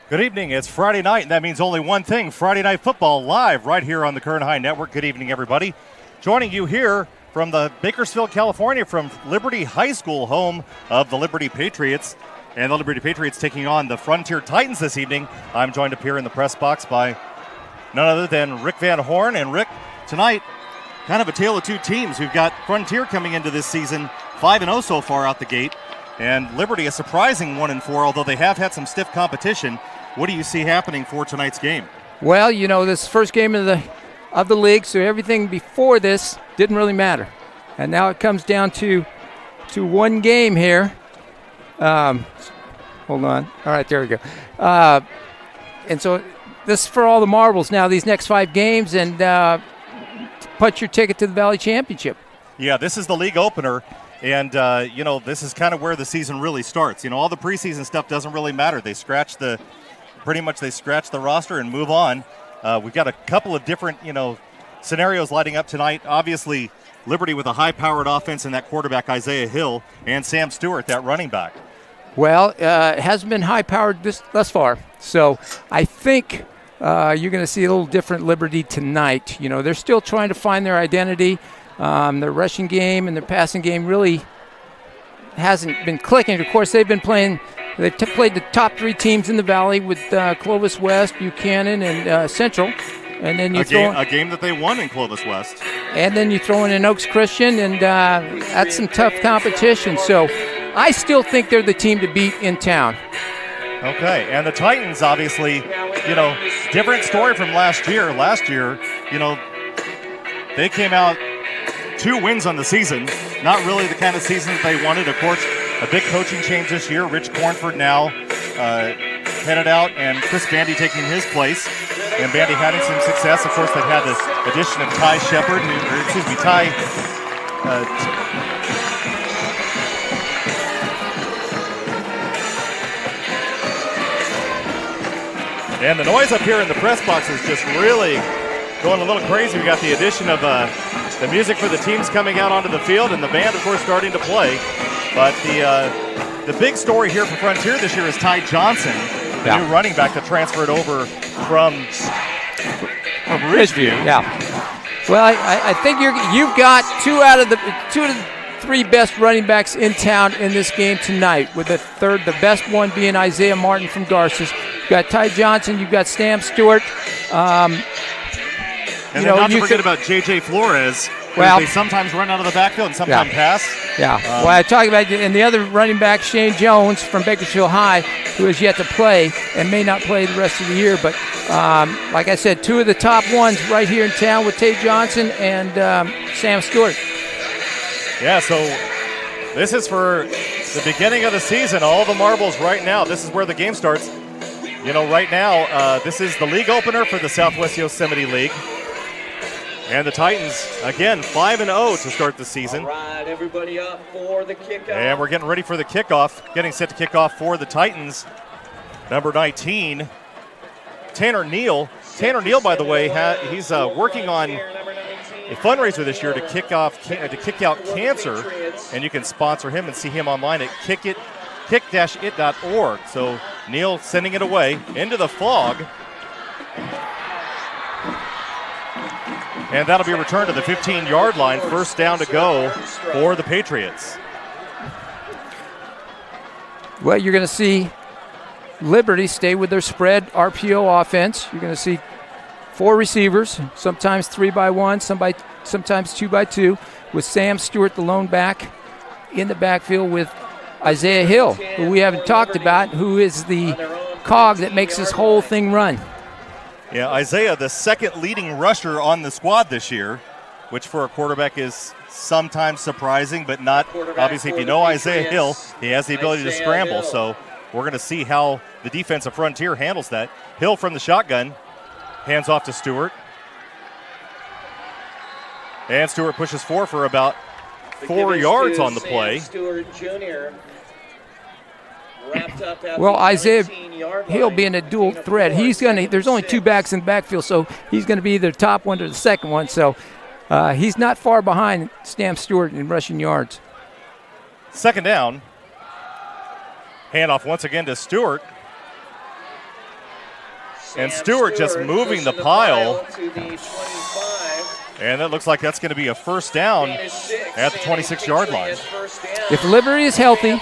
Good evening. It's Friday night, and that means only one thing. Friday Night Football live right here on the Kern High Network. Good evening, everybody. Joining you here from the Bakersfield, California, from Liberty High School, home of the Liberty Patriots. And the Liberty Patriots taking on the Frontier Titans this evening. I'm joined up here in the press box by none other than Rick Van Horn. And Rick, tonight, kind of a tale of two teams. We've got Frontier coming into this season 5-0 so far out the gate. And Liberty a surprising 1-4, although they have had some stiff competition. What do you see happening for tonight's game? Well, you know, this first game of the league, so everything before this didn't really matter. And now it comes down to one game here. Hold on. All right, there we go. And so this is for all the marbles now, these next 5 games, and punch your ticket to the Valley Championship. Yeah, this is the league opener. And, this is kind of where the season really starts. You know, all the preseason stuff doesn't really matter. They scratch the roster and move on. We've got a couple of different, scenarios lighting up tonight. Obviously, Liberty with a high-powered offense and that quarterback, Isaiah Hill, and Sam Stewart, that running back. Well, it hasn't been high-powered thus far. So I think you're going to see a little different Liberty tonight. You know, they're still trying to find their identity. Their rushing game and their passing game really hasn't been clicking. Of course, they've been playing. They played the top 3 teams in the Valley with Clovis West, Buchanan, and Central. And then a game that they won in Clovis West. And then you throw in Oaks Christian, and that's some tough competition. So I still think they're the team to beat in town. Okay, and the Titans, obviously, different story from last year. Last year, they came out 2 wins on the season. Not really the kind of season that they wanted. Of course, a big coaching change this year. Rich Cornford now headed out, and Chris Bandy taking his place. And Bandy having some success. Of course, they've had the addition of Ty Shepard, And the noise up here in the press box is just really going a little crazy. We got the addition of the music for the teams coming out onto the field, and the band, of course, starting to play. But the big story here for Frontier this year is Ty Johnson, the new running back that transferred over from Ridgeview. Yeah. Well, I think you've got two of the 3 best running backs in town in this game tonight, with the best one being Isaiah Martin from Garces. You've got Ty Johnson, you've got Sam Stewart. And not to forget about J.J. Flores. Well, they sometimes run out of the backfield and sometimes pass. Yeah. Well, I talk about, and the other running back, Shane Jones from Bakersfield High, who has yet to play and may not play the rest of the year. But like I said, 2 of the top ones right here in town with Tay Johnson and Sam Stewart. Yeah, so this is for the beginning of the season. All the marbles right now. This is where the game starts. Right now, this is the league opener for the Southwest Yosemite League. And the Titans, again, 5-0 to start the season. All right, everybody up for the kickoff. And we're getting ready for the kickoff, getting set to kick off for the Titans. Number 19, Tanner Neal. Tanner Neal, by the way, he's working on a fundraiser this year to kick out cancer, and you can sponsor him and see him online at kick-it.org. So Neal sending it away into the fog. And that'll be returned to the 15-yard line. First down to go for the Patriots. Well, you're going to see Liberty stay with their spread RPO offense. You're going to see 4 receivers, sometimes 3-by-1, sometimes 2-by-2, with Sam Stewart, the lone back, in the backfield with Isaiah Hill, who we haven't talked about, who is the cog that makes this whole thing run. Yeah, Isaiah, the second leading rusher on the squad this year, which for a quarterback is sometimes surprising, but not. Obviously, if you know Isaiah Hill, he has the ability to scramble. So we're going to see how the defensive Frontier handles that. Hill from the shotgun, hands off to Stewart. And Stewart pushes 4 for about 4 yards on the play. Stewart Jr. Well, Isaiah Hill being a dual threat, there's only 2 backs in the backfield, so he's going to be either the top one or the second one. So he's not far behind Sam Stewart in rushing yards. Second down. Handoff once again to Stewart. And Stewart just moving the pile. To the 25. And that looks like that's going to be a first down at the 26-yard line. If Liberty is healthy,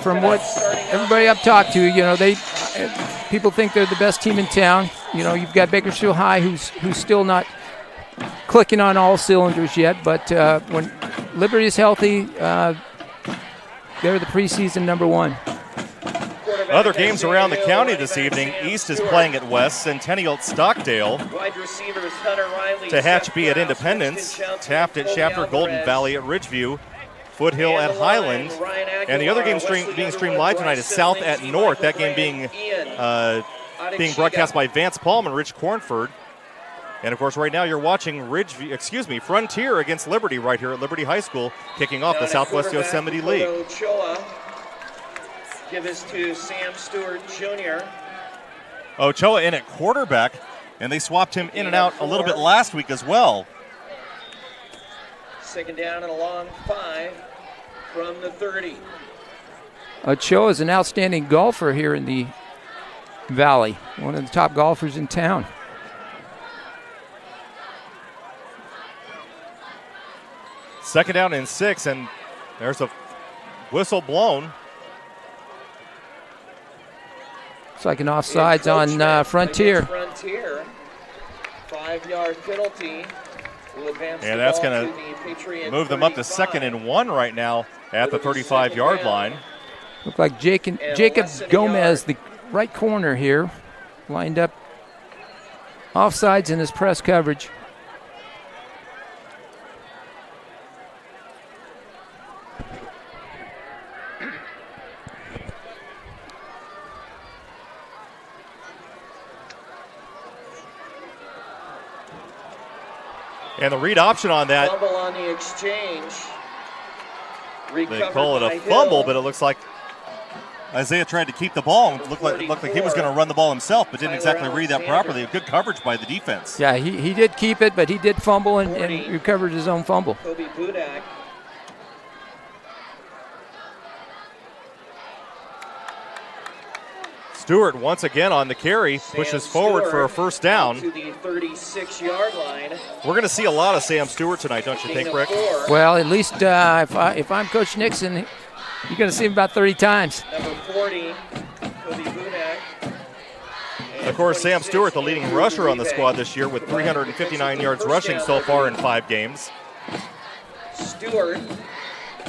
from what everybody I've talked to, people think they're the best team in town. You've got Bakersfield High, who's still not clicking on all cylinders yet. But when Liberty is healthy, they're the preseason number one. Other games around the county this evening. East is playing at West, Centennial at Stockdale, Tehachapi at Independence, Taft at Shafter, Golden Valley at Ridgeview, Foothill at Highland, and the other game being streamed live tonight is South at North. That game being broadcast by Vance Palm and Rich Cornford. And of course, right now you're watching Frontier against Liberty right here at Liberty High School, kicking off the Southwest Yosemite League. Give this to Sam Stewart Jr. Ochoa in at quarterback, and they swapped him in and out a little bit last week as well. Second down and a long 5 from the 30. Ochoa is an outstanding golfer here in the Valley, one of the top golfers in town. Second down and 6, and there's a whistle blown. It's like an offsides on Frontier. 5-yard penalty. And that's going to move them up to 2nd and 1 right now at the 35-yard line. Look like Jacob Gomez, the right corner here, lined up offsides in his press coverage. And the read option on that, fumble on the exchange. They call it a fumble, but it looks like Isaiah tried to keep the ball. It looked like he was going to run the ball himself, but didn't exactly read that properly. Good coverage by the defense. Yeah, he did keep it, but he did fumble and recovered his own fumble. Kobe Budak. Stewart once again on the carry, pushes forward for a first down. To the 36-yard line. We're going to see a lot of Sam Stewart tonight, don't you think, Rick? Well, at least if I'm Coach Nixon, you're going to see him about 30 times. Number 40, Kobe Budak. Of course, Sam Stewart, the leading rusher on the squad this year with 359 yards rushing so far in 5 games.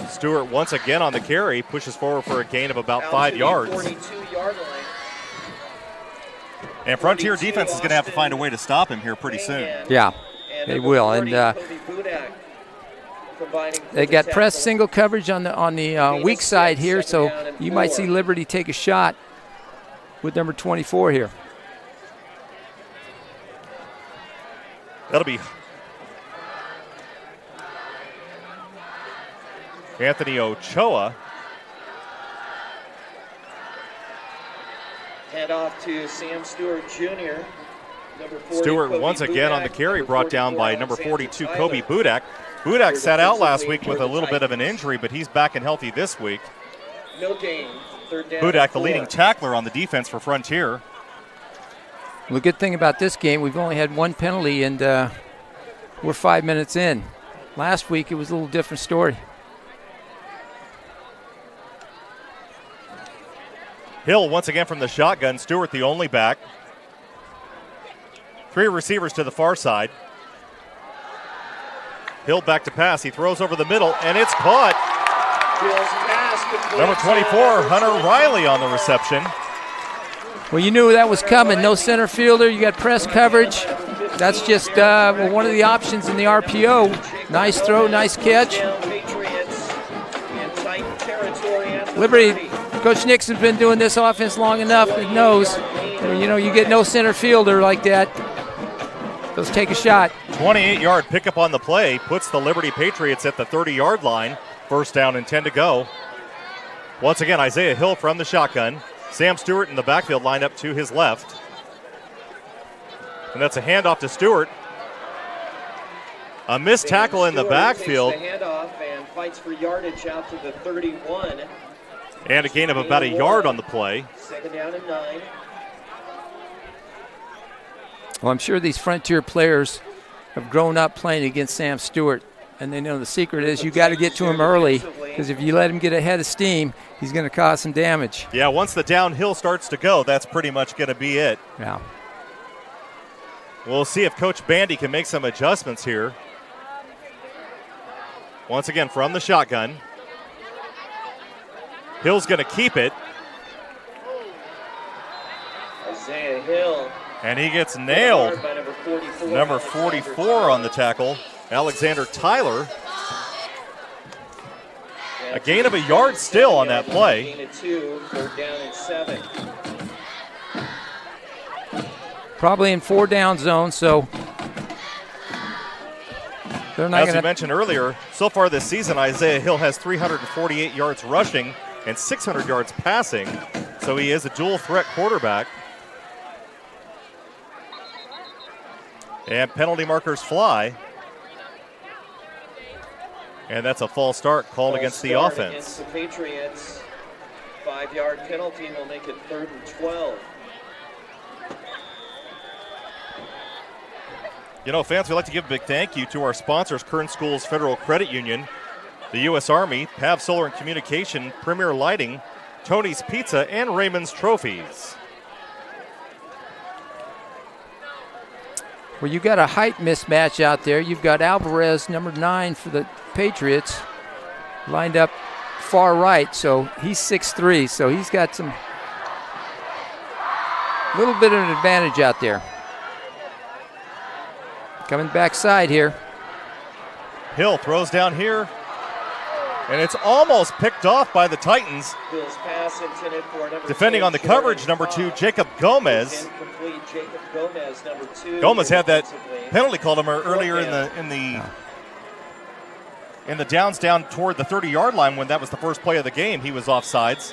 Stewart once again on the carry, pushes forward for a gain of about 5 yards. 42-yard line. And Frontier defense is going to have to find a way to stop him here pretty soon. Yeah, they will. And they got press single coverage on the weak side here, so you might see Liberty take a shot with number 24 here. That'll be Anthony Ochoa. Hand off to Sam Stewart Jr. Stewart once again on the carry, brought down by number 42, Kobe Budak. Budak sat out last week with a little bit of an injury, but he's back and healthy this week. No gain. Budak, the leading tackler on the defense for Frontier. Well, the good thing about this game, we've only had one penalty, and we're 5 minutes in. Last week, it was a little different story. Hill once again from the shotgun. Stewart the only back. 3 receivers to the far side. Hill back to pass. He throws over the middle, and it's caught. Number 24, Hunter Riley on the reception. Well, you knew that was coming. No center fielder. You got press coverage. That's just one of the options in the RPO. Nice throw, nice catch. Liberty, Coach Nixon's been doing this offense long enough. He knows, you get no center fielder like that. Let's take a shot. 28-yard pickup on the play puts the Liberty Patriots at the 30-yard line. First down and 10 to go. Once again, Isaiah Hill from the shotgun. Sam Stewart in the backfield lined up to his left. And that's a handoff to Stewart. A missed tackle in the backfield. Handoff and fights for yardage out to the 31. And a gain of about a yard on the play. Second down and 9. Well, I'm sure these Frontier players have grown up playing against Sam Stewart, and they know the secret is you got to get to him early, because if you let him get ahead of steam, he's going to cause some damage. Yeah, once the downhill starts to go, that's pretty much going to be it. Yeah. We'll see if Coach Bandy can make some adjustments here. Once again, from the shotgun. Hill's going to keep it. Isaiah Hill. And he gets nailed. By Number 44 on the tackle, Alexander Tyler. A gain of a yard still on that play. Gain of 2, 3rd down and 7. Probably in 4-down zone, so they're not going to. As we mentioned earlier, so far this season, Isaiah Hill has 348 yards rushing and 600 yards passing, so he is a dual threat quarterback. And penalty markers fly. And that's a false start called against the offense. Against the Patriots. 5-yard penalty will make it 3rd and 12. You know, fans, we'd like to give a big thank you to our sponsors, Kern Schools Federal Credit Union, the U.S. Army, Pav Solar and Communication, Premier Lighting, Tony's Pizza, and Raymond's Trophies. Well, you got a height mismatch out there. You've got Alvarez, number 9 for the Patriots, lined up far right, so he's 6'3", so he's got some little bit of an advantage out there. Coming backside here. Hill throws down here, and it's almost picked off by the Titans. Bill's pass intended for number Defending on the coverage, number 2, Jacob Gomez. Jacob Gomez, number 2. Gomez had that penalty called him earlier in the downs down toward the 30-yard line when that was the first play of the game. He was offsides.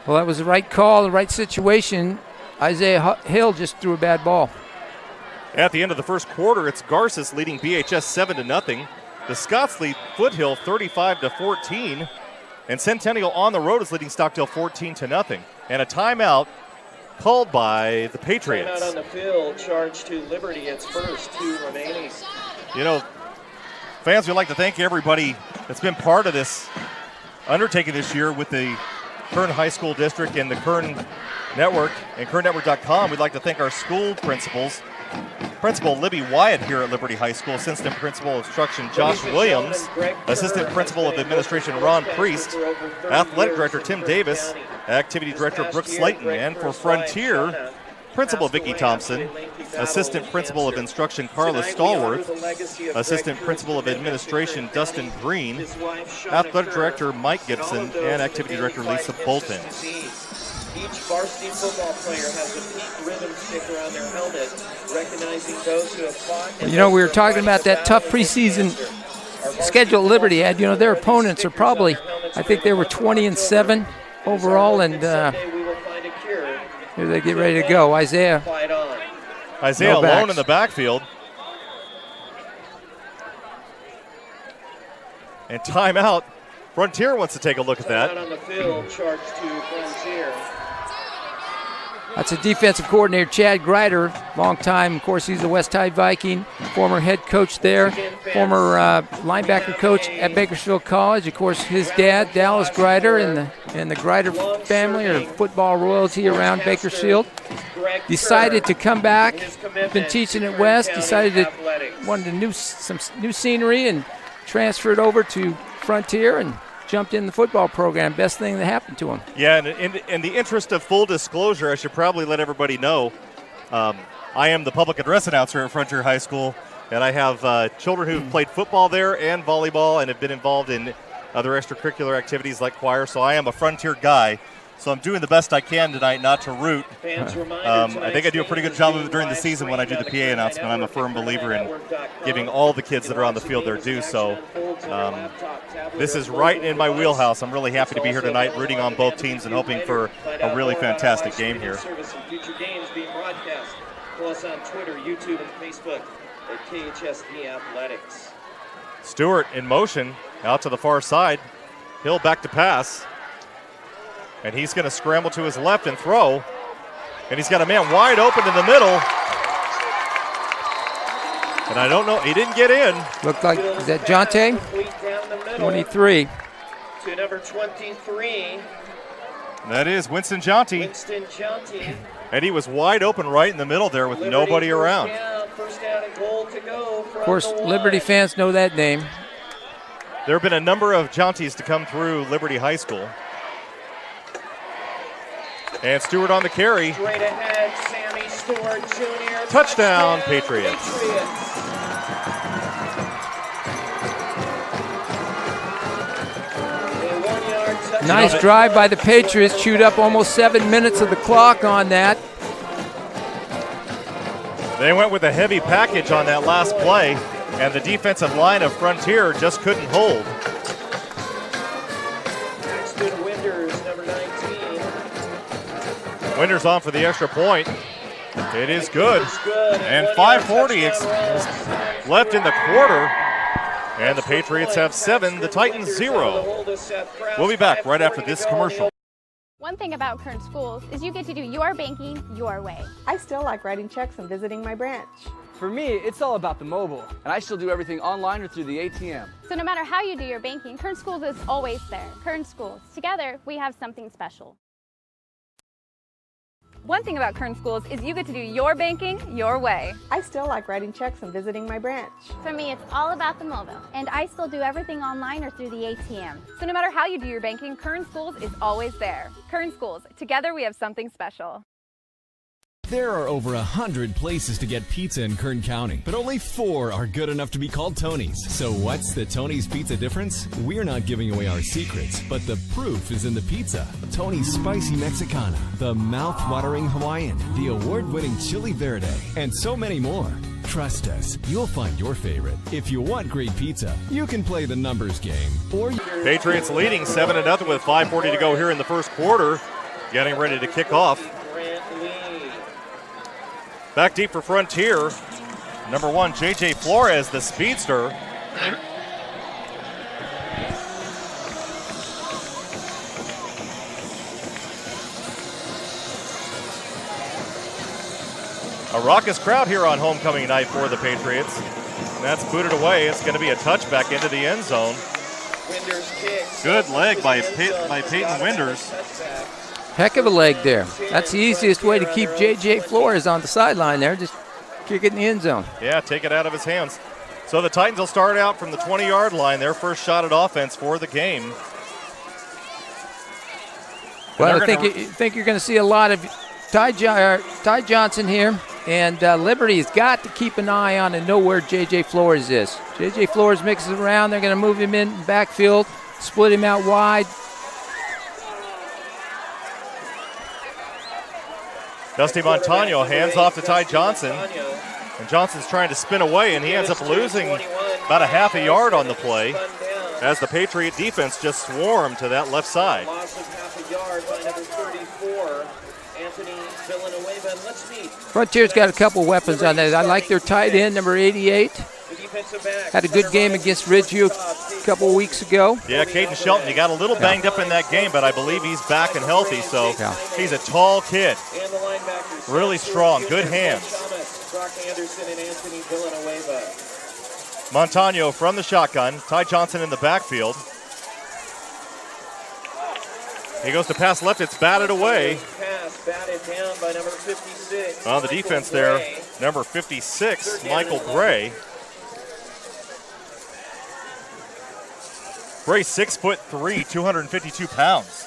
Well, that was the right call, the right situation. Isaiah Hill just threw a bad ball. At the end of the first quarter, it's Garces leading BHS 7-0. The Scots lead Foothill 35-14. And Centennial on the road is leading Stockdale 14-0. And a timeout called by the Patriots. Timeout on the field, charge to Liberty. It's first, 2 remaining. You know, fans, we'd like to thank everybody that's been part of this undertaking this year with the Kern High School District and the Kern Network and KernNetwork.com. We'd like to thank our school principals. Principal Libby Wyatt here at Liberty High School, Assistant Principal of Instruction Josh Williams, Assistant Principal of Administration Ron Priest, Athletic Director Tim Davis, Activity Director Brooke Slayton, and for Frontier, Principal Vicki Thompson, Assistant Principal of Instruction Carla Stallworth, Assistant Principal of Administration Dustin Green, Athletic Director Mike Gibson, and Activity Director Lisa Bolton. Each varsity football player has a pink ribbon sticker on their helmet, recognizing those who have fought. You know, we were talking about that tough preseason schedule Liberty had. You know, their opponents are probably, I think they were 20-7 overall, and here they get ready to go. Isaiah alone in the backfield. And timeout. Frontier wants to take a look at that. On the field, charge to Frontier. That's a defensive coordinator, Chad Greider, long time. Of course, he's the West Tide Viking, former head coach there, former linebacker coach at Bakersfield College. Of course, his dad, Dallas Greider, and the Greider family are football royalty around Bakersfield. Decided to come back, been teaching at West, wanted some new scenery and transferred over to Frontier and jumped in the football program. Best thing that happened to him. Yeah, and in the interest of full disclosure, I should probably let everybody know I am the public address announcer at Frontier High School, and I have children who've played football there and volleyball and have been involved in other extracurricular activities like choir, so I am a Frontier guy. So I'm doing the best I can tonight not to root. I think I do a pretty good job of it during the season when I do the PA announcement. I'm a firm believer in giving all the kids that are on the field their due. So this is right in my wheelhouse. I'm really happy to be here tonight, rooting on both teams and hoping for a really fantastic game here. Future games being broadcast. Follow us on Twitter, YouTube, and Facebook at KHSD Athletics. Stewart in motion out to the far side. Hill back to pass. And he's going to scramble to his left and throw. And he's got a man wide open in the middle. And I don't know, he didn't get in. Looked like, is that Jonte? 23. To number 23. That is Winston Jonte. Winston Jonte. And he was wide open right in the middle there with Liberty nobody around. First down and goal to go from Of course, the Liberty line. fans know that name. There have been a number of Jontes to come through Liberty High School. And Stewart on the carry. Straight ahead, Sammy Stewart Jr. Touchdown, Patriots. Nice drive by the Patriots. Chewed up almost 7 minutes of the clock on that. They went with a heavy package on that last play, and the defensive line of Frontier just couldn't hold. Axton Winters, number 19. Winters on for the extra point. It is good. It's good. And 5:40 left in the quarter. And the Patriots have 7, the Titans 0. We'll be back right after this commercial. One thing about Kern Schools is you get to do your banking your way. I still like writing checks and visiting my branch. For me, it's all about the mobile. And I still do everything online or through the ATM. So no matter how you do your banking, Kern Schools is always there. Kern Schools, together we have something special. One thing about Kern Schools is you get to do your banking your way. I still like writing checks and visiting my branch. For me, it's all about the mobile, and I still do everything online or through the ATM. So no matter how you do your banking, Kern Schools is always there. Kern Schools, together we have something special. There are over 100 places to get pizza in Kern County, but only 4 are good enough to be called Tony's. So what's the Tony's Pizza difference? We're not giving away our secrets, but the proof is in the pizza. Tony's Spicy Mexicana, the mouth-watering Hawaiian, the award-winning Chili Verde, and so many more. Trust us, you'll find your favorite. If you want great pizza, you can play the numbers game. Or Patriots leading 7-0 with 5:40 to go here in the first quarter. Getting ready to kick off. Back deep for Frontier. Number 1, J.J. Flores, the speedster. A raucous crowd here on homecoming night for the Patriots. And that's booted away. It's going to be a touchback into the end zone. Good leg by Peyton Winters. Heck of a leg there. That's the easiest way to keep J.J. Flores on the sideline there. Just kick it in the end zone. Yeah, take it out of his hands. So the Titans will start out from the 20-yard line, their first shot at offense for the game. Well, I think you're going to see a lot of Ty Johnson here, and Liberty has got to keep an eye on and know where J.J. Flores is. J.J. Flores mixes around. They're going to move him in backfield, split him out wide. Dusty Montano hands off to Ty Johnson. And Johnson's trying to spin away, and he ends up losing about a half a yard on the play as the Patriot defense just swarmed to that left side. Loss of half a yard by number 34, Anthony Villanueva. Let's meet. Frontier's got a couple weapons on that. I like their tight end, number 88. Had a good game against Ridgeview a couple weeks ago. Yeah, Caden Shelton, he got a little banged up in that game, but I believe he's back and healthy, so he's a tall kid. Really strong, good hands. Brock Anderson and Anthony Villanueva. Montano from the shotgun, Ty Johnson in the backfield. He goes to pass left, it's batted away. Pass batted down by number 56. On the defense there, number 56, Michael Gray. Gray, 6'3", 252 pounds.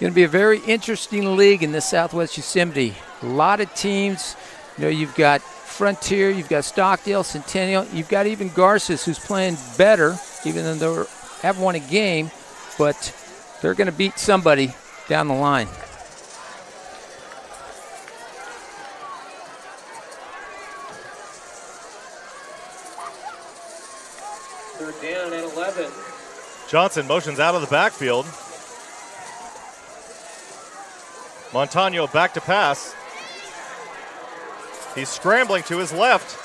Going to be a very interesting league in the Southwest Yosemite. A lot of teams. You know, you've got Frontier, you've got Stockdale, Centennial, you've got even Garces, who's playing better, even though they haven't won a game, but they're going to beat somebody down the line. They're down at 11. Johnson motions out of the backfield. Montano back to pass. He's scrambling to his left.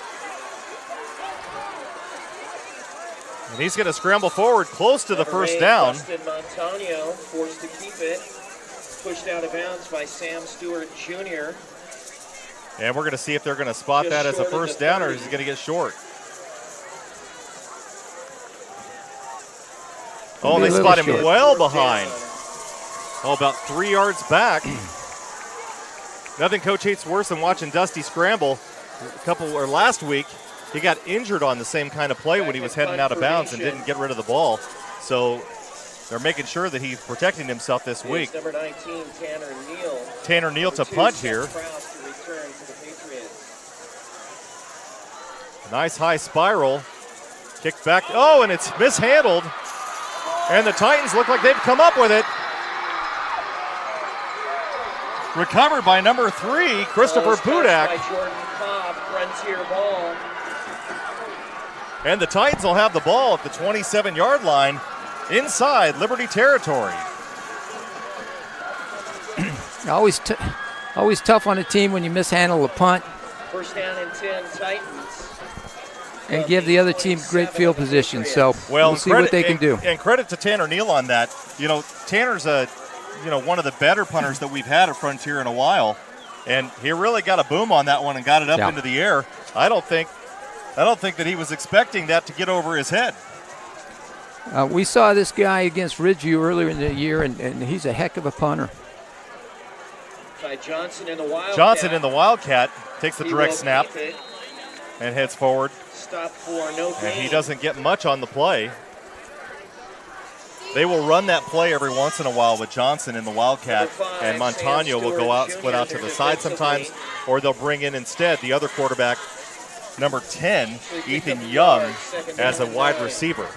And he's going to scramble forward close to the first down. Montano forced to keep it. Pushed out of bounds by Sam Stewart Jr. And we're going to see if they're going to spot that as a first down or is he going to get short. Oh, they spot him well behind. Oh, about 3 yards back. Nothing Coach hates worse than watching Dusty scramble. Last week, he got injured on the same kind of play when he was heading out of bounds and didn't get rid of the ball. So they're making sure that he's protecting himself this week. Number 19, Tanner Neal. Tanner Neal to punt here. Nice high spiral. Kicked back. Oh, and it's mishandled. And the Titans look like they've come up with it. Recovered by number 3, Christopher Budak. By Jordan Cobb, Frontier ball. And the Titans will have the ball at the 27-yard line inside Liberty territory. Always tough on a team when you mishandle a punt. First down and 10, Titans. And give the other team great field position. So we'll see what they can do. And credit to Tanner Neal on that. You know, Tanner's one of the better punters that we've had at Frontier in a while. And he really got a boom on that one and got it up into the air. I don't think that he was expecting that to get over his head. We saw this guy against Ridgeview earlier in the year, and he's a heck of a punter. By Johnson in the Wildcat. Johnson in the Wildcat takes the direct snap and heads forward. Stop for no gain. And he doesn't get much on the play. They will run that play every once in a while with Johnson in the Wildcat, and Montano will go out, split out to the side sometimes, or they'll bring in instead the other quarterback, number 10, Ethan Young, as a wide receiver.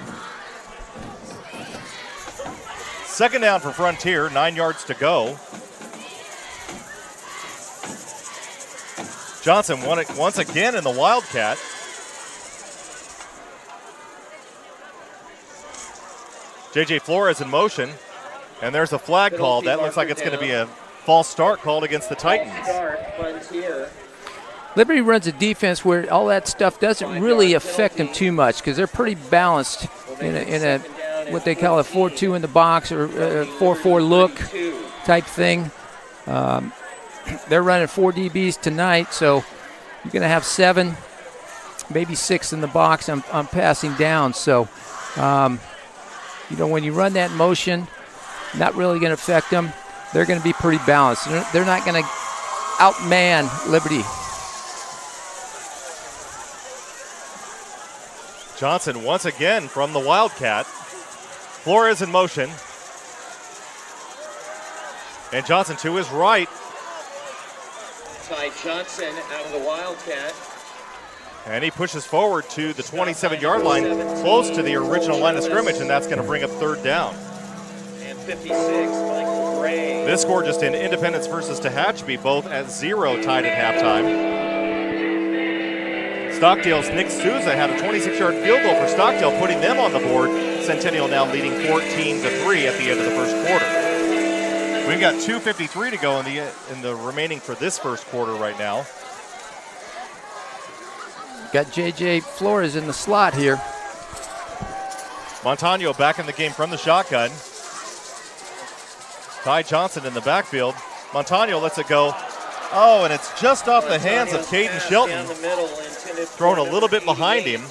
Second down for Frontier, 9 yards to go. Johnson won it once again in the Wildcat. J.J. Flores in motion, and there's a flag called. That looks like it's going to be a false start called against the Titans. Liberty runs a defense where all that stuff doesn't really affect them too much because they're pretty balanced in a what they call a 4-2 in the box or a 4-4 look type thing. They're running 4 DBs tonight, so you're going to have 7, maybe 6 in the box on passing down. So, when you run that motion, not really going to affect them. They're going to be pretty balanced. They're not going to outman Liberty. Johnson once again from the Wildcat. Flores in motion. And Johnson to his right. Ty Johnson out of the Wildcat. And he pushes forward to the 27-yard line, close to the original line of scrimmage, and that's going to bring up third down. And 56, Michael Gray. This score just in Independence versus Tehachapi, both at 0 tied at halftime. Stockdale's Nick Souza had a 26-yard field goal for Stockdale, putting them on the board. Centennial now leading 14-3 at the end of the first quarter. We've got 2:53 to go in the remaining for this first quarter right now. Got J.J. Flores in the slot here. Montano back in the game from the shotgun. Ty Johnson in the backfield. Montano lets it go. Oh, and it's just off the hands of Caden Shelton. Thrown a little bit behind him.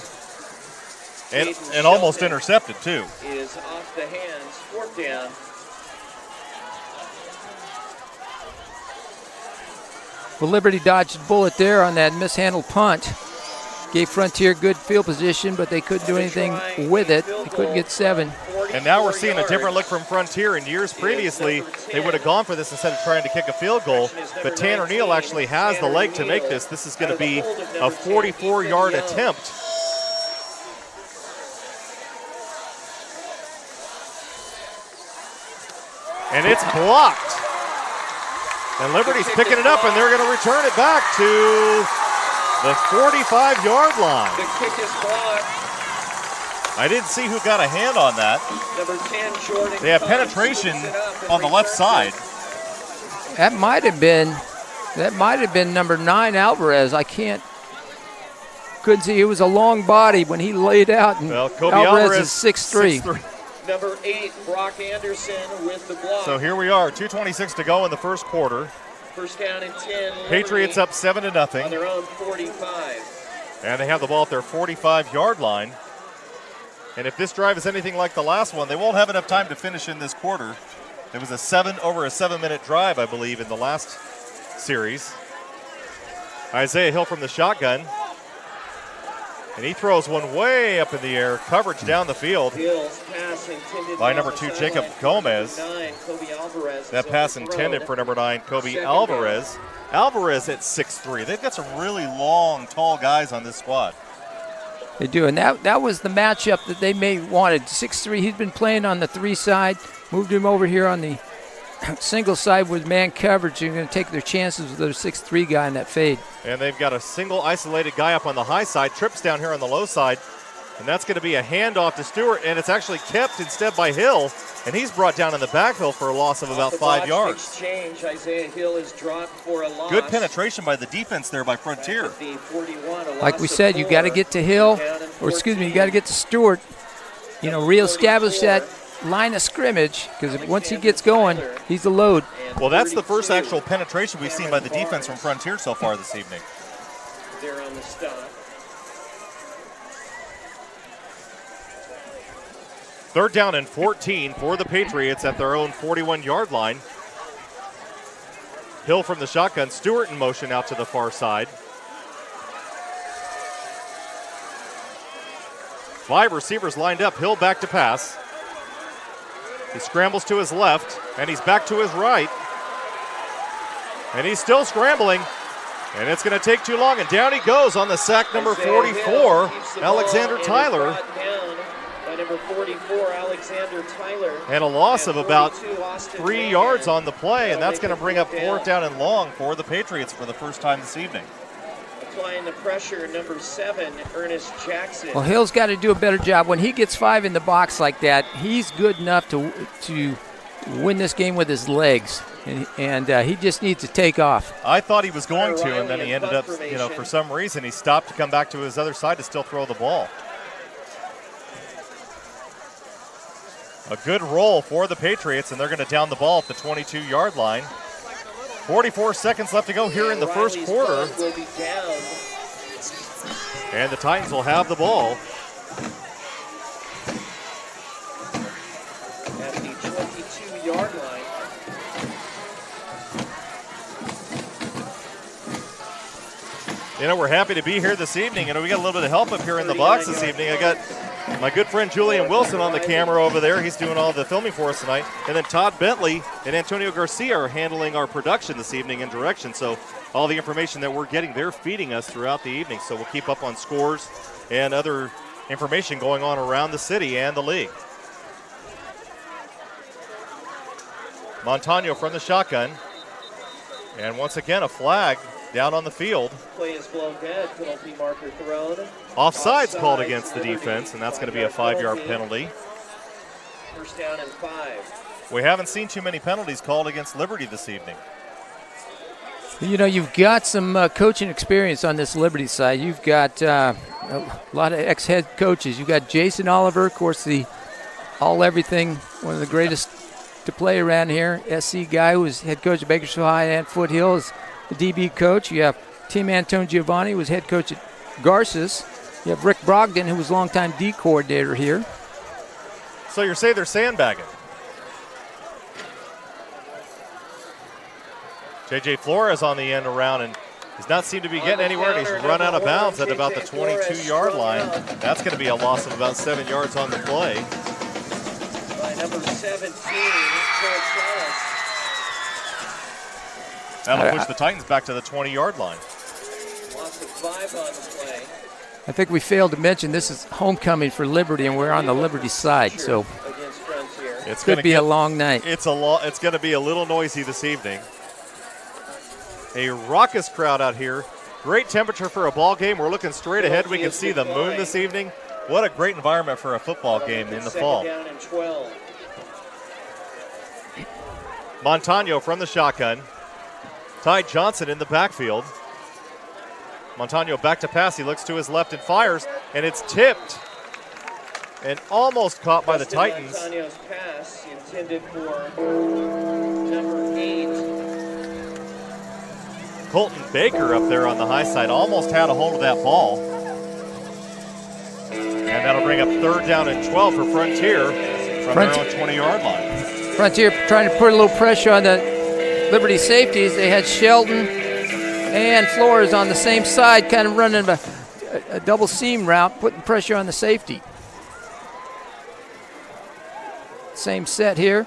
And almost intercepted, too. Is off the hands, fourth down. Well, Liberty dodged a bullet there on that mishandled punt. Gave Frontier good field position, but they couldn't do anything with it. They couldn't get 7. And now we're seeing a different look from Frontier. In years previously, they would have gone for this instead of trying to kick a field goal. But Tanner Neal actually has the leg to make this. This is going to be a 44-yard attempt. And it's blocked. And Liberty's picking it up, and they're going to return it back to the 45-yard line. The kick is blocked. I didn't see who got a hand on that. Number 10, Jordan. They have penetration on the left side. That might have been number 9, Alvarez. Couldn't see. It was a long body when he laid out. And Well, Kobe Alvarez Alvarez is 6'3". Number 8, Brock Anderson with the block. So here we are, 2:26 to go in the first quarter. First down and 10. Patriots up 7-0. On their own 45. And they have the ball at their 45-yard line. And if this drive is anything like the last one, they won't have enough time to finish in this quarter. It was over a 7-minute drive, I believe, in the last series. Isaiah Hill from the shotgun. And he throws one way up in the air. Coverage down the field Hill's pass intended by number 2, Jacob Gomez. 9, Kobe Alvarez. That pass intended for number 9, Kobe Alvarez. Alvarez at 6'3". They've got some really long, tall guys on this squad. They do, and that was the matchup that they may wanted. 6'3", he's been playing on the 3 side, moved him over here on the single side with man coverage. You're going to take their chances with their 6'3" guy in that fade. And they've got a single isolated guy up on the high side, trips down here on the low side, and that's going to be a handoff to Stewart, and it's actually kept instead by Hill, and he's brought down in the backfield for a loss of about 5 yards. Exchange, Isaiah Hill is dropped for a loss. Good penetration by the defense there by Frontier. Like we said, you got to get to Hill, you got to get to Stewart. Reestablish that line of scrimmage, because once he gets going, he's a load. Well, that's the first actual penetration we've seen by the defense from Frontier so far this evening. They're on the stop. Third down and 14 for the Patriots at their own 41-yard line. Hill from the shotgun, Stewart in motion out to the far side. 5 receivers lined up, Hill back to pass. He scrambles to his left, and he's back to his right. And he's still scrambling, and it's going to take too long, and down he goes on the sack, number 44, Alexander Tyler. Number 44, Alexander Tyler. And a loss of about 3 yards on the play, and that's going to bring up 4th down and long for the Patriots for the first time this evening. Applying the pressure, number 7, Ernest Jackson. Well, Hill's got to do a better job. When he gets 5 in the box like that, he's good enough to win this game with his legs, and he just needs to take off. I thought he was going to, and then he ended up, for some reason, he stopped to come back to his other side to still throw the ball. A good roll for the Patriots, and they're going to down the ball at the 22-yard line. 44 seconds left to go here in the first quarter. And the Titans will have the ball. At the 22-yard line. We're happy to be here this evening. We got a little bit of help up here in the box this evening. I got my good friend Julian Wilson on the camera over there. He's doing all the filming for us tonight. And then Todd Bentley and Antonio Garcia are handling our production this evening in direction. So all the information that we're getting, they're feeding us throughout the evening. So we'll keep up on scores and other information going on around the city and the league. Montano from the shotgun. And once again, a flag down on the field. Play is blown dead. Penalty marker thrown. Offside's called against the defense, and that's going to be a 5-yard penalty. First down and 5. We haven't seen too many penalties called against Liberty this evening. You've got some coaching experience on this Liberty side. You've got a lot of ex-head coaches. You've got Jason Oliver, of course, the all-everything, one of the greatest to play around here. SC guy who was head coach at Bakersfield High and Foothill is the DB coach. You have Tim Antone Giovanni, who was head coach at Garces. You have Rick Brogdon, who was longtime D coordinator here. So you're saying they're sandbagging? J.J. Flores on the end around, and he's not seemed to be getting anywhere, and he's run out of bounds at about the 22-yard line. That's going to be a loss of about 7 yards on the play. By number 17, That'll push the Titans back to the 20-yard line. Loss of 5 on the play. I think we failed to mention this is homecoming for Liberty, and we're on the Liberty side, so it's going to be a long night. It's going to be a little noisy this evening. A raucous crowd out here. Great temperature for a ball game. We're looking straight ahead. We can see the moon this evening. What a great environment for a football game in the fall. Down and 12. Montano from the shotgun. Ty Johnson in the backfield. Montano back to pass. He looks to his left and fires, and it's tipped. and almost caught by the Justin Titans. Montanio's pass intended for number 8. Colton Baker up there on the high side almost had a hold of that ball. And that'll bring up 3rd down and 12 for Frontier from their own 20-yard line. Frontier trying to put a little pressure on the Liberty safeties. They had Sheldon and Flores on the same side, kind of running a double seam route, putting pressure on the safety. Same set here.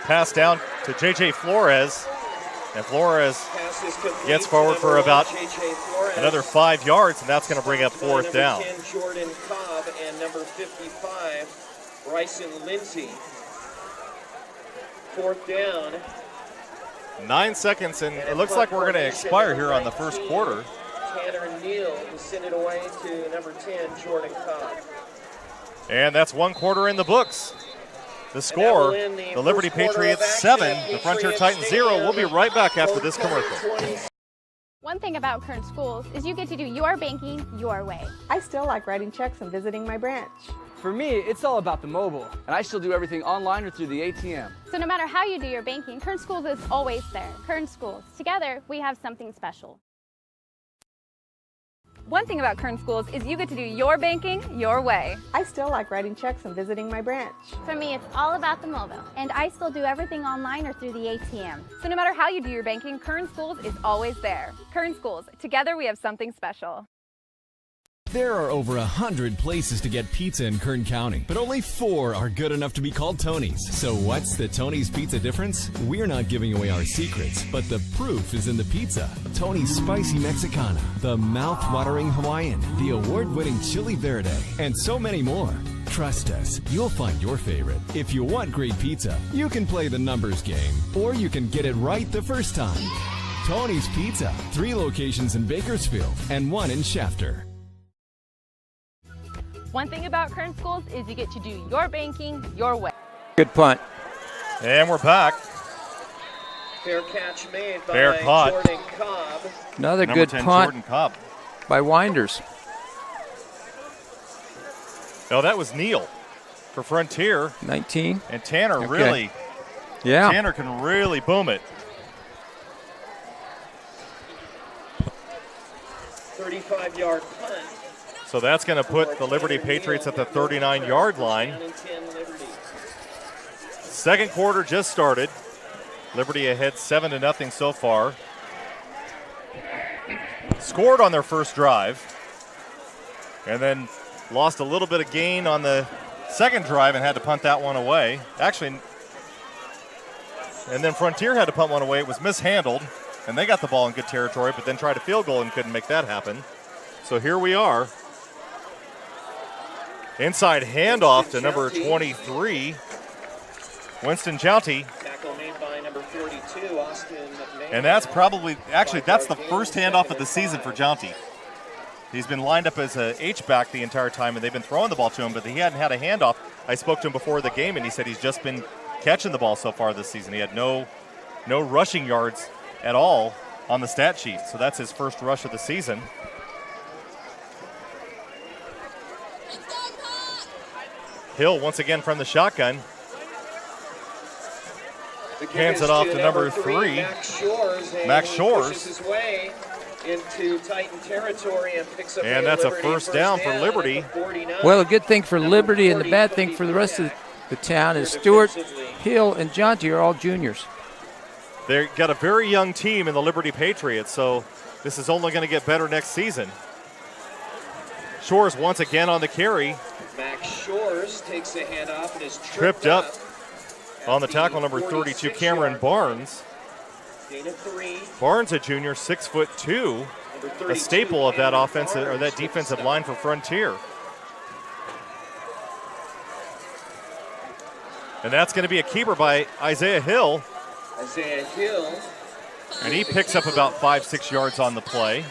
Pass down to J.J. Flores. And Flores gets forward for about another 5 yards, and that's going to bring up 4th down. Number 10, Jordan Cobb, and number 55, Bryson Lindsay. 4th down. 9 seconds, and it looks like we're going to expire here on the first quarter. Tanner Neal to send it away to number 10, Jordan Cobb. And that's 1 quarter in the books. The score, the Liberty Patriots 7, the Frontier Titans 0. We'll be right back after this commercial. One thing about Kern Schools is you get to do your banking your way. I still like writing checks and visiting my branch. For me, it's all about the mobile, and I still do everything online or through the ATM. So no matter how you do your banking, Kern Schools is always there. Kern Schools, together we have something special. One thing about Kern Schools is you get to do your banking your way. I still like writing checks and visiting my branch. For me, it's all about the mobile, and I still do everything online or through the ATM. So no matter how you do your banking, Kern Schools is always there. Kern Schools, together we have something special. There are over 100 places to get pizza in Kern County, but only 4 are good enough to be called Tony's. So what's the Tony's Pizza difference? We're not giving away our secrets, but the proof is in the pizza. Tony's Spicy Mexicana, the mouth-watering Hawaiian, the award-winning Chili Verde, and so many more. Trust us, you'll find your favorite. If you want great pizza, you can play the numbers game, or you can get it right the first time. Tony's Pizza, 3 locations in Bakersfield and 1 in Shafter. One thing about Kern Schools is you get to do your banking your way. Good punt. And we're back. Fair catch made by Fair caught. Jordan Cobb. Another Number good 10, punt Jordan Cobb. by Winders. No, that was Neal for Frontier. 19. And Tanner Okay. really, Yeah. Tanner can really boom it. 35-yard punt. So that's going to put the Liberty Patriots at the 39-yard line. 9 and 10 Liberty. Second quarter just started. Liberty ahead 7-0 so far. Scored on their first drive. And then lost a little bit of gain on the second drive and had to punt that one away. Actually, and then Frontier had to punt one away. It was mishandled, and they got the ball in good territory, but then tried a field goal and couldn't make that happen. So here we are. Inside handoff to number 23, Winston Jouty. Tackle made by number 42, Austin McMahon. And that's probably, actually, that's the first handoff of the season for Jouty. He's been lined up as a H-back the entire time, and they've been throwing the ball to him, but he hadn't had a handoff. I spoke to him before the game, and he said he's just been catching the ball so far this season. He had no rushing yards at all on the stat sheet, so that's his first rush of the season. Hill once again from the shotgun. Hands it off to number 3. Max Shores. Pushes his way into Titan territory and picks up And that's a first down for Liberty. Well, a good thing for Liberty and the bad thing for the rest of the town is Stewart, Hill, and Jonty are all juniors. They've got a very young team in the Liberty Patriots, so this is only going to get better next season. Shores once again on the carry. Max Shores takes the handoff and is Tripped up on the tackle, number 32, Cameron Barnes. Gain of 3. Barnes, a junior, 6'2", a staple of that offensive or that defensive line for Frontier. And that's going to be a keeper by Isaiah Hill. Isaiah Hill. And he picks up about 5-6 yards on the play.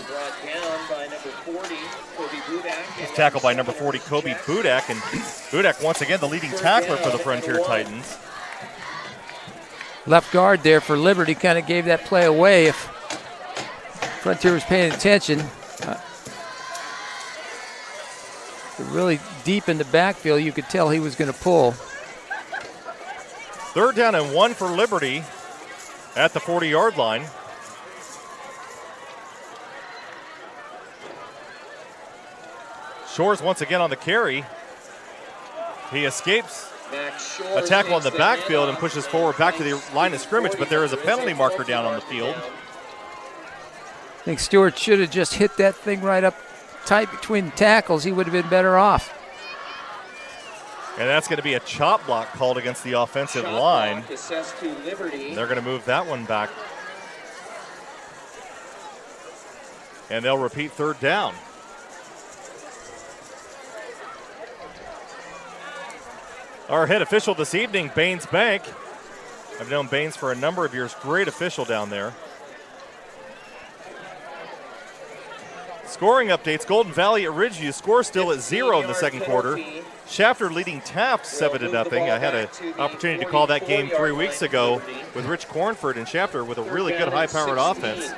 Brought down by number 40, Kobe Budak. He's tackled by number 40, Kobe Budak. And Budak, once again, the leading tackler for the Frontier Titans. Left guard there for Liberty kind of gave that play away if Frontier was paying attention. really deep in the backfield. You could tell he was going to pull. 3rd down and 1 for Liberty at the 40-yard line. Shores once again on the carry. He escapes a tackle in the backfield and pushes forward back to the line of scrimmage, but there is a penalty marker down on the field. I think Stewart should have just hit that thing right up tight between the tackles. He would have been better off. And that's going to be a chop block called against the offensive line. They're going to move that one back. And they'll repeat 3rd down. Our head official this evening, Baines Bank. I've known Baines for a number of years. Great official down there. Scoring updates, Golden Valley at Ridgeview score still at 0 in the second quarter. Shafter leading Taft 7-0. I had an opportunity to call that game 3 weeks ago with Rich Cornford and Shafter with a really good high-powered offense.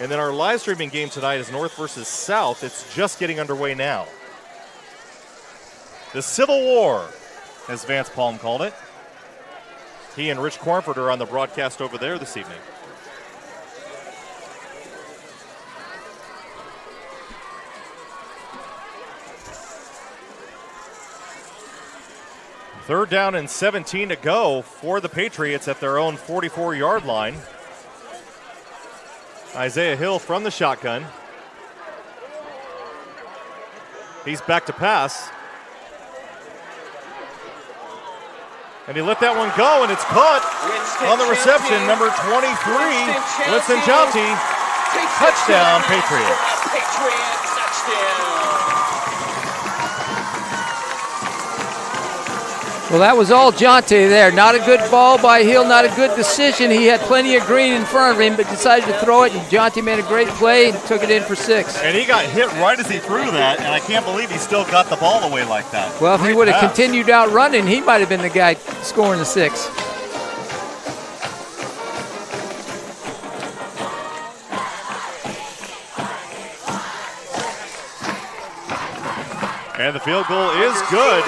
And then our live streaming game tonight is North versus South. It's just getting underway now. The Civil War, as Vance Palm called it. He and Rich Cornford are on the broadcast over there this evening. Third down and 17 to go for the Patriots at their own 44-yard line. Isaiah Hill from the shotgun. He's back to pass. And he let that one go, and it's caught on the reception. Number 23, Winston Jonty. Touchdown, Patriots. Well, that was all Jonte there. Not a good ball by Hill, not a good decision. He had plenty of green in front of him, but decided to throw it, and Jonte made a great play and took it in for 6. And he got hit right as he threw that, and I can't believe he still got the ball away like that. Well, if he would have continued out running, he might have been the guy scoring the 6. And the field goal is good.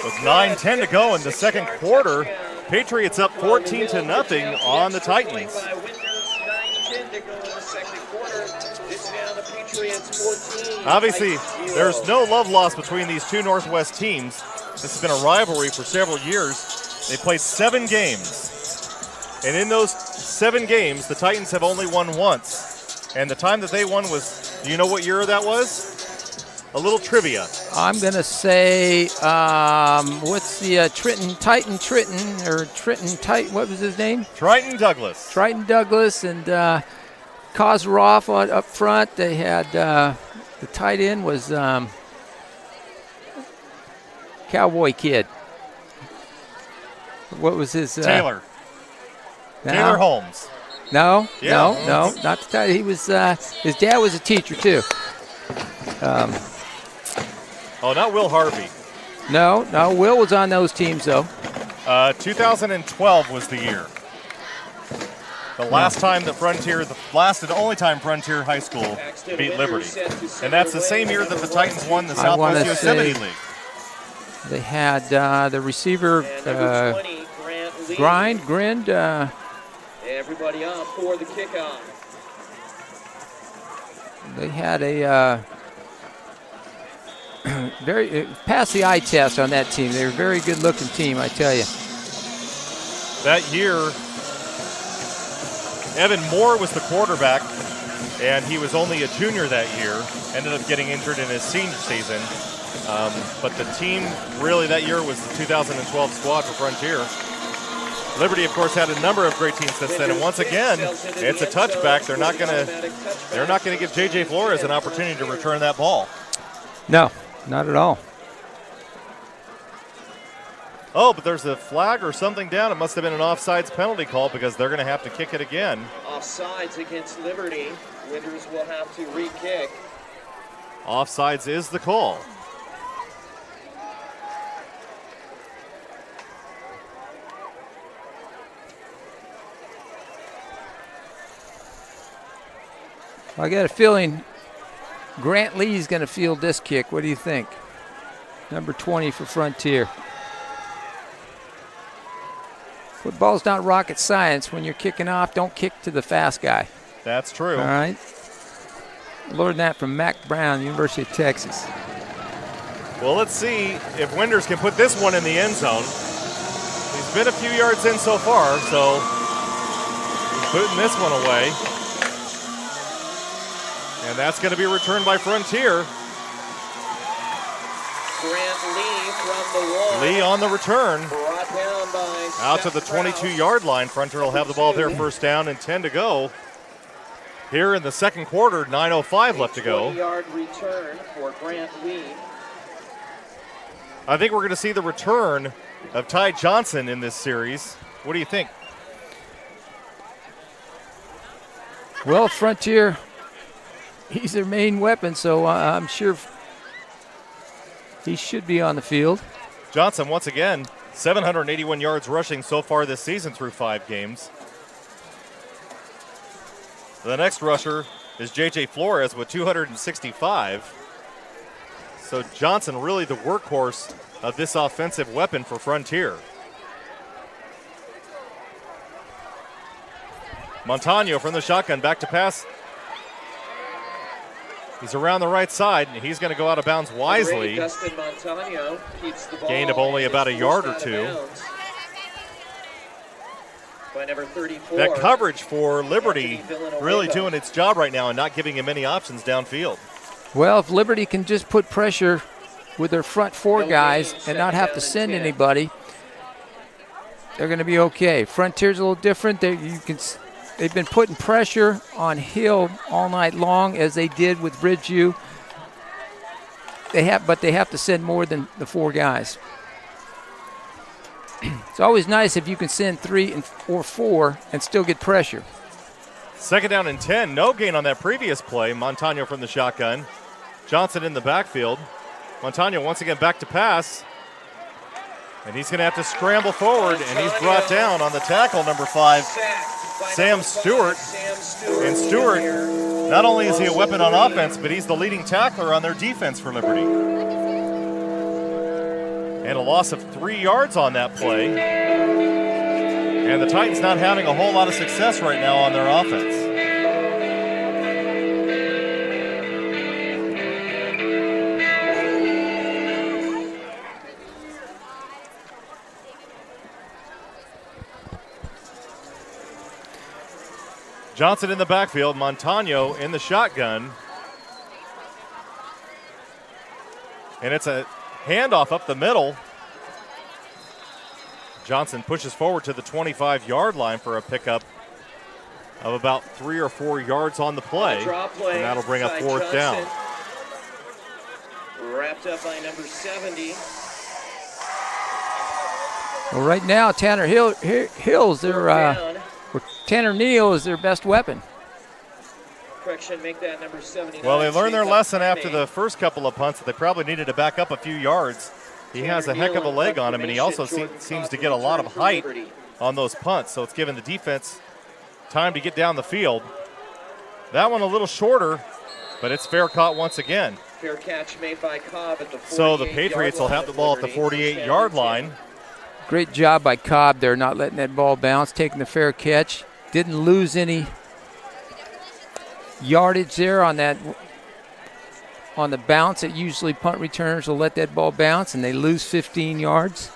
With 9:10 to go in the second quarter, Patriots up 14-0 on the Titans. Obviously, there's no love lost between these two Northwest teams. This has been a rivalry for several years. They played 7 games. And in those 7 games, the Titans have only won once. And the time that they won was, do you know what year that was? A little trivia. I'm going to say, what's the Triton, what was his name? Triton Douglas. Triton Douglas and Kozarov up front. They had, the tight end was Cowboy Kid. What was his? Taylor. Taylor Holmes. No, not the tight end. He was, his dad was a teacher too. Oh, not Will Harvey. No, Will was on those teams, though. 2012 was the year. The last time that Frontier, the last and only time Frontier High School beat Liberty. And that's the same year that the Titans won the Southwest Yosemite League. They had the receiver, Grind. Everybody up for the kickoff. They had a... passed the eye test on that team. They were a very good-looking team, I tell you. That year, Evan Moore was the quarterback, and he was only a junior that year. Ended up getting injured in his senior season. But the team really that year was the 2012 squad for Frontier. Liberty, of course, had a number of great teams since then, and once again, it's a touchback. They're not gonna give J.J. Flores an opportunity to return that ball. No. Not at all. Oh, but there's a flag or something down. It must have been an offsides penalty call because they're going to have to kick it again. Offsides against Liberty. Winters will have to re-kick. Offsides is the call. I got a feeling Grant Lee's going to field this kick. What do you think? Number 20 for Frontier. Football's not rocket science. When you're kicking off, don't kick to the fast guy. That's true. All right. Learned that from Mac Brown, University of Texas. Well, let's see if Winders can put this one in the end zone. He's been a few yards in so far, so he's putting this one away. And that's going to be returned by Frontier. Grant Lee from the wall. Lee on the return. Brought down by Out to the Seth Brown. 22-yard line. Frontier will have the ball there, first down and 10 to go. Here in the second quarter, 9:05 left to go. 20-yard return for Grant Lee. I think we're going to see the return of Ty Johnson in this series. What do you think? Well, Frontier, he's their main weapon, so I'm sure he should be on the field. Johnson, once again, 781 yards rushing so far this season through 5 games. The next rusher is J.J. Flores with 265. So Johnson really the workhorse of this offensive weapon for Frontier. Montano from the shotgun, back to pass. He's around the right side, and he's going to go out of bounds wisely. Dustin Montano keeps the ball. Gain of only about a yard or two. By number 34. That coverage for Liberty really doing its job right now and not giving him any options downfield. Well, if Liberty can just put pressure with their front 4 guys and not have to send anybody, they're going to be okay. Frontier's a little different. They've been putting pressure on Hill all night long, as they did with Bridgeview. But they have to send more than the 4 guys. It's always nice if you can send 3 or 4 and still get pressure. Second down and 10. No gain on that previous play. Montano from the shotgun. Johnson in the backfield. Montano once again back to pass. And he's going to have to scramble forward, and he's brought down on the tackle, number 5, Sam Stewart. And Stewart, not only is he a weapon on offense, but he's the leading tackler on their defense for Liberty. And a loss of 3 yards on that play. And the Titans not having a whole lot of success right now on their offense. Johnson in the backfield, Montano in the shotgun. And it's a handoff up the middle. Johnson pushes forward to the 25-yard line for a pickup of about 3 or 4 yards on the play. And that'll bring up fourth down. Wrapped up by number 70. Well, right now, Tanner Hill's their Tanner Neal is their best weapon. Correction, make that number 79. Well, they learned their lesson after the first couple of punts that they probably needed to back up a few yards. He has a heck of a leg on him, and he also seems to get a lot of height on those punts, so it's given the defense time to get down the field. That one a little shorter, but it's fair caught once again. Fair catch made by Cobb at the 48-yard So the Patriots will have the ball at the 48-yard line. Great job by Cobb there, not letting that ball bounce, taking the fair catch. Didn't lose any yardage there on that, on the bounce. It usually punt returners will let that ball bounce and they lose 15 yards.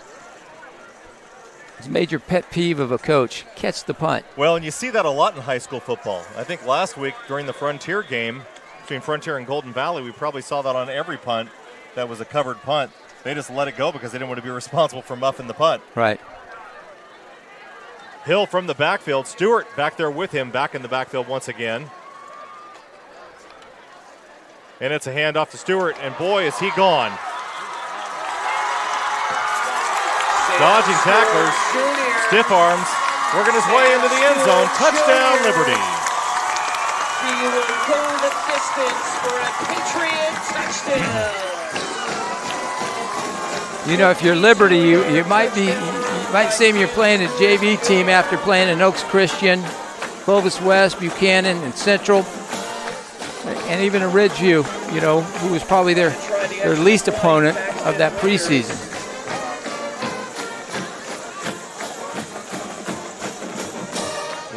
It's a major pet peeve of a coach. Catch the punt. Well, and you see that a lot in high school football. I think last week during the Frontier game between Frontier and Golden Valley, we probably saw that on every punt that was a covered punt. They just let it go because they didn't want to be responsible for muffing the punt. Right. Hill from the backfield. Stewart back there with him, back in the backfield once again. And it's a handoff to Stewart, and boy, is he gone. Dodging tacklers, stiff arms, working his way into the end zone. Touchdown, Liberty. He will go the distance for a Patriot touchdown. You know, if you're Liberty, you might seem you're playing a JV team after playing in Oaks Christian, Clovis West, Buchanan, and Central. and even a Ridgeview, who was probably their least opponent of that preseason.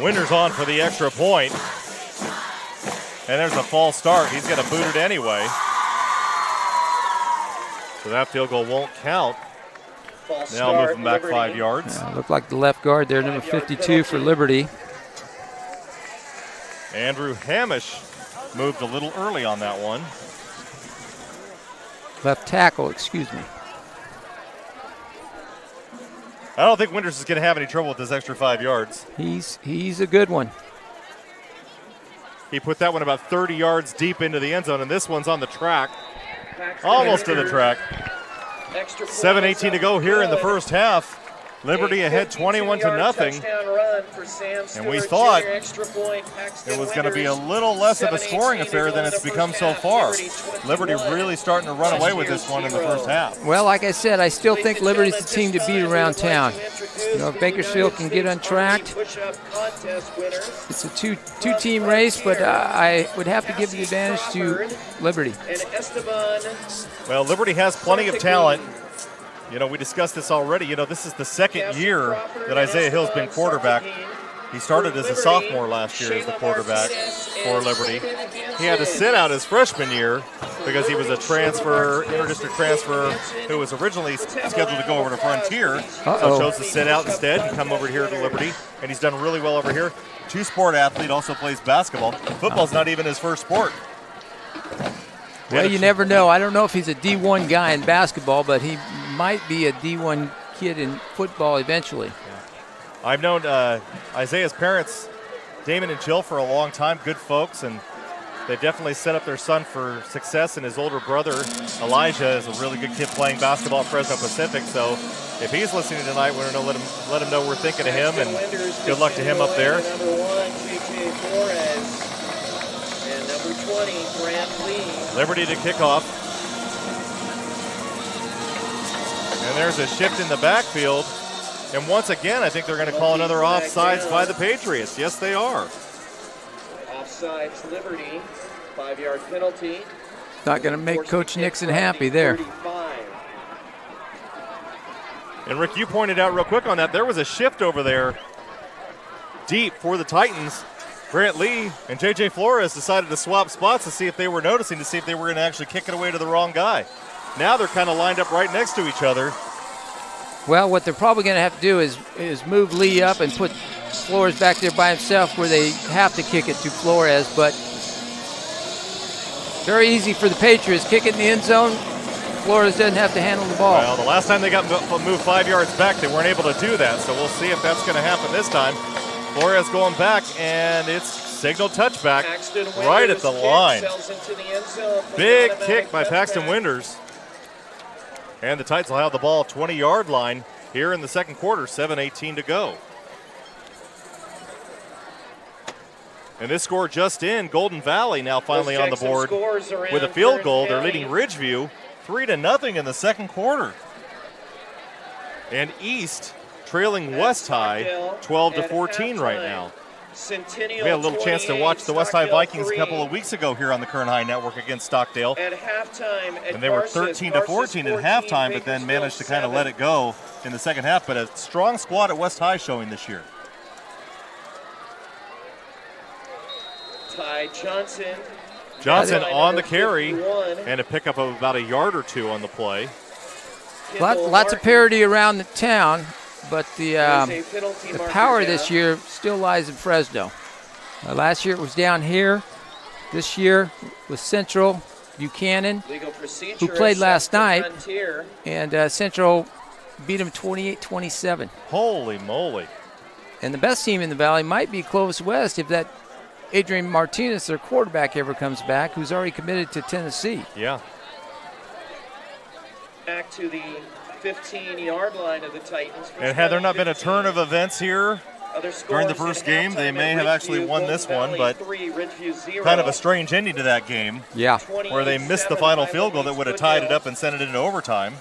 Winters on for the extra point. And there's a false start. He's going to boot it anyway. So that field goal won't count. Now moving back 5 yards. Looked like the left guard there, number 52 for Liberty. Andrew Hamish moved a little early on that one. Left tackle, excuse me. I don't think Winters is going to have any trouble with this extra 5 yards. He's a good one. He put that one about 30 yards deep into the end zone, and this one's on the track. Almost to the track. 7:18 to go here in the first half. Liberty ahead 21-0. And we thought it was going to be a little less of a scoring affair than it's become so far. Liberty really starting to run away with this one in the first half. Well, like I said, I still think Liberty's the team to beat around town. If Bakersfield can get untracked, it's a two-team race, but I would have to give the advantage to Liberty. Well, Liberty has plenty of talent. We discussed this already. This is the second year that Isaiah Hill's been quarterback. He started as a sophomore last year as the quarterback for Liberty. He had to sit out his freshman year because he was a interdistrict transfer who was originally scheduled to go over to Frontier. So chose to sit out instead and come over here to Liberty. And he's done really well over here. Two-sport athlete, also plays basketball. Football's not even his first sport. Well, you never know. I don't know if he's a D1 guy in basketball, but he might be a D1 kid in football eventually. Yeah. I've known Isaiah's parents, Damon and Jill, for a long time, good folks, and they definitely set up their son for success. And his older brother, Elijah, is a really good kid playing basketball at Fresno Pacific. So if he's listening tonight, we're going to let him know we're thinking of him, and good luck to him up there. Liberty to kick off. And there's a shift in the backfield. And once again, I think they're going to call another offsides by the Patriots. Yes, they are. Offsides Liberty, 5-yard penalty. Not going to make Coach Nixon happy there. And Rick, you pointed out real quick on that, there was a shift over there deep for the Titans. Grant Lee and J.J. Flores decided to swap spots to see if they were noticing, to see if they were going to actually kick it away to the wrong guy. Now they're kind of lined up right next to each other. Well, what they're probably going to have to do is move Lee up and put Flores back there by himself where they have to kick it to Flores. But very easy for the Patriots. Kick it in the end zone. Flores doesn't have to handle the ball. Well, the last time they got moved 5 yards back, they weren't able to do that. So we'll see if that's going to happen this time. Flores going back, and it's signal touchback right at the line. Big kick by Paxton Winters. And the Titans will have the ball 20-yard line here in the second quarter, 7:18 to go. And this score just in, Golden Valley now finally on the board with a field goal. They're leading Ridgeview 3-0 in the second quarter. And East trailing West High 12-14 right now. We had a little chance to watch the West High Vikings a couple of weeks ago here on the Kern High Network against Stockdale. And they were 13-14 at halftime, but then managed to kind of let it go in the second half. But a strong squad at West High showing this year. Ty Johnson on the carry and a pickup of about a yard or two on the play. Lots of parity around the town. But the power this year still lies in Fresno. Last year it was down here. This year was Central, Buchanan, who played last night. And Central beat them 28-27. Holy moly. And the best team in the Valley might be Clovis West if that Adrian Martinez, their quarterback, ever comes back, who's already committed to Tennessee. Yeah. Back to the 15-yard line of the Titans. And had there not been a turn of events here during the first game, they may have actually won this one, but kind of a strange ending to that game. Yeah. Where they missed the final field goal that would have tied it up and sent it into overtime.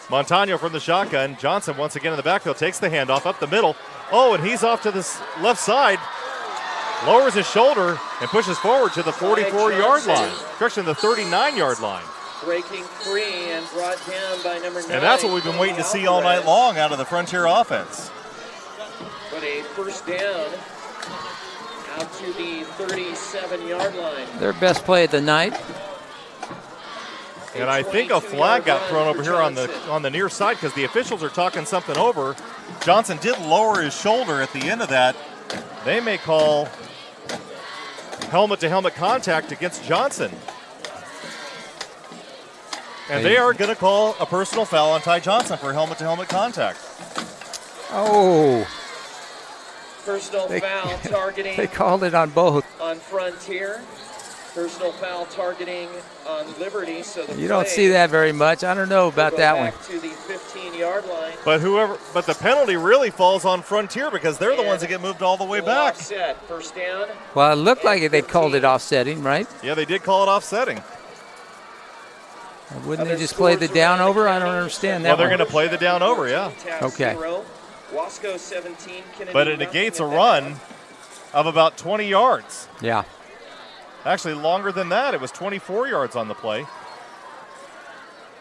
Montano from the shotgun. Johnson once again in the backfield takes the handoff up the middle. Oh, and he's off to the left side. lowers his shoulder and pushes forward to the 44-yard line. Correction, the 39-yard line. Breaking free and brought down by number 9. And that's what we've been waiting to see all night long out of the Frontier offense. But a first down out to the 37-yard line. Their best play of the night. And I think a flag got thrown over here on the near side because the officials are talking something over. Johnson did lower his shoulder at the end of that. They may call helmet-to-helmet contact against Johnson. And they are going to call a personal foul on Ty Johnson for helmet-to-helmet contact. Oh. Personal foul targeting. They called it on both. On Frontier. Personal foul targeting on Liberty. So you don't see that very much. I don't know about that one. To the 15-yard line. But the penalty really falls on Frontier because they're the ones that get moved all the way back. Offset. First down. Well, it looked like they called it offsetting, right? Yeah, they did call it offsetting. Wouldn't they just play the down over? I don't understand that. Well, they're going to play the down over, yeah. Okay. Wasco 17, but it negates a run of about 20 yards. Yeah. Actually, longer than that. It was 24 yards on the play.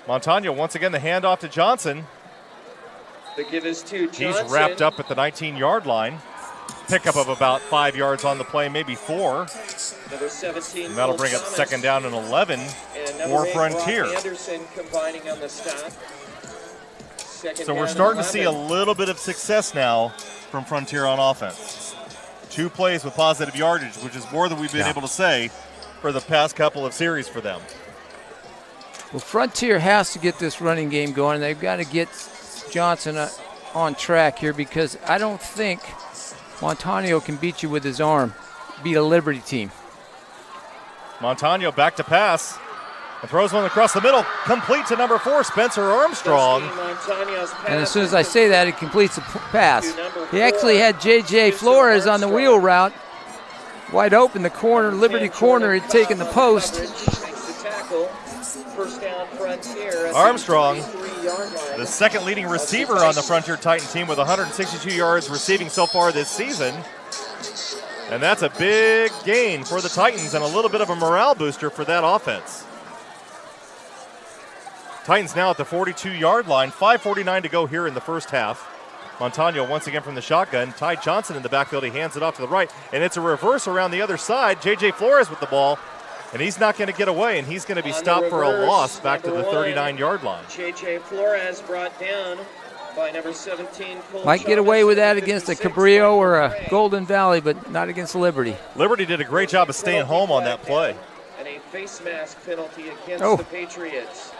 Montano, once again, the handoff to Johnson. The give is to Johnson. He's wrapped up at the 19-yard line. Pickup of about 5 yards on the play, maybe 4. Number 17. And that'll bring up second down and 11 for Frontier. Anderson combining on the stop. So we're starting to see a little bit of success now from Frontier on offense. 2 plays with positive yardage, which is more than we've been able to say for the past couple of series for them. Well, Frontier has to get this running game going. They've got to get Johnson on track here because I don't think Montano can beat you with his arm, beat a Liberty team. Montano back to pass and throws one across the middle, complete to number 4, Spencer Armstrong. And as soon as I say that, he completes the pass. He actually had J.J. Flores on the wheel route, wide open. The corner, Liberty corner, had taken the post. Armstrong, the second leading receiver on the Frontier Titan team with 162 yards receiving so far this season. And that's a big gain for the Titans and a little bit of a morale booster for that offense. Titans now at the 42-yard line, 5:49 to go here in the first half. Montano once again from the shotgun. Ty Johnson in the backfield, he hands it off to the right, and it's a reverse around the other side. J.J. Flores with the ball, and he's not going to get away, and he's going to be stopped for a loss back to the 39-yard line. J.J. Flores brought down by number 17. Might get away with that against a Cabrillo or a Golden Valley, but not against Liberty. Liberty did a great job of staying home on that play. And a face mask penalty against the Patriots.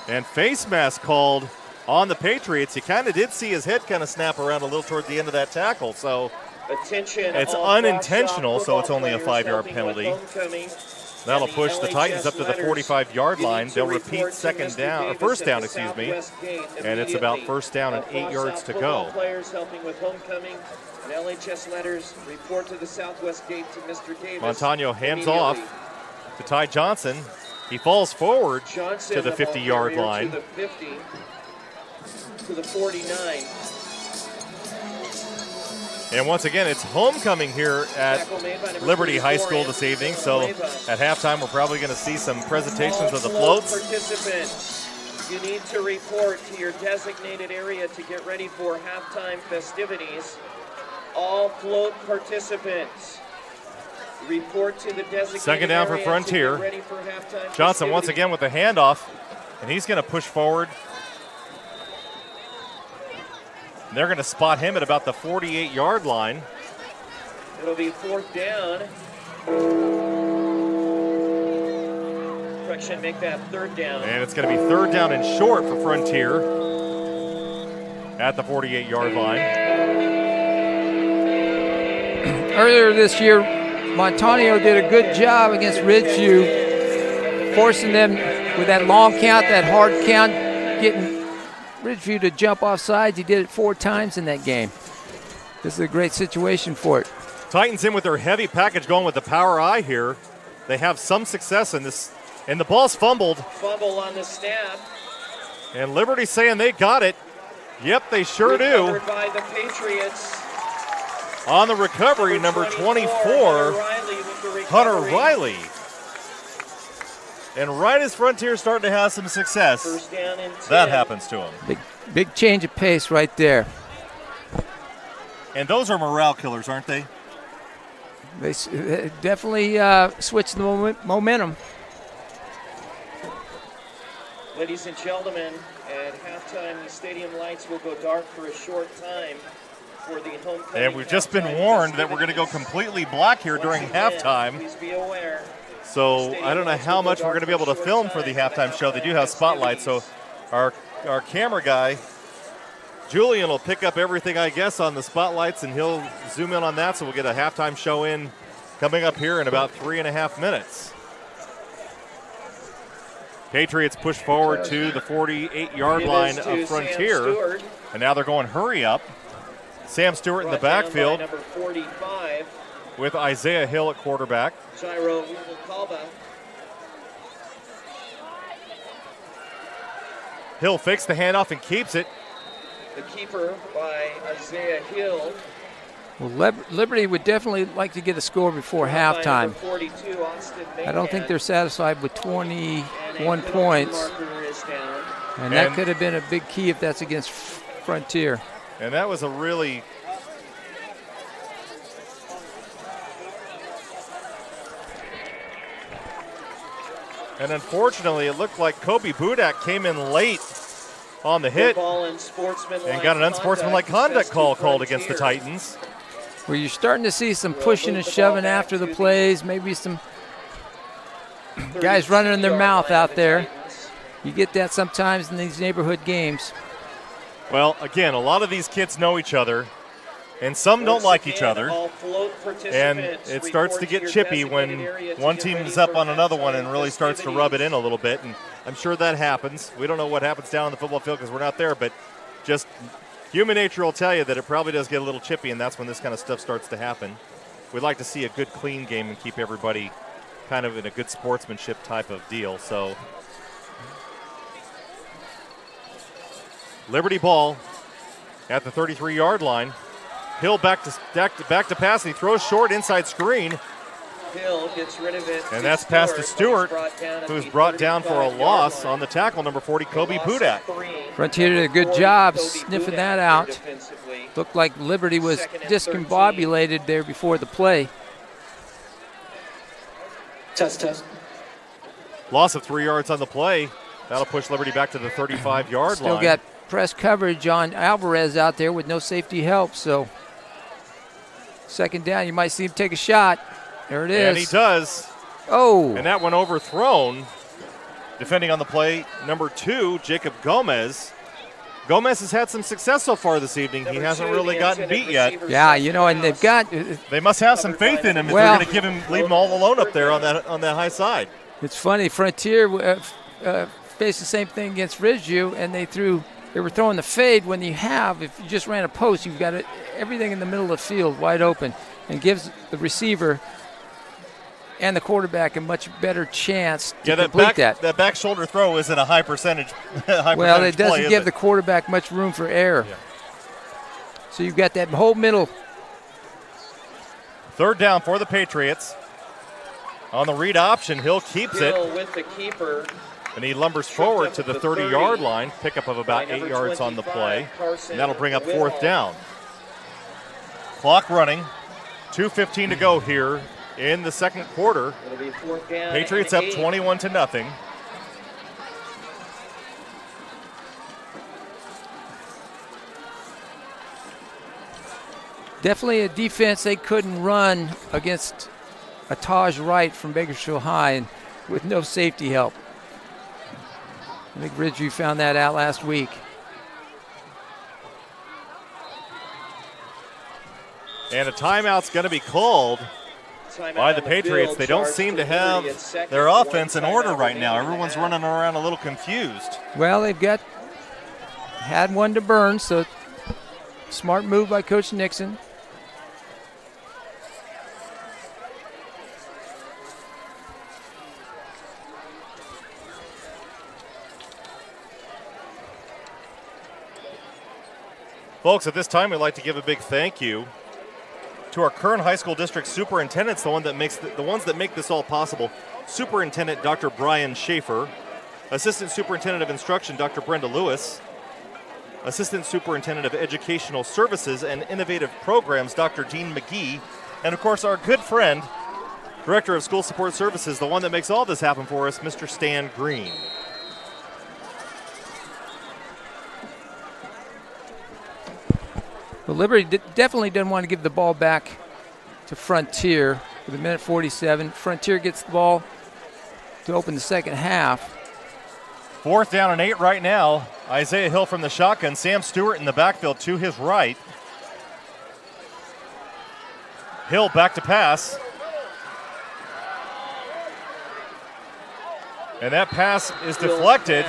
And face mask called on the Patriots. You kind of did see his head kind of snap around a little toward the end of that tackle. So it's unintentional, so it's only a 5-yard penalty. That'll push the Titans up to the 45-yard line. They'll repeat first down, and it's about first down and 8 yards to go. Players helping with homecoming and LHS letters report to the southwest gate to Mr. Davis. Montano hands off to Ty Johnson. He falls forward to the 50-yard line. To the 50, to the 49. And once again, it's homecoming here at Liberty High School this evening. So at halftime, we're probably going to see some presentations of the floats. Participants, you need to report to your designated area to get ready for halftime festivities. All float participants, report to the designated second down for Frontier. Johnson once again with the handoff, and he's going to push forward. They're going to spot him at about the 48-yard line. It'll be fourth down. Correction, make that third down. And it's going to be third down and short for Frontier at the 48-yard line. Earlier this year, Montano did a good job against Ridgeview, forcing them with that long count, that hard count, getting Ridgeview to jump off sides. He did it 4 times in that game. This is a great situation for it. Titans in with their heavy package going with the power I here. They have some success in this, and the ball's fumbled. Fumble on the snap. And Liberty saying they got it. Yep, they sure do. Recovered by the Patriots. On the recovery, number 24, Hunter Riley. And right as Frontier's starting to have some success, that happens to him. Big change of pace right there. And those are morale killers, aren't they? They definitely switched the momentum. Ladies and gentlemen, at halftime, the stadium lights will go dark for a short time for the homecoming. And we've just been warned that we're going to go completely black here during halftime. Please be aware. So I don't know how much we're going to be able to film for the halftime show. They do have spotlights, so our camera guy, Julian, will pick up everything, I guess, on the spotlights, and he'll zoom in on that, so we'll get a halftime show in coming up here in about 3.5 minutes. Patriots push forward to the 48-yard line of Frontier, and now they're going hurry up. Sam Stewart in the backfield Number 45. with Isaiah Hill at quarterback. Jairo Kalba. Hill fakes the handoff and keeps it. The keeper by Isaiah Hill. Well, Liberty would definitely like to get a score before halftime. 42, I don't think they're satisfied with 21 points. And that could have been a big key if that's against Frontier. And that was a really and unfortunately, it looked like Kobe Budak came in late on the hit and got an unsportsmanlike conduct call called against the Titans. Well, you're starting to see some pushing and shoving after the plays, maybe some guys running in their mouth out there. You get that sometimes in these neighborhood games. Well, again, a lot of these kids know each other, and some don't like each other. And it starts to get chippy when one team is up on another one and really starts to rub it in a little bit. And I'm sure that happens. We don't know what happens down on the football field because we're not there, but just human nature will tell you that it probably does get a little chippy, and that's when this kind of stuff starts to happen. We'd like to see a good, clean game and keep everybody kind of in a good sportsmanship type of deal. So Liberty ball at the 33-yard line. Hill back to pass, and he throws short inside screen. Hill gets rid of it. And that's pass to Stewart, who's brought down for a loss on the tackle, number 40, Kobe Budak. Frontier did a good job sniffing that out. Looked like Liberty was discombobulated there before the play. Test. Loss of 3 yards on the play. That'll push Liberty back to the 35-yard line. Still got press coverage on Alvarez out there with no safety help, so second down, you might see him take a shot. There it is. And he does. Oh. And that one overthrown. Defending on the play, number 2, Jacob Gomez. Gomez has had some success so far this evening. He hasn't really gotten beat yet. Yeah, you know, and they've got. They must have some faith in him if they're going to leave him all alone up there on that high side. It's funny, Frontier faced the same thing against Ridgeview, and they were throwing the fade when if you just ran a post, you've got everything in the middle of the field wide open, and gives the receiver and the quarterback a much better chance to complete that. That back shoulder throw isn't a high percentage. Well, it doesn't give the quarterback much room for error. Yeah. So you've got that whole middle. Third down for the Patriots. On the read option, Hill keeps it. With the keeper. And he lumbers forward to the 30-yard line. Pickup of about 8 yards on the play. And that'll bring up fourth down. Clock running. 2:15 to go here in the second quarter. Patriots up 21-0. Definitely a defense they couldn't run against a Taj Wright from Bakersfield High and with no safety help. I think Ridgeview found that out last week. And a timeout's going to be called by the Patriots. They don't seem to have their offense in order right now. Everyone's running around a little confused. Well, had one to burn, so smart move by Coach Nixon. Folks, at this time, we'd like to give a big thank you to our Kern High School District superintendents, the ones that make this all possible. Superintendent Dr. Brian Schaefer, Assistant Superintendent of Instruction Dr. Brenda Lewis, Assistant Superintendent of Educational Services and Innovative Programs Dr. Dean McGee, and of course our good friend, Director of School Support Services, the one that makes all this happen for us, Mr. Stan Green. But Liberty definitely doesn't want to give the ball back to Frontier with a minute 47. Frontier gets the ball to open the second half. 4th down and 8 right now. Isaiah Hill from the shotgun. Sam Stewart in the backfield to his right. Hill back to pass. And that pass is deflected.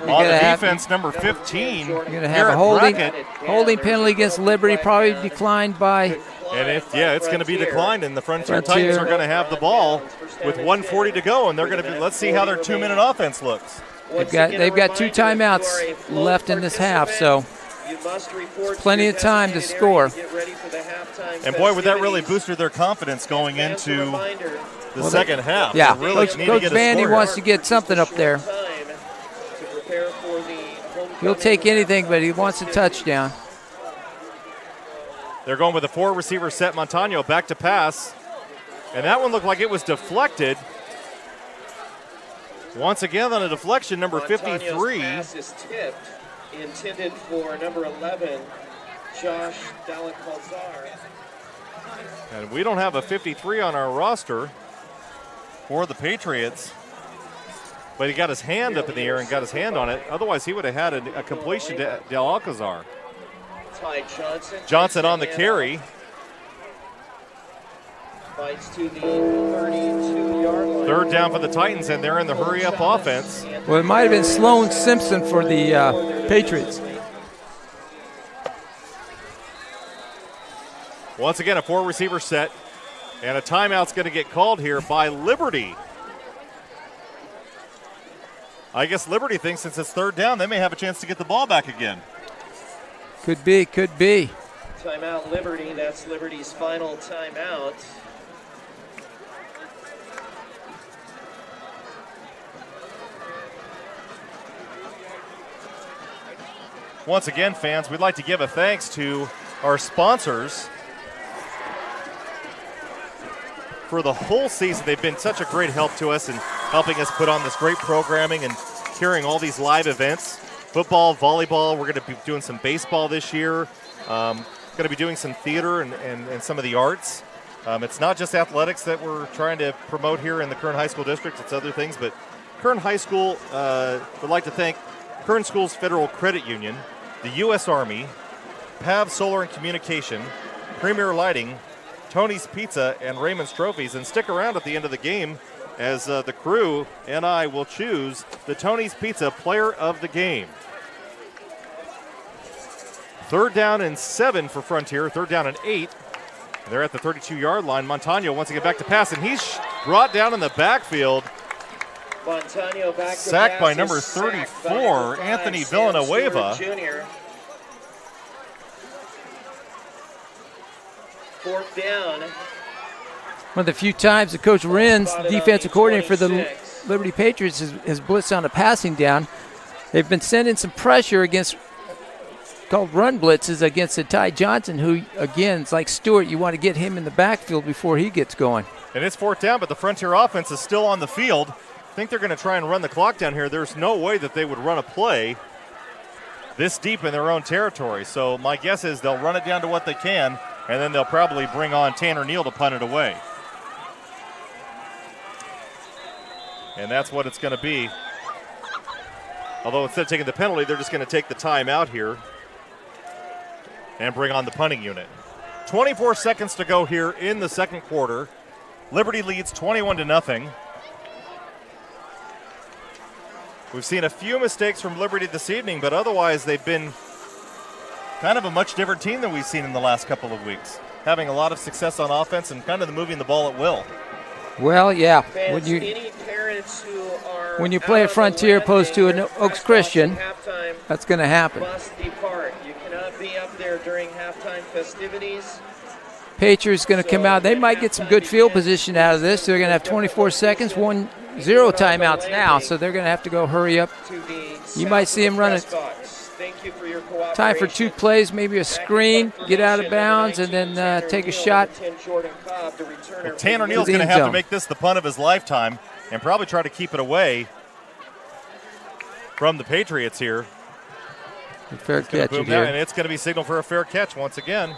On the defense, number 15. You're going to have a holding penalty against Liberty, probably declined by. And it's going to be declined, and the Frontier Titans are going to have the ball with 1:40 to go, and they're going to be. Let's see how their 2-minute offense looks. They've got 2 timeouts left in this half, so plenty of time to score. And boy, would that really boosted their confidence going into the second half. Yeah, really Coach Vandy wants to get something up there. He'll take anything, but he wants a touchdown. They're going with a 4-receiver set. Montano back to pass. And that one looked like it was deflected. Once again on a deflection, number 53. Pass is tipped, intended for number 11, Josh Dalacalzar. And we don't have a 53 on our roster for the Patriots. But he got his hand up in the air and got his hand on it. Otherwise, he would have had a completion to Dalacalzar. Ty Johnson on the carry. Fights to the 32-yard line. 3rd down for the Titans, and they're in the hurry-up offense. Well, it might have been Sloan Simpson for the Patriots. Once again, a 4-receiver set, and a timeout's going to get called here by Liberty. I guess Liberty thinks since it's 3rd down, they may have a chance to get the ball back again. Could be. Timeout Liberty, that's Liberty's final timeout. Once again, fans, we'd like to give a thanks to our sponsors. For the whole season, they've been such a great help to us in helping us put on this great programming and carrying all these live events. Football, volleyball, we're going to be doing some baseball this year. Going to be doing some theater and some of the arts. It's not just athletics that we're trying to promote here in the Kern High School District, it's other things. But Kern High School would like to thank Kern Schools Federal Credit Union, the U.S. Army, PAV Solar and Communication, Premier Lighting, Tony's Pizza, and Raymond's Trophies. And stick around at the end of the game as the crew and I will choose the Tony's Pizza Player of the Game. 3rd down and 7 for Frontier, 3rd down and 8. They're at the 32-yard line. Montano wants to get back to pass, and he's brought down in the backfield. Montano back to sacked by pass number is sacked 34, by number 5, Anthony Sam Villanueva. Stewart Jr. 4th down. One of the few times that Coach Renz, defensive coordinator for the Liberty Patriots, has blitzed on a passing down. They've been sending some pressure against called run blitzes against the Ty Johnson, who, again, it's like Stewart. You want to get him in the backfield before he gets going. And it's 4th down, but the Frontier offense is still on the field. I think they're going to try and run the clock down here. There's no way that they would run a play this deep in their own territory. So my guess is they'll run it down to what they can, and then they'll probably bring on Tanner Neal to punt it away. And that's what it's going to be. Although instead of taking the penalty, they're just going to take the timeout here and bring on the punting unit. 24 seconds to go here in the second quarter. Liberty leads 21-0. We've seen a few mistakes from Liberty this evening, but otherwise they've been kind of a much different team than we've seen in the last couple of weeks. Having a lot of success on offense and kind of moving the ball at will. Well, yeah. Fans, When you play a Frontier opposed to an Oaks Christian, that's going to happen. Must depart. You cannot be up there during halftime festivities. Patriots going to come out. They might get some good field position out of this. They're going to have 24 seconds, 1-0 timeouts now, so they're going to have to go hurry up. You might see them run it. Time for 2 plays, maybe a screen, get out of bounds, and then take a shot. Well, Tanner Neal's going to have to make this the punt of his lifetime and probably try to keep it away from the Patriots here. Fair catch here. And it's going to be signaled for a fair catch once again.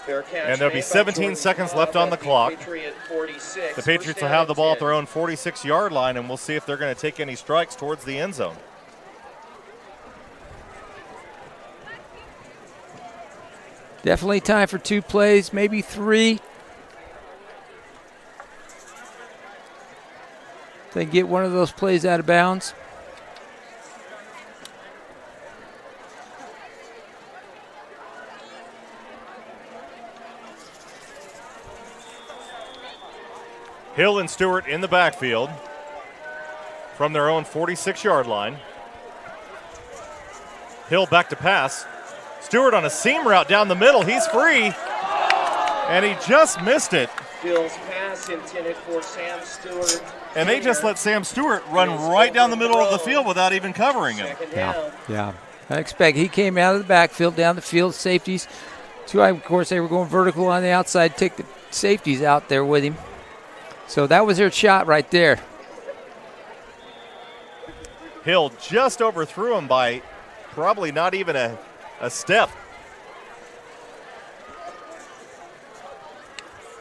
Fair catch, and there'll be 17 seconds left on the clock. The Patriots will have the ball at their own 46-yard line, and we'll see if they're going to take any strikes towards the end zone. Definitely time for 2 plays, maybe 3. They get one of those plays out of bounds. Hill and Stewart in the backfield from their own 46-yard line. Hill back to pass. Stewart on a seam route down the middle. He's free, and he just missed it. Hill's pass intended for Sam Stewart. And they just let Sam Stewart run right down the middle of the field without even covering him. Yeah. I expect he came out of the backfield, down the field, safeties. Of course, they were going vertical on the outside, take the safeties out there with him. So that was their shot right there. Hill just overthrew him by probably not even a step.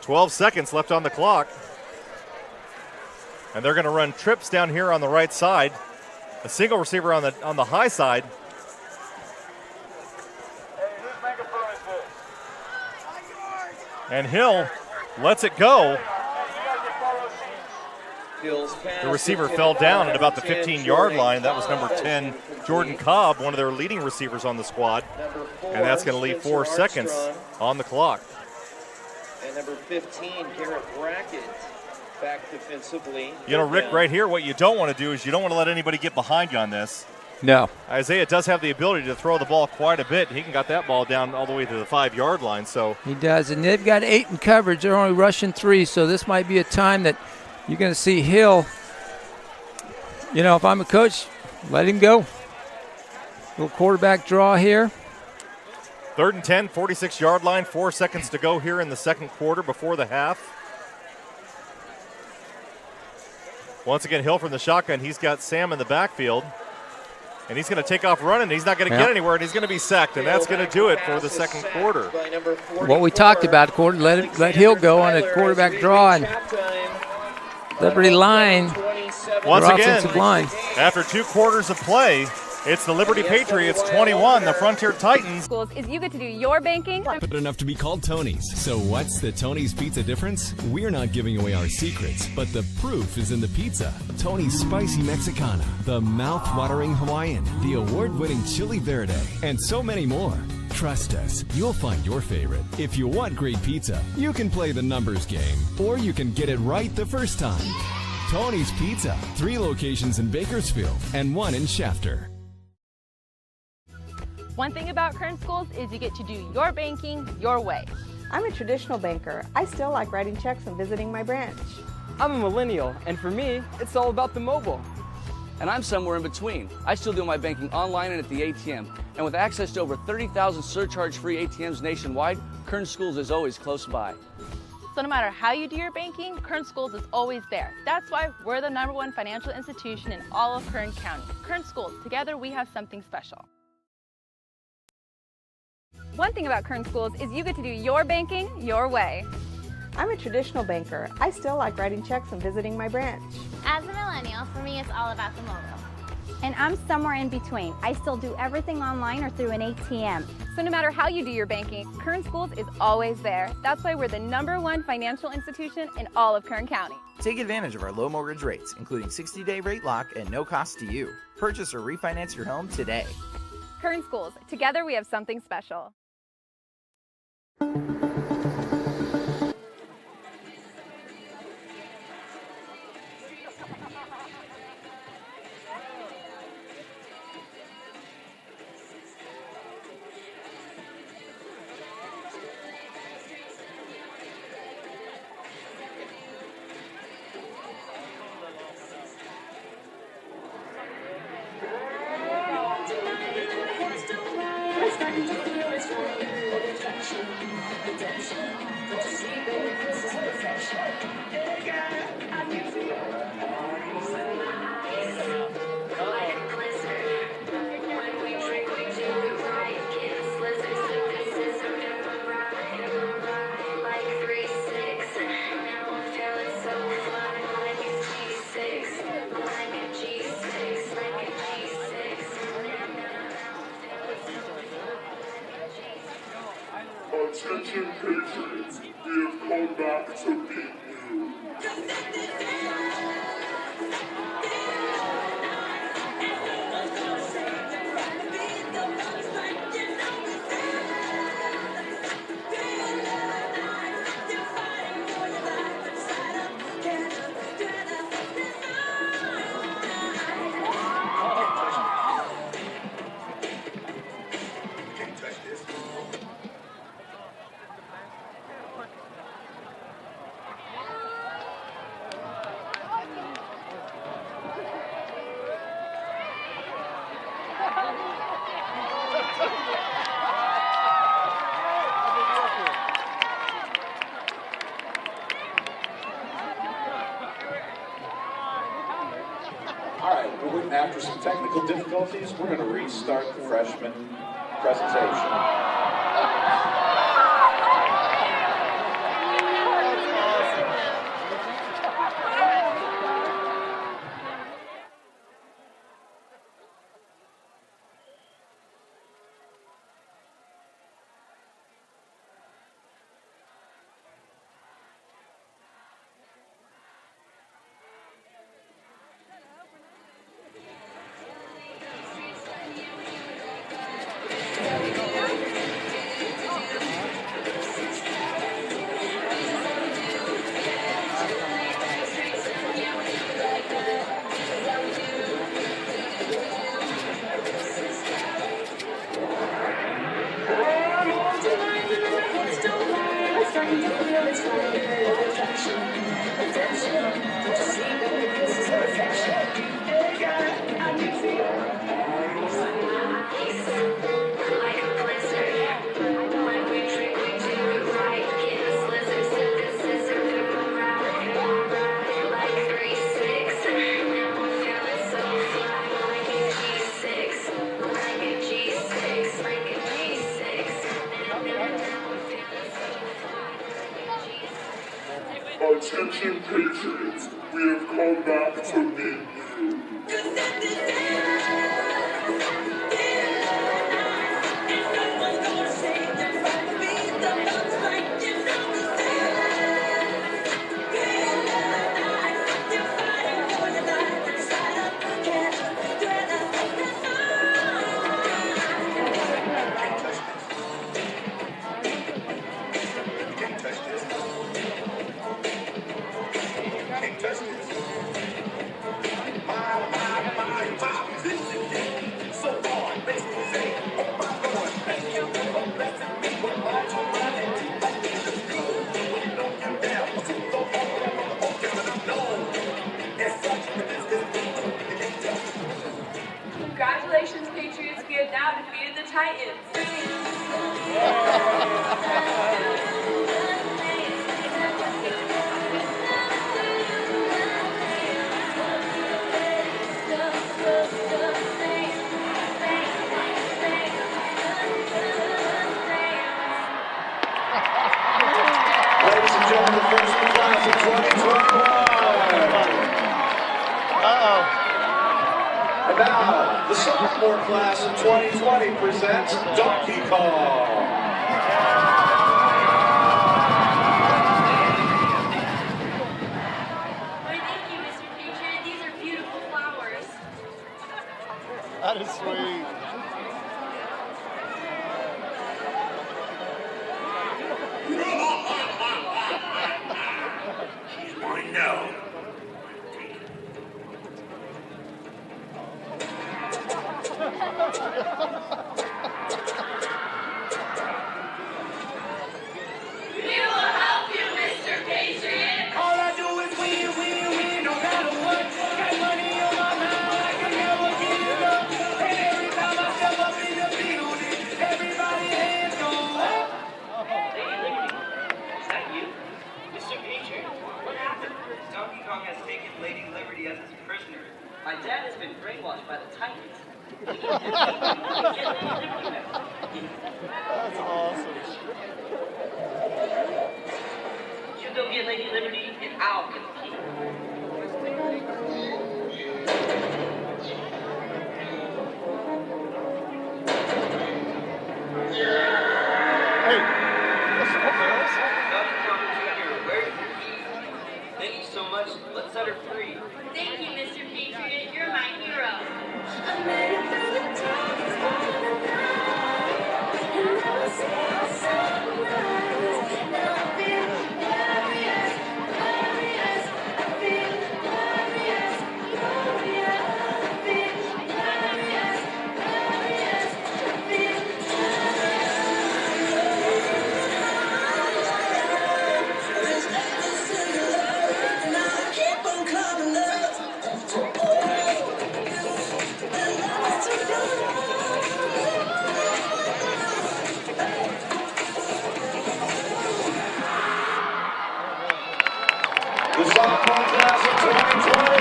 12 seconds left on the clock. And they're going to run trips down here on the right side. A single receiver on the high side. And Hill lets it go. The receiver fell down at about the 15-yard line. That was number 10, Jordan Cobb, one of their leading receivers on the squad. And that's going to leave 4 seconds on the clock. And number 15, Garrett Brackett, back defensively. You know, Rick, right here, what you don't want to do is you don't want to let anybody get behind you on this. No. Isaiah does have the ability to throw the ball quite a bit. He got that ball down all the way to the 5-yard line. So he does, and they've got 8 in coverage. They're only rushing 3, so this might be a time that you're going to see Hill. You know, if I'm a coach, let him go. Little quarterback draw here. 3rd and 10, 46-yard line, 4 seconds to go here in the second quarter before the half. Once again, Hill from the shotgun. He's got Sam in the backfield. And he's going to take off running. He's not going to get anywhere, and he's going to be sacked. And that's going to do it for the second quarter. What we talked about, let Hill go on a quarterback draw. And Liberty line, once again, line. After 2 quarters of play, it's the Liberty Patriots 21, the Frontier Titans. Is you get to do your banking. But enough to be called Tony's. So what's the Tony's Pizza difference? We're not giving away our secrets, but the proof is in the pizza. Tony's Spicy Mexicana, the mouth-watering Hawaiian, the award-winning Chili Verde, and so many more. Trust us, you'll find your favorite. If you want great pizza, you can play the numbers game, or you can get it right the first time. Tony's Pizza, 3 locations in Bakersfield and 1 in Shafter. One thing about Kern Schools is you get to do your banking your way. I'm a traditional banker. I still like writing checks and visiting my branch. I'm a millennial, and for me, it's all about the mobile. And I'm somewhere in between. I still do my banking online and at the ATM. And with access to over 30,000 surcharge-free ATMs nationwide, Kern Schools is always close by. So no matter how you do your banking, Kern Schools is always there. That's why we're the #1 financial institution in all of Kern County. Kern Schools, together we have something special. One thing about Kern Schools is you get to do your banking your way. I'm a traditional banker. I still like writing checks and visiting my branch. As a millennial, for me, it's all about the mobile. And I'm somewhere in between. I still do everything online or through an ATM. So no matter how you do your banking, Kern Schools is always there. That's why we're the #1 financial institution in all of Kern County. Take advantage of our low mortgage rates, including 60-day rate lock and no cost to you. Purchase or refinance your home today. Kern Schools, together we have something special. Attention Patriots, we have come back to beat you. After some technical difficulties, we're going to restart the freshman presentation. Attention Patriots, we have come back to meet you. Congratulations, Patriots. We have now defeated the Titans. Ladies and gentlemen, the freshman class of 2021. And now, the sophomore class of 2020 presents Donkey Kong. Why, thank you, Mr. Patriot. These are beautiful flowers. That is sweet. She's mine now. We will help you, Mr. Patriot. All I do is win, win, win, no matter what. Got money on my mind, I can never give it up. And every time I step up in the building, every That's awesome. You go get Lady Liberty and I'll compete. Thank you so much. Let's set her free. Thank you, Mr. Patriot. You're my hero. The sophomore class of 2020.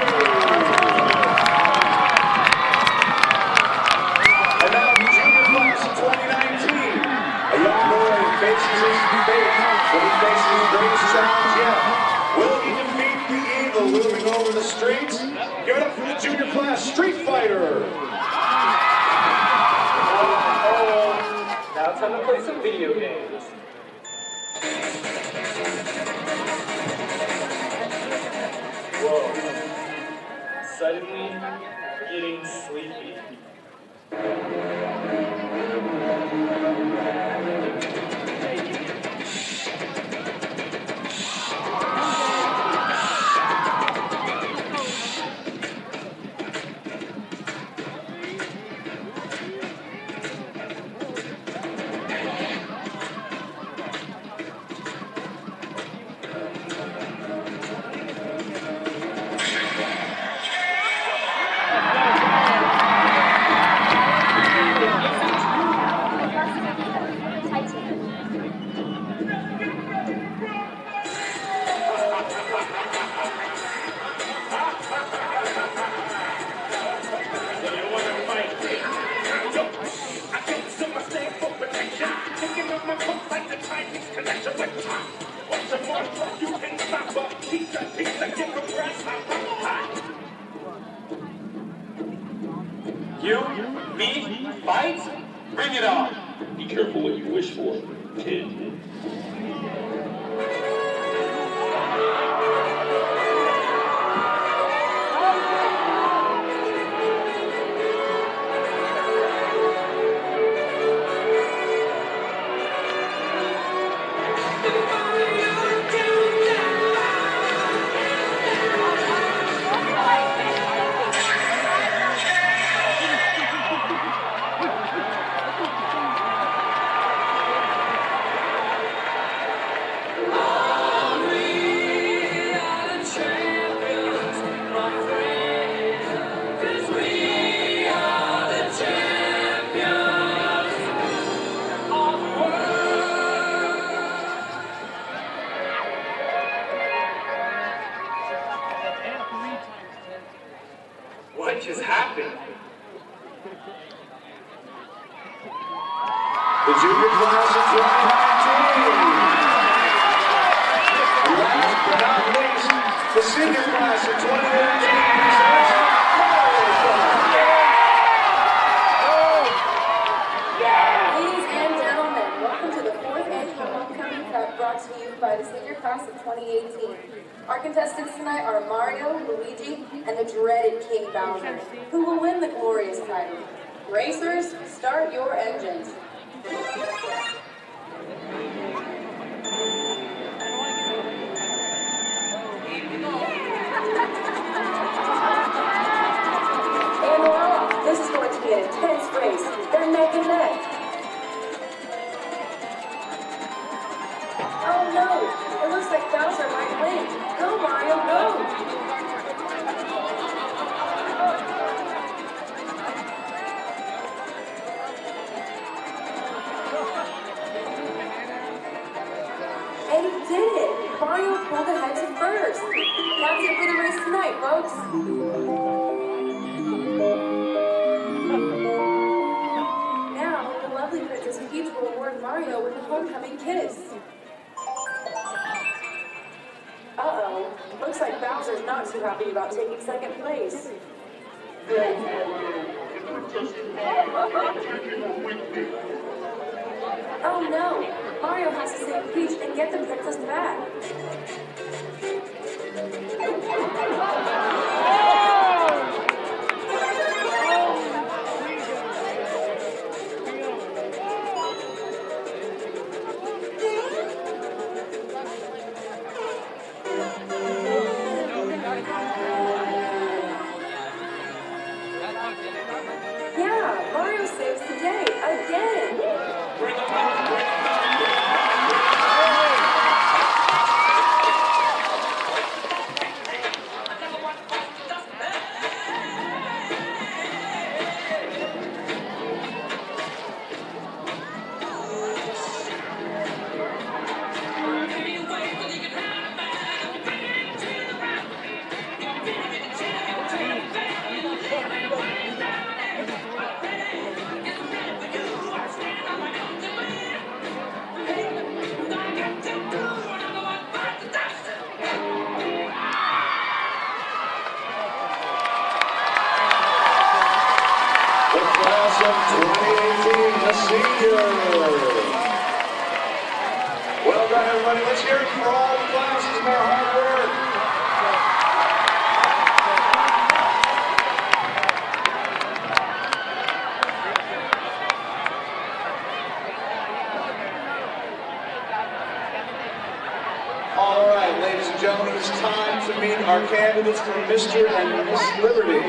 And now the junior class of 2019. A young boy faces his fate when he faces his greatest challenge yet. Will he defeat the evil looming over the streets? Give it up for the junior class Street Fighter. Now it's time to play some video games. Whoa. Suddenly getting sleepy. You, me, fight? Bring it on. Be careful what you wish for, kid. What just happened? The junior class of 2019. And last but not least, the senior class of 2018 presents Ladies and gentlemen, welcome to the 4th annual Homecoming Cup brought to you by the senior class of 2018. Our contestants tonight are Mario, Luigi, and the dreaded King Bowser, who will win the glorious title. Racers, start your engines. And now, this is going to be an intense race. They're neck and neck. Oh no, it looks like Bowser might win. Go Mario, go! And he did it! Mario pulled ahead to first. That's it for the race tonight, folks. too happy about taking second place. Oh no! Mario has to save Peach and get the princess back. Yeah, Mario saves the day again. Well done, everybody. Let's hear it for all the classes and their hard work. All right, ladies and gentlemen, it's time to meet our candidates for Mr. and Miss Liberty.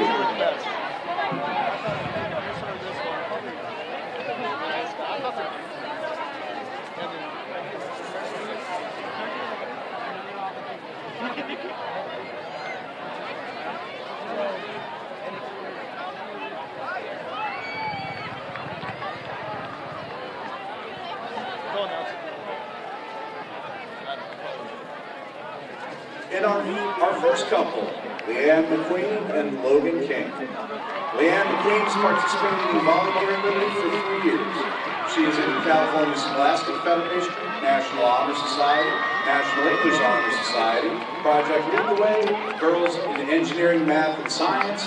In our first couple, Leanne McQueen and Logan King. Leanne McQueen has participated in volunteer activity for 3 years. She is in the California Scholastic Federation, National Honor Society, National English Honor Society, Project Lead the Way, Girls in Engineering, Math, and Science,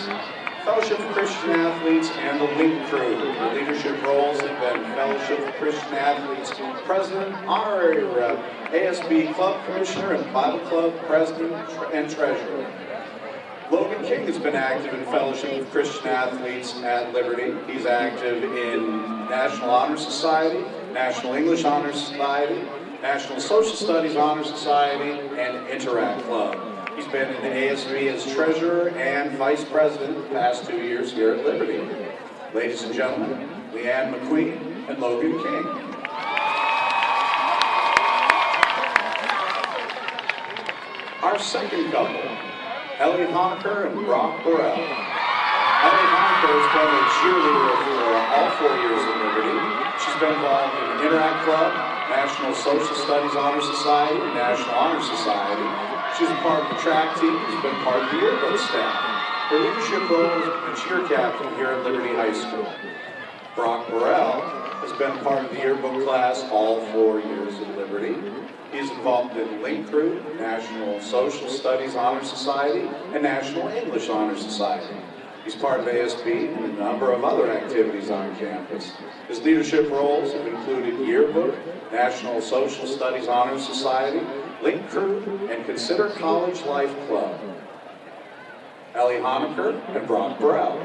Fellowship of Christian Athletes, and the Link Crew. Her leadership roles have been Fellowship of Christian Athletes President, Honorary Rep, ASB Club Commissioner, and Bible Club President and Treasurer. Logan King has been active in Fellowship of Christian Athletes at Liberty. He's active in National Honor Society, National English Honor Society, National Social Studies Honor Society, and Interact Club. He's been in the ASB as Treasurer and Vice President the past 2 years here at Liberty. Ladies and gentlemen, Leanne McQueen and Logan King. Our second couple, Ellie Honaker and Brock Burrell. Ellie Honaker has been a cheerleader for all 4 years at Liberty. She's been involved in Interact Club, National Social Studies Honor Society, and National Honor Society. She's a part of the track team, has been part of the yearbook staff. Her leadership role has been cheer captain here at Liberty High School. Brock Burrell has been part of the yearbook class all 4 years at Liberty. He's involved in Link Crew, National Social Studies Honor Society, and National English Honor Society. He's part of ASB and a number of other activities on campus. His leadership roles have included Yearbook, National Social Studies Honor Society, Link Crew, and Consider College Life Club. Ellie Honaker and Brock Burrell.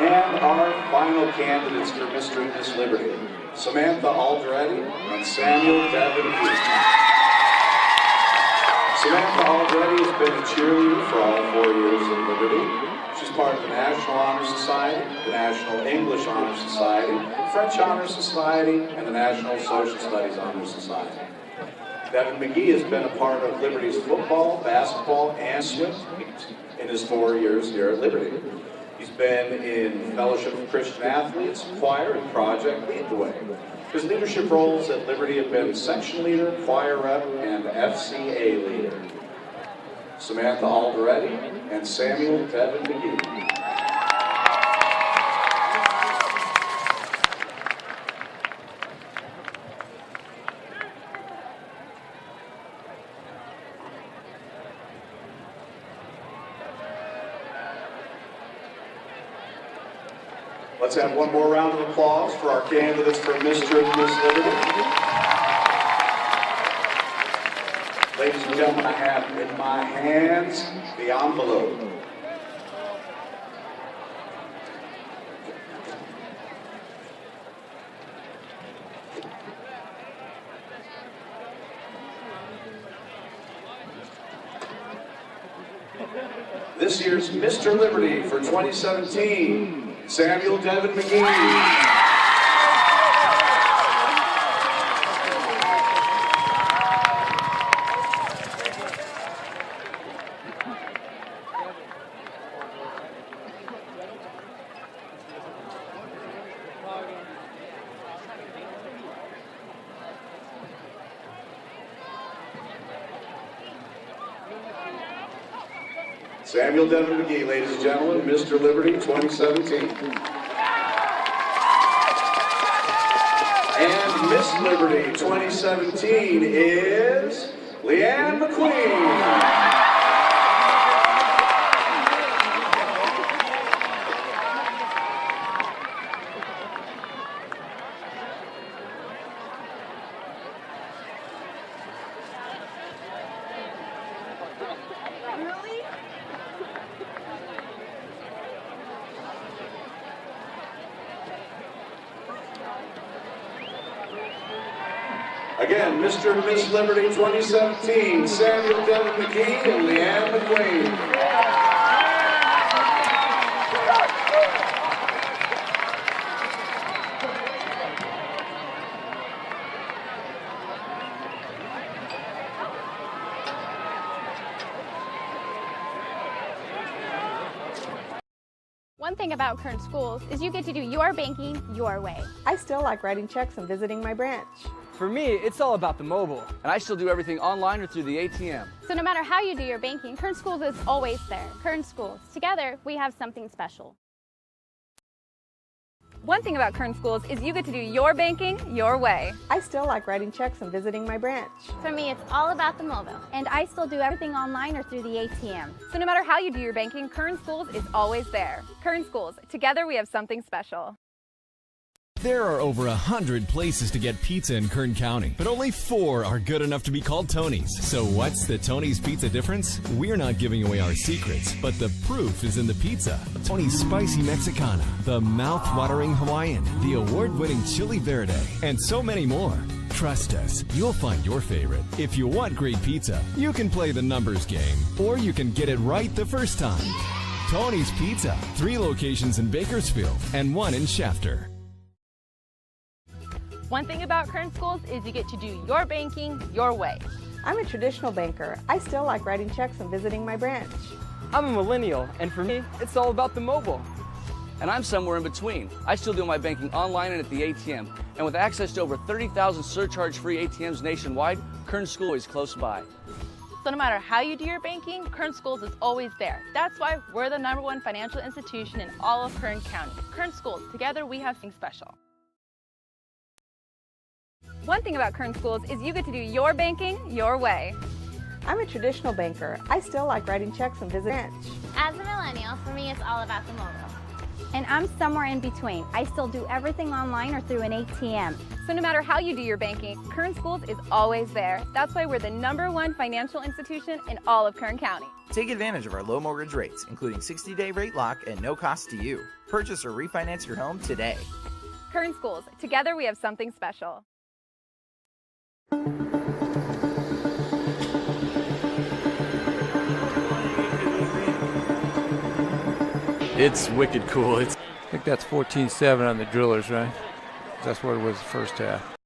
And our final candidates for Mr. and Miss Liberty, Samantha Alderetti and Samuel Devin Heath. Samantha Alderetti has been a cheerleader for all 4 years at Liberty. She's part of the National Honor Society, the National English Honor Society, French Honor Society, and the National Social Studies Honor Society. Devin McGee has been a part of Liberty's football, basketball, and swim teams in his 4 years here at Liberty. He's been in Fellowship of Christian Athletes, Choir, and Project Lead the Way. His leadership roles at Liberty have been section leader, choir rep, and FCA leader. Samantha Alderetti and Samuel Devin McGee. Let's have one more round of applause for our candidates for Mr. and Miss Liberty. Ladies and gentlemen, I have in my hands the envelope. This year's Mr. Liberty for 2017. Samuel Devin McGee. Samuel Devin McGee, ladies and gentlemen, Mr. Liberty 2017. And Miss Liberty 2017 is Leanne McQueen. Again, Mr. and Miss Liberty 2017, Samuel Devin McGee and Leanne McQueen. One thing about Kern Schools is you get to do your banking your way. I still like writing checks and visiting my branch. For me, it's all about the mobile. And I still do everything online or through the ATM. So no matter how you do your banking, Kern Schools is always there. Kern Schools. Together, we have something special. One thing about Kern Schools is you get to do your banking your way. I still like writing checks and visiting my branch. For me, it's all about the mobile. And I still do everything online or through the ATM. So no matter how you do your banking, Kern Schools is always there. Kern Schools. Together, we have something special. There are over 100 places to get pizza in Kern County, but only 4 are good enough to be called Tony's. So what's the Tony's pizza difference? We're not giving away our secrets, but the proof is in the pizza. Tony's Spicy Mexicana, the mouth-watering Hawaiian, the award-winning Chili Verde, and so many more. Trust us, you'll find your favorite. If you want great pizza, you can play the numbers game, or you can get it right the first time. Tony's Pizza, 3 locations in Bakersfield and 1 in Shafter. One thing about Kern Schools is you get to do your banking your way. I'm a traditional banker. I still like writing checks and visiting my branch. I'm a millennial, and for me, it's all about the mobile. And I'm somewhere in between. I still do my banking online and at the ATM. And with access to over 30,000 surcharge-free ATMs nationwide, Kern School is close by. So no matter how you do your banking, Kern Schools is always there. That's why we're the #1 financial institution in all of Kern County. Kern Schools. Together, we have something special. One thing about Kern Schools is you get to do your banking your way. I'm a traditional banker. I still like writing checks and visiting my branch. As a millennial, for me, it's all about the mobile. And I'm somewhere in between. I still do everything online or through an ATM. So no matter how you do your banking, Kern Schools is always there. That's why we're the #1 financial institution in all of Kern County. Take advantage of our low mortgage rates, including 60-day rate lock and no cost to you. Purchase or refinance your home today. Kern Schools. Together, we have something special. It's wicked cool. I think that's 14-7 on the Drillers, right? That's what it was the first half.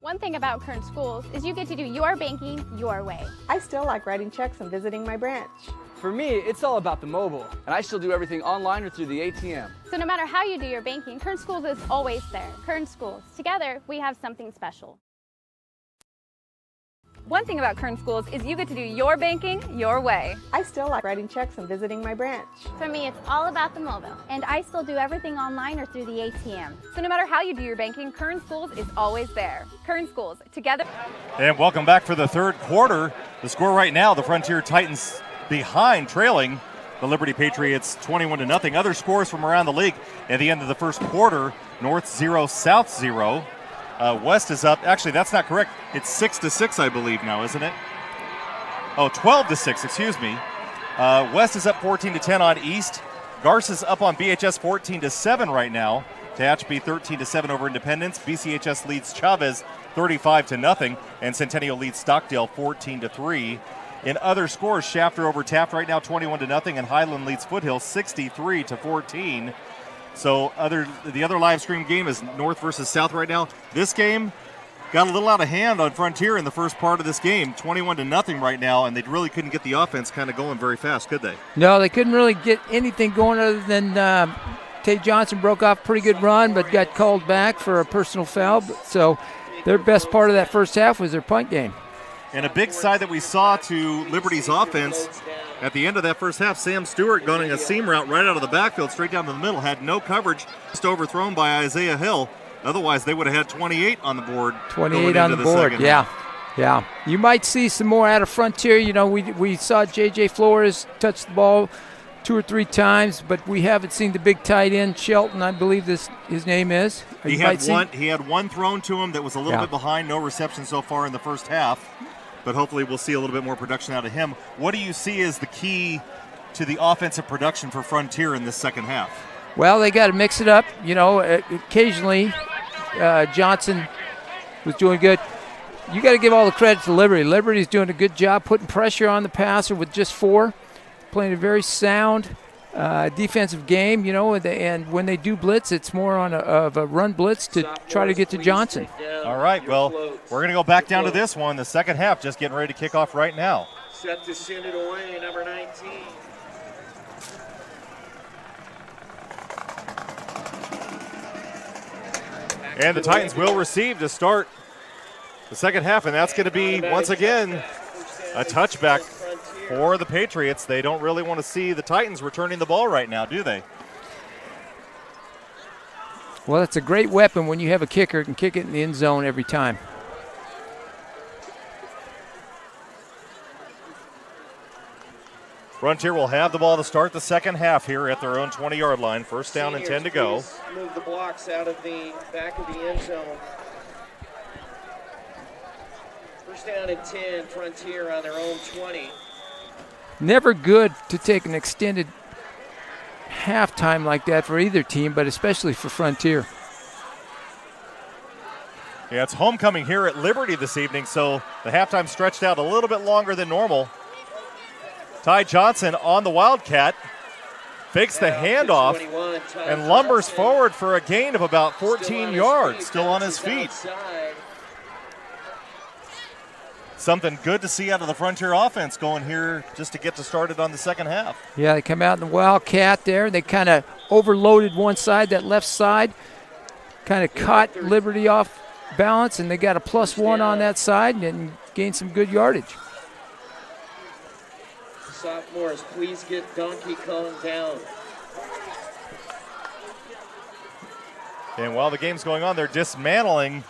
One thing about Kern Schools is you get to do your banking your way. I still like writing checks and visiting my branch. For me, it's all about the mobile. And I still do everything online or through the ATM. So no matter how you do your banking, Kern Schools is always there. Kern Schools. Together, we have something special. One thing about Kern Schools is you get to do your banking your way. I still like writing checks and visiting my branch. For me, it's all about the mobile. And I still do everything online or through the ATM. So no matter how you do your banking, Kern Schools is always there. Kern Schools, together. And welcome back for the third quarter. The score right now, the Frontier Titans behind, trailing the Liberty Patriots 21-0. Other scores from around the league at the end of the first quarter: North 0, South 0. West is up. Actually, that's not correct. It's 6-6, I believe now, isn't it? Oh, 12-6, excuse me. West is up 14-10 on East. Garces up on BHS 14-7 right now. Tehachapi 13-7 over Independence. BCHS leads Chavez 35-0, and Centennial leads Stockdale 14-3. In other scores, Shafter over Taft right now 21-0, and Highland leads Foothill 63-14. So the other live stream game is North versus South right now. This game got a little out of hand on Frontier in the first part of this game, 21-0 right now, and they really couldn't get the offense kind of going very fast, could they? No, they couldn't really get anything going other than Tate Johnson broke off a pretty good run but got called back for a personal foul. So their best part of that first half was their punt game. And a big side that we saw to Liberty's offense at the end of that first half, Sam Stewart going a seam route right out of the backfield, straight down the middle, had no coverage, just overthrown by Isaiah Hill. Otherwise, they would have had 28 on the board. 28 on the board, yeah. You might see some more out of Frontier. You know, we saw J.J. Flores touch the ball 2 or 3 times, but we haven't seen the big tight end, Shelton, I believe his name is. He had one thrown to him that was a little bit behind, no reception so far in the first half. But hopefully we'll see a little bit more production out of him. What do you see as the key to the offensive production for Frontier in this second half? Well, they got to mix it up. You know, occasionally Johnson was doing good. You got to give all the credit to Liberty. Liberty's doing a good job putting pressure on the passer with just 4, playing a very sound defensive game, you know, and when they do blitz, it's more of a run blitz to try to get to Johnson. All right, well, we're going to go back down to this one. The second half just getting ready to kick off right now. Set to send it away, number 19. And the Titans will receive to start the second half, and that's going to be, once again, a touchback for the Patriots. They don't really want to see the Titans returning the ball right now, do they? Well, it's a great weapon when you have a kicker who can kick it in the end zone every time. Frontier will have the ball to start the second half here at their own 20-yard line. First down and 10 to go. Move the blocks out of the back of the end zone. First down and 10, Frontier on their own 20. Never good to take an extended halftime like that for either team, but especially for Frontier. Yeah, it's homecoming here at Liberty this evening, so the halftime stretched out a little bit longer than normal. Ty Johnson on the Wildcat, fakes the handoff, and lumbers forward for a gain of about 14 yards, still on his feet. Something good to see out of the Frontier offense going here just to get started on the second half. Yeah, they come out in the Wildcat there. They kind of overloaded one side, that left side, kind of caught Liberty off balance, and they got a +1 on that side and gained some good yardage. Sophomores, please get Donkey Kong down. And while the game's going on, they're dismantling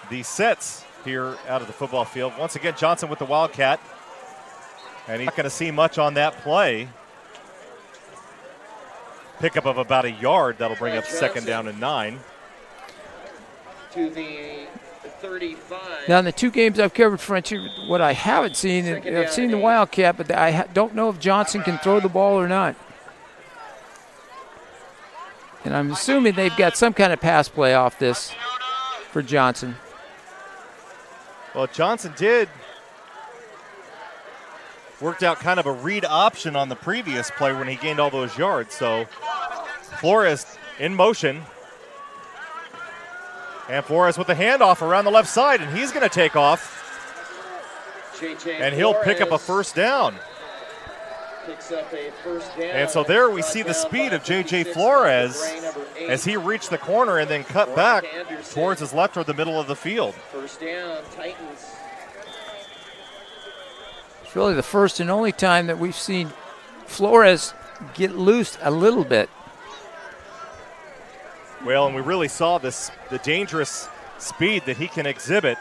the sets here out of the football field. Once again, Johnson with the Wildcat. And he's not going to see much on that play. Pickup of about a yard. That'll bring up second down and 9. To the 35. Now, in the 2 games I've covered Frontier, what I haven't seen, I've seen the Wildcat, but I don't know if Johnson can throw the ball or not. And I'm assuming they've got some kind of pass play off this for Johnson. Well, Johnson worked out kind of a read option on the previous play when he gained all those yards. So Flores in motion. And Flores with the handoff around the left side, and he's going to take off. And he'll pick up a first down. Picks up a first down. And so there we see the speed of J.J. Flores as he reached the corner and then cut back towards his left or the middle of the field. First down, Titans. It's really the first and only time that we've seen Flores get loose a little bit. Well, and we really saw the dangerous speed that he can exhibit.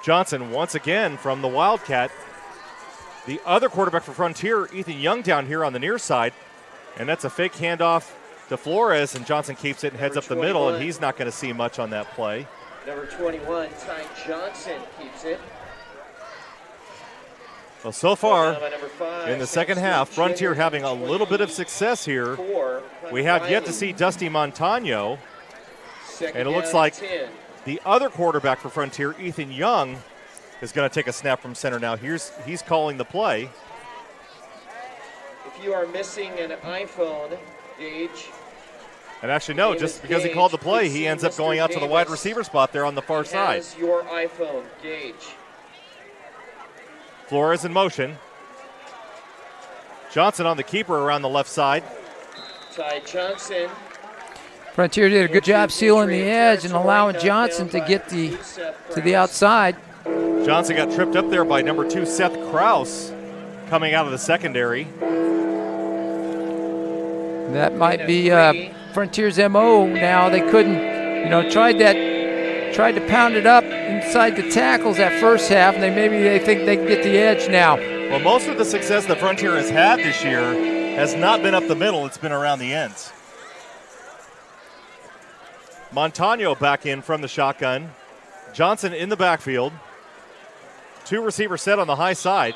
Johnson once again from the Wildcat. The other quarterback for Frontier, Ethan Young, down here on the near side. And that's a fake handoff to Flores, and Johnson keeps it and heads up the middle, and he's not going to see much on that play. Number 21, Ty Johnson keeps it. Well, so far in the second half, Frontier having a little bit of success here. We have yet to see Dusty Montano, and it looks like the other quarterback for Frontier, Ethan Young, is going to take a snap from center now. He's calling the play. If you are missing an iPhone, Gage. And actually, no, just because he called the play, he ends up going out to the wide receiver spot there on the far side. Your iPhone, Gage. Flores in motion. Johnson on the keeper around the left side. Ty Johnson. Frontier did a good job sealing the edge and allowing Johnson to get to the outside. Johnson got tripped up there by number 2, Seth Krause, coming out of the secondary. That might be Frontier's MO now. They couldn't, tried to pound it up inside the tackles that first half, and they think they can get the edge now. Well, most of the success that Frontier has had this year has not been up the middle. It's been around the ends. Montano back in from the shotgun. Johnson in the backfield. 2 receivers set on the high side.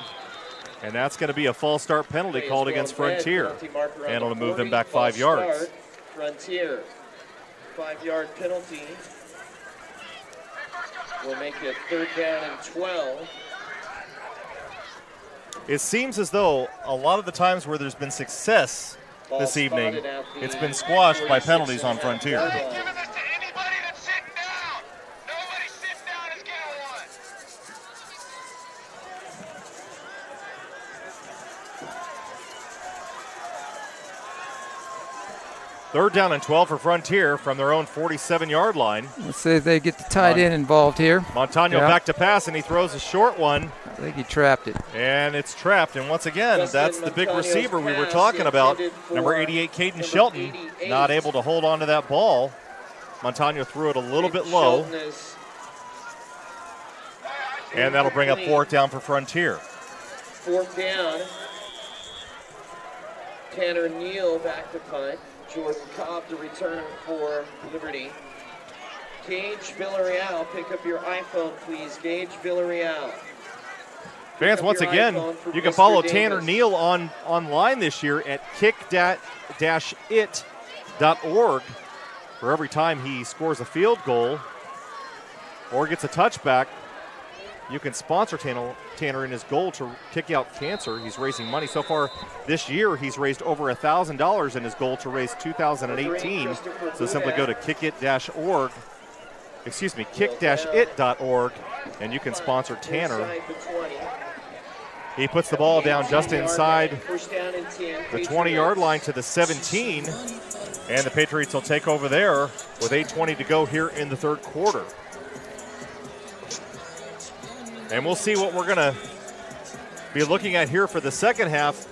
And that's going to be a false start penalty called against Frontier. And it'll move them back 5 yards. Frontier, 5-yard penalty. We'll make it 3rd down and 12. It seems as though a lot of the times where there's been success this evening, it's been squashed by penalties on Frontier. Third down and 12 for Frontier from their own 47-yard line. Let's see if they get the tight end involved here. Montano back to pass, and he throws a short one. I think he trapped it. And it's trapped. And once again, that's the big receiver we were talking about. Number 88, Caden Shelton, not able to hold on to that ball. Montano threw it a little bit low. And that'll bring up 4th down for Frontier. 4th down. Tanner Neal back to punt. Jordan Cobb to return for Liberty. Gage Villarreal, pick up your iPhone, please. Gage Villarreal. Fans, once again, you can follow Tanner Neal online this year at kick-it.org. For every time he scores a field goal or gets a touchback, you can sponsor Tanner in his goal to kick out cancer. He's raising money. So far this year, he's raised over $1,000 in his goal to raise 2018. So simply go to kick-it.org, kick-it.org, and you can sponsor Tanner. He puts the ball down just inside the 20-yard line to the 17, and the Patriots will take over there with 8:20 to go here in the 3rd quarter. And we'll see what we're going to be looking at here for the second half.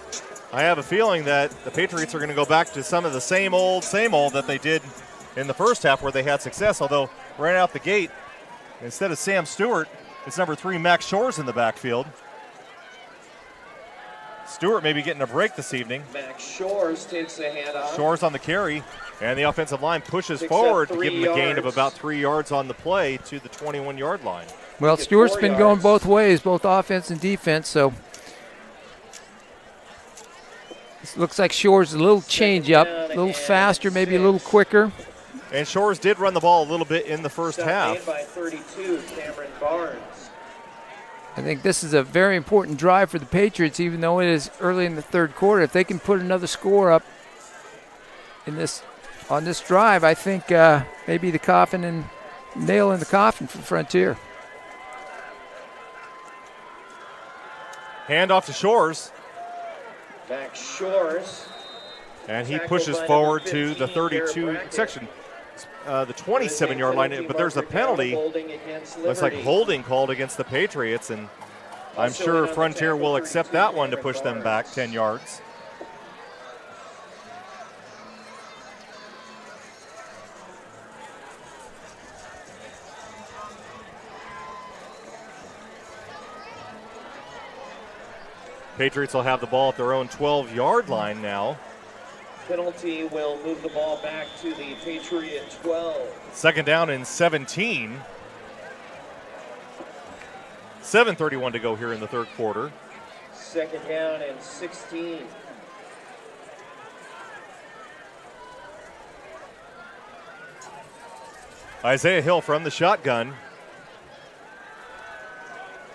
I have a feeling that the Patriots are going to go back to some of the same old that they did in the first half where they had success, although right out the gate, instead of Sam Stewart, it's number 3, Max Shores in the backfield. Stewart may be getting a break this evening. Max Shores takes a handoff. Shores on the carry, and the offensive line pushes forward to give him a gain of about 3 yards on the play to the 21-yard line. Well, Stewart's been going both ways, both offense and defense, so it looks like Shores a little change up, a little faster, maybe a little quicker. And Shores did run the ball a little bit in the first half. By 32, Cameron Barnes. I think this is a very important drive for the Patriots, even though it is early in the 3rd quarter. If they can put another score up in this on this drive, I think maybe the coffin and nail in the coffin for Frontier. Hand off to Shores. Back Shores. And he pushes forward to the 32 section, the 27-yard line. But there's a penalty. Looks like holding called against the Patriots, and I'm sure Frontier will accept that one to push them back 10 yards. Patriots will have the ball at their own 12-yard line now. Penalty will move the ball back to the Patriot 12. Second down and 17. 7:31 to go here in the third quarter. Second down and 16. Isaiah Hill from the shotgun.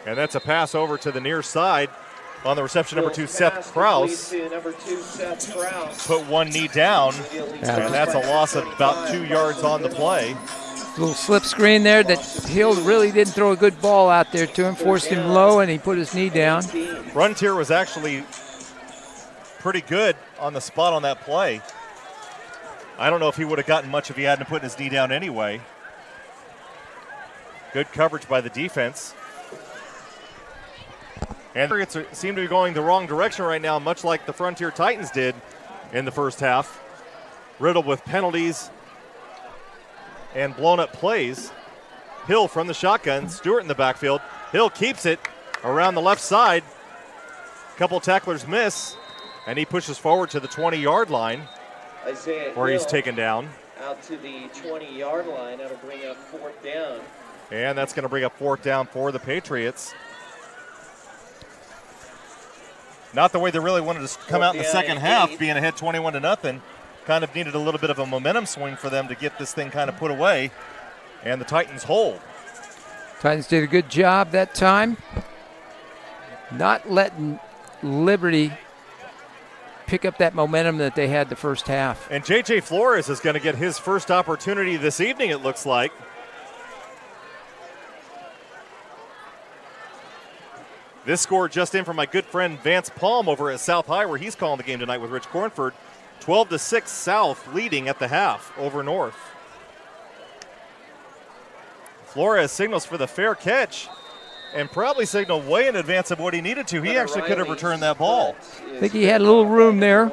And that's a pass over to the near side. On the reception, number 2, Seth Krause. Put one knee down, and that's a loss of about 2 yards on the play. Little slip screen there that Hill really didn't throw a good ball out there to him, forced him low, and he put his knee down. Frontier was actually pretty good on the spot on that play. I don't know if he would have gotten much if he hadn't put his knee down anyway. Good coverage by the defense. And it seem to be going the wrong direction right now, much like the Frontier Titans did in the first half. Riddled with penalties and blown up plays. Hill from the shotgun, Stewart in the backfield. Hill keeps it around the left side. Couple tacklers miss, and he pushes forward to the 20-yard line where he's taken down. Out to the 20-yard line. That'll bring up fourth down. And that's going to bring up fourth down for the Patriots. Not the way they really wanted to come out in the second half, being ahead 21-0. Kind of needed a little bit of a momentum swing for them to get this thing kind of put away. And the Titans hold. Titans did a good job that time. Not letting Liberty pick up that momentum that they had the first half. And J.J. Flores is going to get his first opportunity this evening, it looks like. This score just in from my good friend Vance Palm over at South High, where he's calling the game tonight with Rich Cornford. 12-6 South leading at the half over North. Flores signals for the fair catch and probably signaled way in advance of what he needed to. He actually could have returned that ball. I think he had a little room there.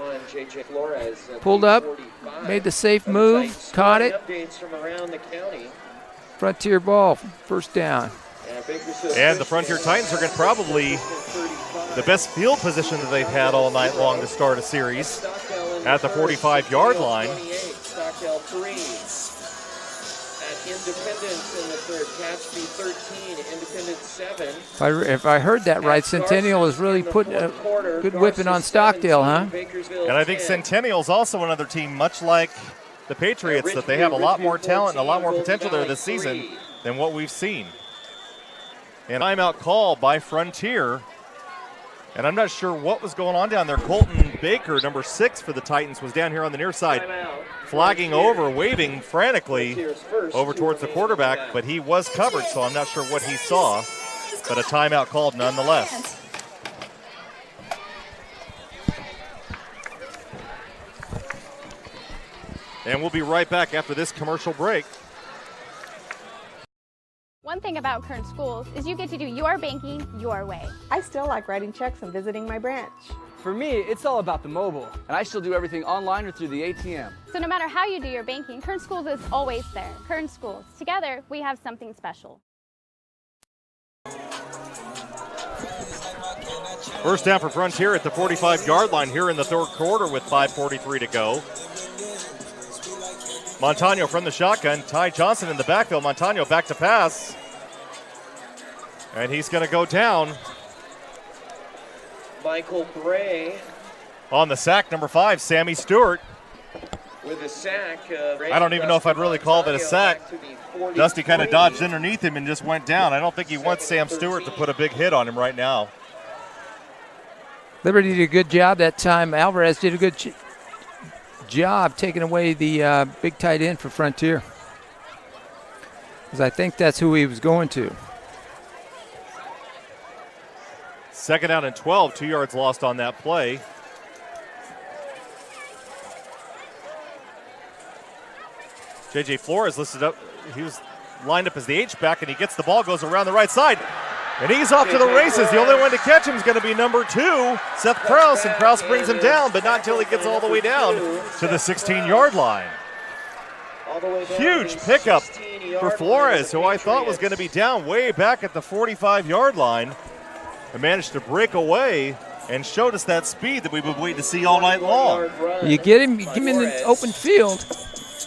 Pulled up, made the safe move, caught it. Frontier ball, first down. And the Frontier Titans are going to probably the best field position that they've had all night long to start a series at the 45-yard line. Stockdale 3 at Independence in the third. Catchby 13, Independence 7. If I heard that right, Centennial is really putting a good whipping on Stockdale, huh? And I think Centennial's also another team, much like the Patriots, that they have a lot more talent and a lot more potential there this season than what we've seen. And timeout call by Frontier. And I'm not sure what was going on down there. Colton Baker, number 6 for the Titans, was down here on the near side, flagging over, waving frantically over towards the quarterback, but he was covered, so I'm not sure what he saw. But a timeout called nonetheless. And we'll be right back after this commercial break. One thing about Kern Schools is you get to do your banking your way. I still like writing checks and visiting my branch. For me, it's all about the mobile. And I still do everything online or through the ATM. So no matter how you do your banking, Kern Schools is always there. Kern Schools. Together, we have something special. First down for Frontier at the 45-yard line here in the third quarter with 5:43 to go. Montano from the shotgun. Ty Johnson in the backfield. Montano back to pass. And he's going to go down. Michael Bray. On the sack, number 5, Sammy Stewart. With a sack. I don't even know if I'd really call it a sack. Dusty kind of dodged underneath him and just went down. I don't think he wants Sam Stewart to put a big hit on him right now. Liberty did a good job that time. Alvarez did a good job taking away the big tight end for Frontier. Because I think that's who he was going to. Second down and 12, 2 yards lost on that play. J.J. Flores listed up. He was lined up as the H-back, and he gets the ball, goes around the right side. And he's off to the races. The only one to catch him is going to be number 2, Seth Krause, and Krause brings him down, but not until he gets all the way down to the 16-yard line. Huge pickup for Flores, who I thought was going to be down way back at the 45-yard line, and managed to break away and showed us that speed that we've been waiting to see all night long. You get him in the open field,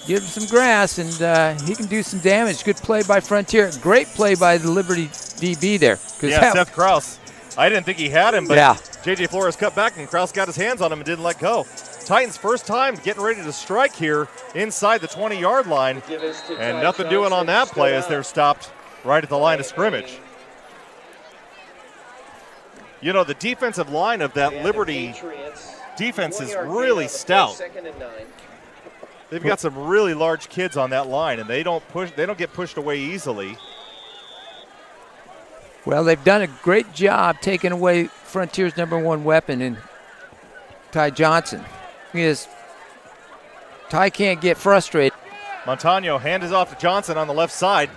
give him some grass, and he can do some damage. Good play by Frontier. Great play by the Liberty DB there. Yeah, Seth Krause. I didn't think he had him, but yeah. J.J. Flores cut back, and Krause got his hands on him and didn't let go. Titans' first time getting ready to strike here inside the 20-yard line, and nothing doing on that play as they're stopped right at the line of scrimmage. You know, the defensive line of that Liberty defense is really stout. They've got some really large kids on that line, and they don't get pushed away easily. Well, they've done a great job taking away Frontier's number 1 weapon in Ty Johnson. Ty can't get frustrated. Montano hands off to Johnson on the left side,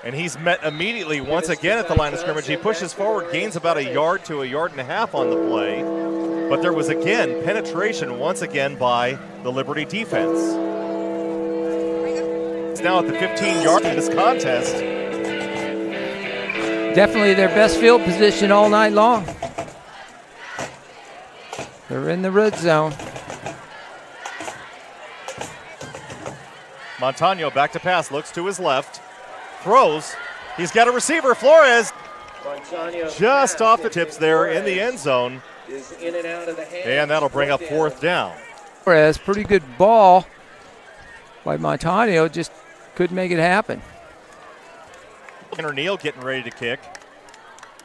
and he's met immediately once again at the line of scrimmage. He pushes forward, gains about 1 yard to 1.5 yards on the play, but there was again penetration once again by the Liberty defense. It's now at the 15-yard in this contest. Definitely their best field position all night long. They're in the red zone. Montano back to pass, looks to his left, throws. He's got a receiver, Flores. Just off the tips there in the end zone. And that'll bring up 4th down. Flores, pretty good ball by Montano, just couldn't make it happen. Tanner Neal getting ready to kick.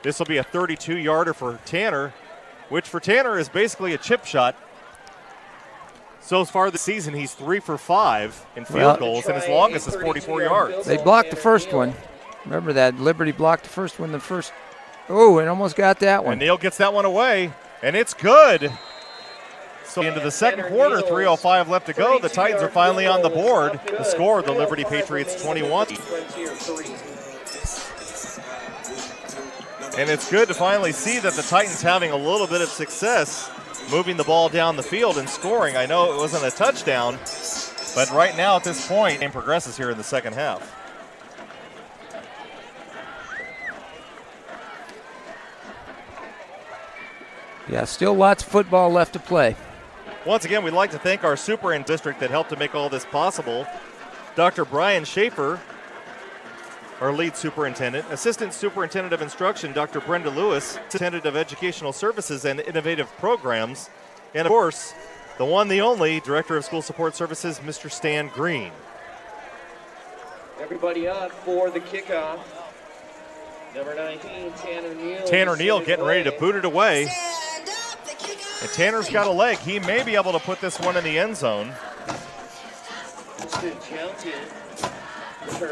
This will be a 32-yarder for Tanner, which for Tanner is basically a chip shot. So far this season, he's 3 for 5 in field goals, and his longest is 44 yards. They blocked the first one. Remember that. Liberty blocked the first one. Oh, and almost got that one. And Neal gets that one away, and it's good. So into the second quarter, 3:05 left to go. The Titans are finally on the board. The score, the Liberty Patriots 21. And it's good to finally see that the Titans having a little bit of success moving the ball down the field and scoring. I know it wasn't a touchdown, but right now at this point, the game progresses here in the second half. Yeah, still lots of football left to play. Once again, we'd like to thank our superintendent district that helped to make all this possible. Dr. Brian Schaefer, our lead superintendent, Assistant Superintendent of Instruction, Dr. Brenda Lewis, Superintendent of Educational Services and Innovative Programs, and of course, the one, the only, Director of School Support Services, Mr. Stan Green. Everybody up for the kickoff. Number 19, Tanner Neal. Tanner Neal getting ready to boot it away. And Tanner's got a leg. He may be able to put this one in the end zone.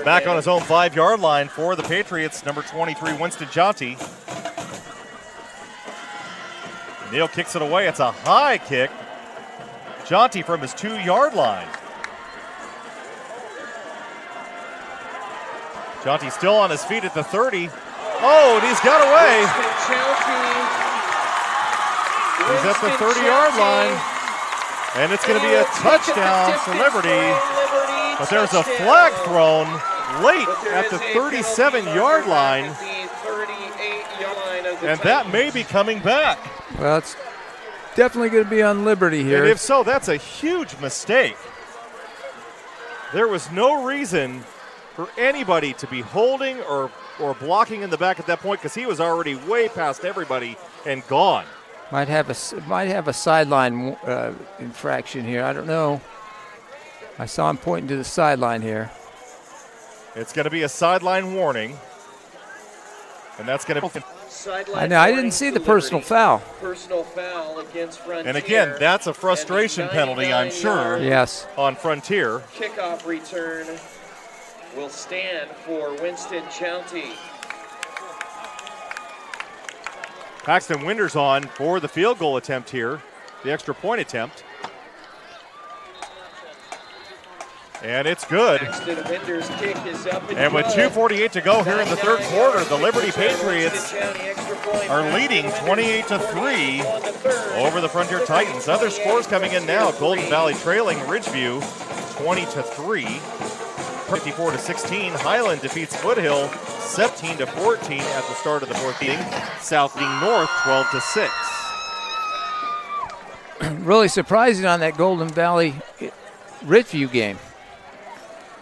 Back on his own 5-yard line for the Patriots, number 23, Winston Jonty. Neal kicks it away. It's a high kick. Jonty from his 2-yard line. Jonty still on his feet at the 30. Oh, and he's got away. He's at the 30-yard line. And it's going to be a touchdown for Liberty. But there's a flag thrown late at the 37-yard line. And that may be coming back. Well, it's definitely going to be on Liberty here. And if so, that's a huge mistake. There was no reason for anybody to be holding or blocking in the back at that point because he was already way past everybody and gone. Might have a sideline infraction here. I don't know. I saw him pointing to the sideline here. It's going to be a sideline warning. And that's going to be Sideline I know. I didn't warning see to the personal Liberty. foul. Personal foul against Frontier. And again, that's a frustration penalty, I'm sure. Yes. On Frontier. Kickoff return will stand for Winston County. Paxton Winters on for the field goal attempt here, the extra point attempt. And it's good. Paxton Winters' kick is up And with 2:48 to go here in the third quarter, the Liberty Patriots are leading 28-3 over the Frontier Titans. Other scores coming in now. Golden Valley trailing Ridgeview 20-3. 54-16. Highland defeats Foothill 17-14 at the start of the fourth inning. South leading North 12-6. Really surprising on that Golden Valley Ridgeview game.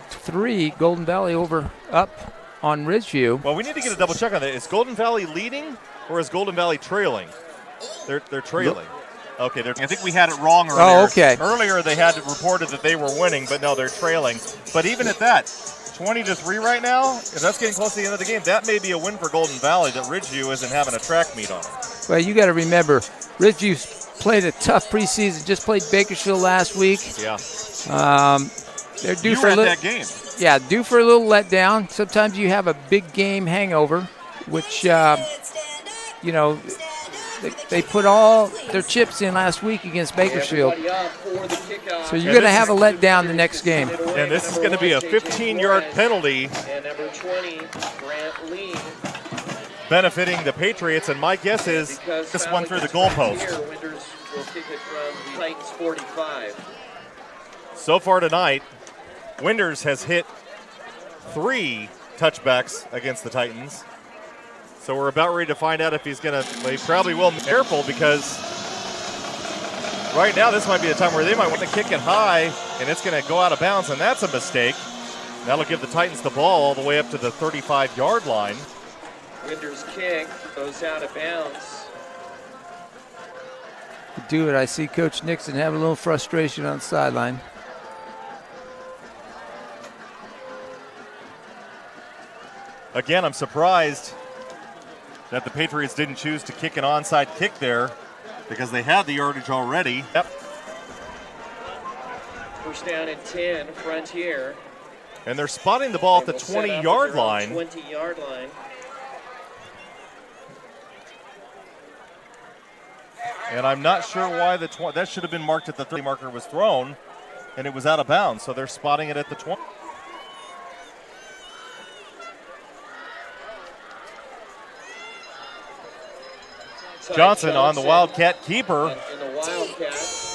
3 Golden Valley up on Ridgeview. Well, we need to get a double check on that. Is Golden Valley leading or is Golden Valley trailing? They're trailing. Okay, I think we had it wrong earlier. Oh, okay. Earlier they had reported that they were winning, but no, they're trailing. But even at that, 20-3 right now, if that's getting close to the end of the game, that may be a win for Golden Valley that Ridgeview isn't having a track meet on. Well, you got to remember, Ridgeview's played a tough preseason, just played Bakersfield last week. Yeah. They're due You for were a at little, that game. Yeah, due for a little letdown. Sometimes you have a big game hangover, which, they put all their chips in last week against Bakersfield. So you're going to have a letdown the next game. And this is going to be a 15-yard penalty And number 20, Grant Lee. benefiting the Patriots, and my guess is this one through the goalpost. Winters will kick it from the Titans 45. So far tonight, Winters has hit 3 touchbacks against the Titans. So we're about ready to find out if he's going to, well, he probably will be careful because right now this might be the time where they might want to kick it high and it's going to go out of bounds, and that's a mistake. That'll give the Titans the ball all the way up to the 35-yard line. Winters' kick goes out of bounds. Do it. I see Coach Nixon have a little frustration on the sideline. Again, I'm surprised that the Patriots didn't choose to kick an onside kick there because they had the yardage already. Yep. First down and 10, Frontier. And they're spotting the ball at the 20-yard line. 20-yard line. And I'm not sure why that should have been marked at the 30 marker was thrown, and it was out of bounds. So they're spotting it at the 20. Johnson on the Wildcat keeper.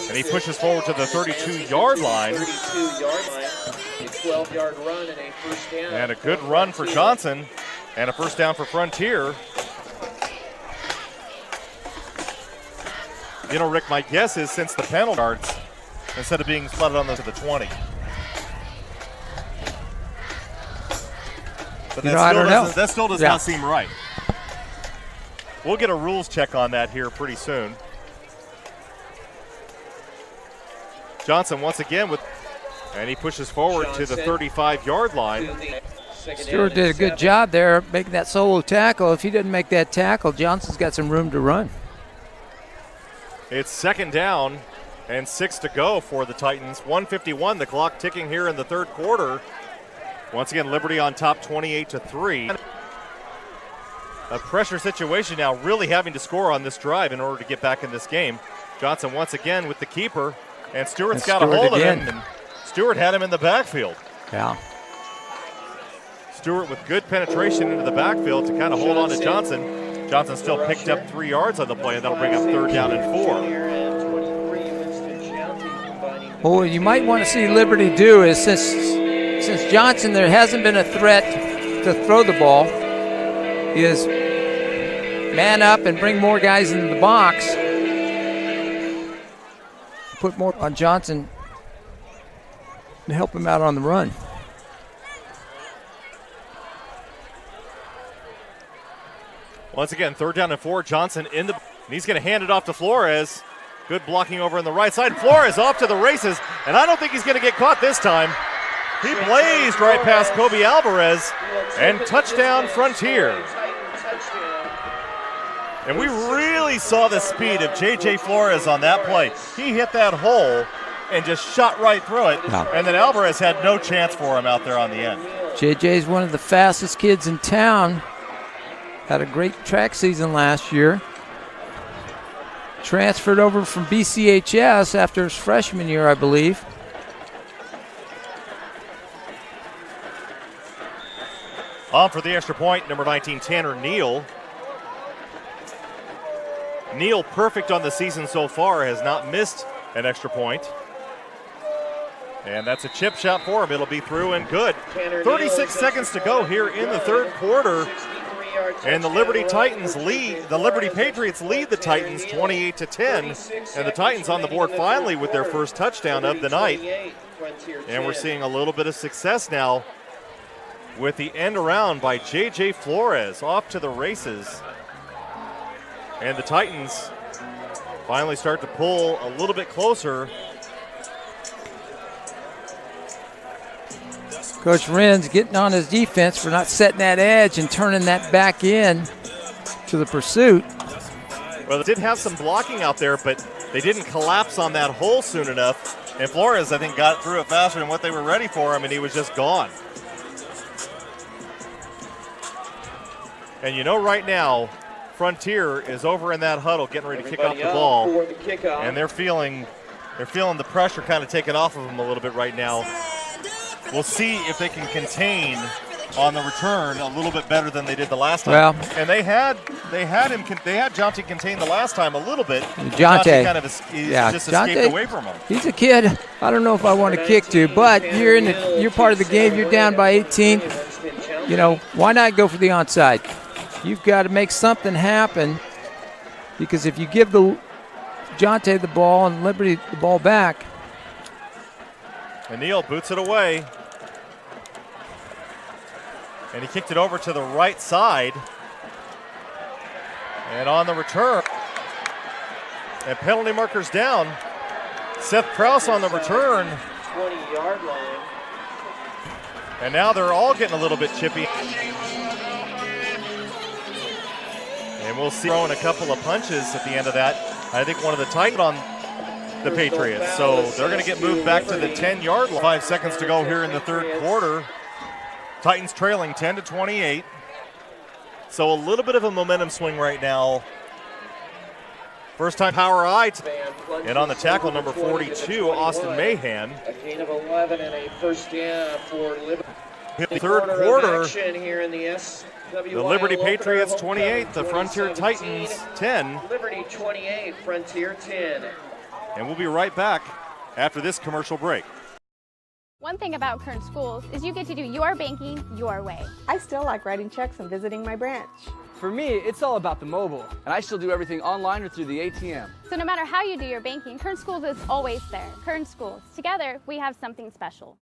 And he pushes forward to the 32-yard line. 32-yard line. A 12-yard run and a first down. And a good run for Johnson. And a first down for Frontier. You know, Rick, my guess is since the penalty yards, instead of being flooded on to the 20. But that still does not seem right. We'll get a rules check on that here pretty soon. Johnson once again and he pushes forward to the 35-yard line. Stewart did a good job there making that solo tackle. If he didn't make that tackle, Johnson's got some room to run. It's second down and 6 to go for the Titans. 1:51, the clock ticking here in the third quarter. Once again, Liberty on top 28-3. A pressure situation now, really having to score on this drive in order to get back in this game. Johnson once again with the keeper, and Stewart's got a hold of him, and Stewart had him in the backfield. Yeah. Stewart with good penetration into the backfield to kind of hold on to Johnson. Johnson still picked up 3 yards on the play, and that'll bring up third down and 4. Well, what you might want to see Liberty do is since Johnson, there hasn't been a threat to throw the ball, is man up and bring more guys into the box. Put more on Johnson to help him out on the run. Once again, third down and 4. Johnson and he's going to hand it off to Flores. Good blocking over on the right side. Flores off to the races, and I don't think he's going to get caught this time. He blazed right past Kobe Alvarez, and touchdown Frontier. And we really saw the speed of J.J. Flores on that play. He hit that hole and just shot right through it. Yeah. And then Alvarez had no chance for him out there on the end. JJ's one of the fastest kids in town. Had a great track season last year. Transferred over from BCHS after his freshman year, I believe. On for the extra point, number 19, Tanner Neal. Neal, perfect on the season so far, has not missed an extra point. And that's a chip shot for him. It'll be through and good. 36 seconds to go here in the third quarter. And the Liberty Patriots lead the Titans 28-10. And the Titans on the board finally with their first touchdown of the night. And we're seeing a little bit of success now with the end around by J.J. Flores off to the races. And the Titans finally start to pull a little bit closer. Coach Wren's getting on his defense for not setting that edge and turning that back in to the pursuit. Well, they did have some blocking out there, but they didn't collapse on that hole soon enough. And Flores, I think, got through it faster than what they were ready for him, and he was just gone. And you know right now, Frontier is over in that huddle getting ready to kick off the ball. And they're feeling the pressure kind of taken off of them a little bit right now. We'll see if they can contain on the return a little bit better than they did the last time. Well, and they had Jonte contained the last time a little bit. Jonte kind of just escaped away from him. He's a kid. I don't know if I want to kick to, but you're part of the game. You're down by 18. You know, why not go for the onside? You've got to make something happen, because if you give the Jonte the ball and Liberty the ball back. And Neal boots it away. And he kicked it over to the right side. And on the return. And penalty markers down. Seth Krause on the return. 20-yard line. And now they're all getting a little bit chippy. And we'll see throwing a couple of punches at the end of that. I think one of the Titans on the Patriots. So they're going to get moved back to the 10-yard line. 5 seconds to go here in the third quarter. Titans trailing 10-28. So a little bit of a momentum swing right now. First time power I. And on the tackle, number 42, Austin Mahan. A gain of 11 and a first down for Liberty. The third quarter. Here in the The Liberty Patriots 28, the Frontier Titans 10. Liberty 28, Frontier 10. And we'll be right back after this commercial break. One thing about Kern Schools is you get to do your banking your way. I still like writing checks and visiting my branch. For me, it's all about the mobile. And I still do everything online or through the ATM. So no matter how you do your banking, Kern Schools is always there. Kern Schools. Together, we have something special.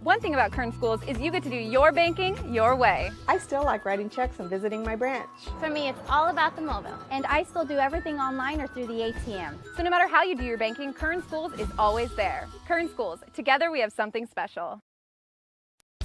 One thing about Kern Schools is you get to do your banking your way. I still like writing checks and visiting my branch. For me, it's all about the mobile. And I still do everything online or through the ATM. So no matter how you do your banking, Kern Schools is always there. Kern Schools. Together, we have something special.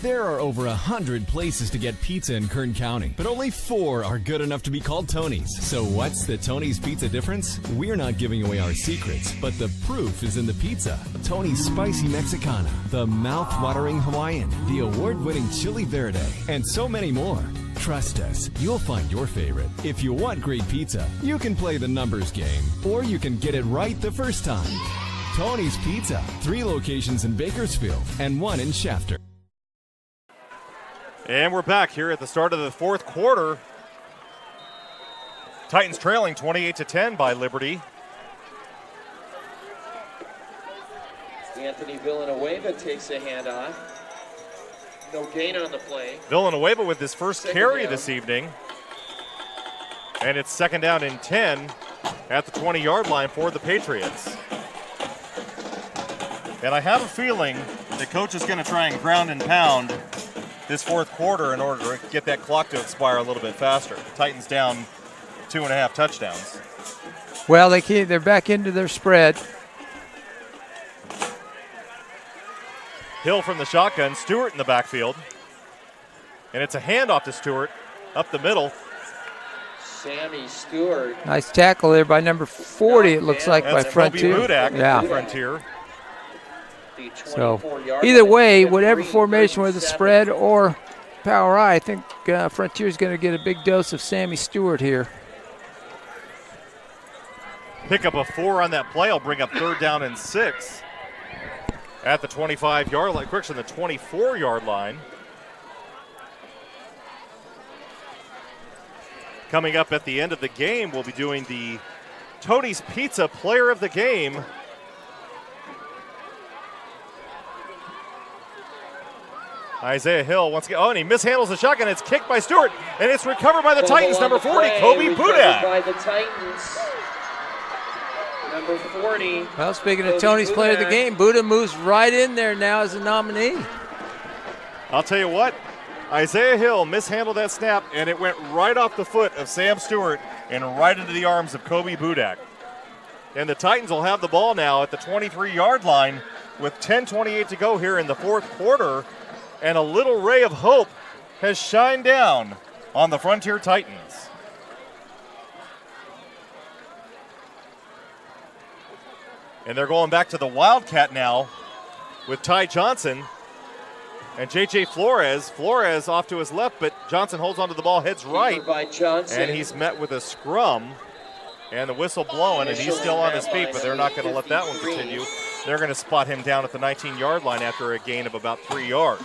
There are over 100 places to get pizza in Kern County, but only 4 are good enough to be called Tony's. So what's the Tony's Pizza difference? We're not giving away our secrets, but the proof is in the pizza. Tony's Spicy Mexicana, the mouth-watering Hawaiian, the award-winning Chili Verde, and so many more. Trust us, you'll find your favorite. If you want great pizza, you can play the numbers game, or you can get it right the first time. Tony's Pizza, 3 locations in Bakersfield and 1 in Shafter. And we're back here at the start of the fourth quarter. Titans trailing 28-10 by Liberty. Anthony Villanueva takes a handoff. No gain on the play. Villanueva with his first carry this evening. And it's second down and 10 at the 20-yard line for the Patriots. And I have a feeling the coach is going to try and ground and pound this fourth quarter in order to get that clock to expire a little bit faster. Titans down 2.5 touchdowns. Well, they're back into their spread. Hill from the shotgun, Stewart in the backfield. And it's a handoff to Stewart up the middle. Sammy Stewart. Nice tackle there by number 40, it looks like, by Frontier. Yeah. Frontier. So either way, whatever formation, whether spread or power I think Frontier's going to get a big dose of Sammy Stewart here. Pick up a 4 on that play. I'll bring up 3rd down and 6 at the 25-yard line. Correction, the 24-yard line. Coming up at the end of the game, we'll be doing the Tony's Pizza Player of the Game. Isaiah Hill once again. Oh, and he mishandles the shotgun. It's kicked by Stewart, and it's recovered by the Titans. Number 40, Kobe Budak. By the Titans. Number 40. Well, speaking of Tony's Player of the Game, Buda moves right in there now as a nominee. I'll tell you what, Isaiah Hill mishandled that snap, and it went right off the foot of Sam Stewart and right into the arms of Kobe Budak. And the Titans will have the ball now at the 23-yard line with 10:28 to go here in the fourth quarter. And a little ray of hope has shined down on the Frontier Titans. And they're going back to the Wildcat now with Ty Johnson and J.J. Flores. Flores off to his left, but Johnson holds onto the ball, heads right. By Johnson. And he's met with a scrum. And the whistle blowing, and he's still on his feet, but they're not going to let that one continue. They're going to spot him down at the 19-yard line after a gain of about 3 yards.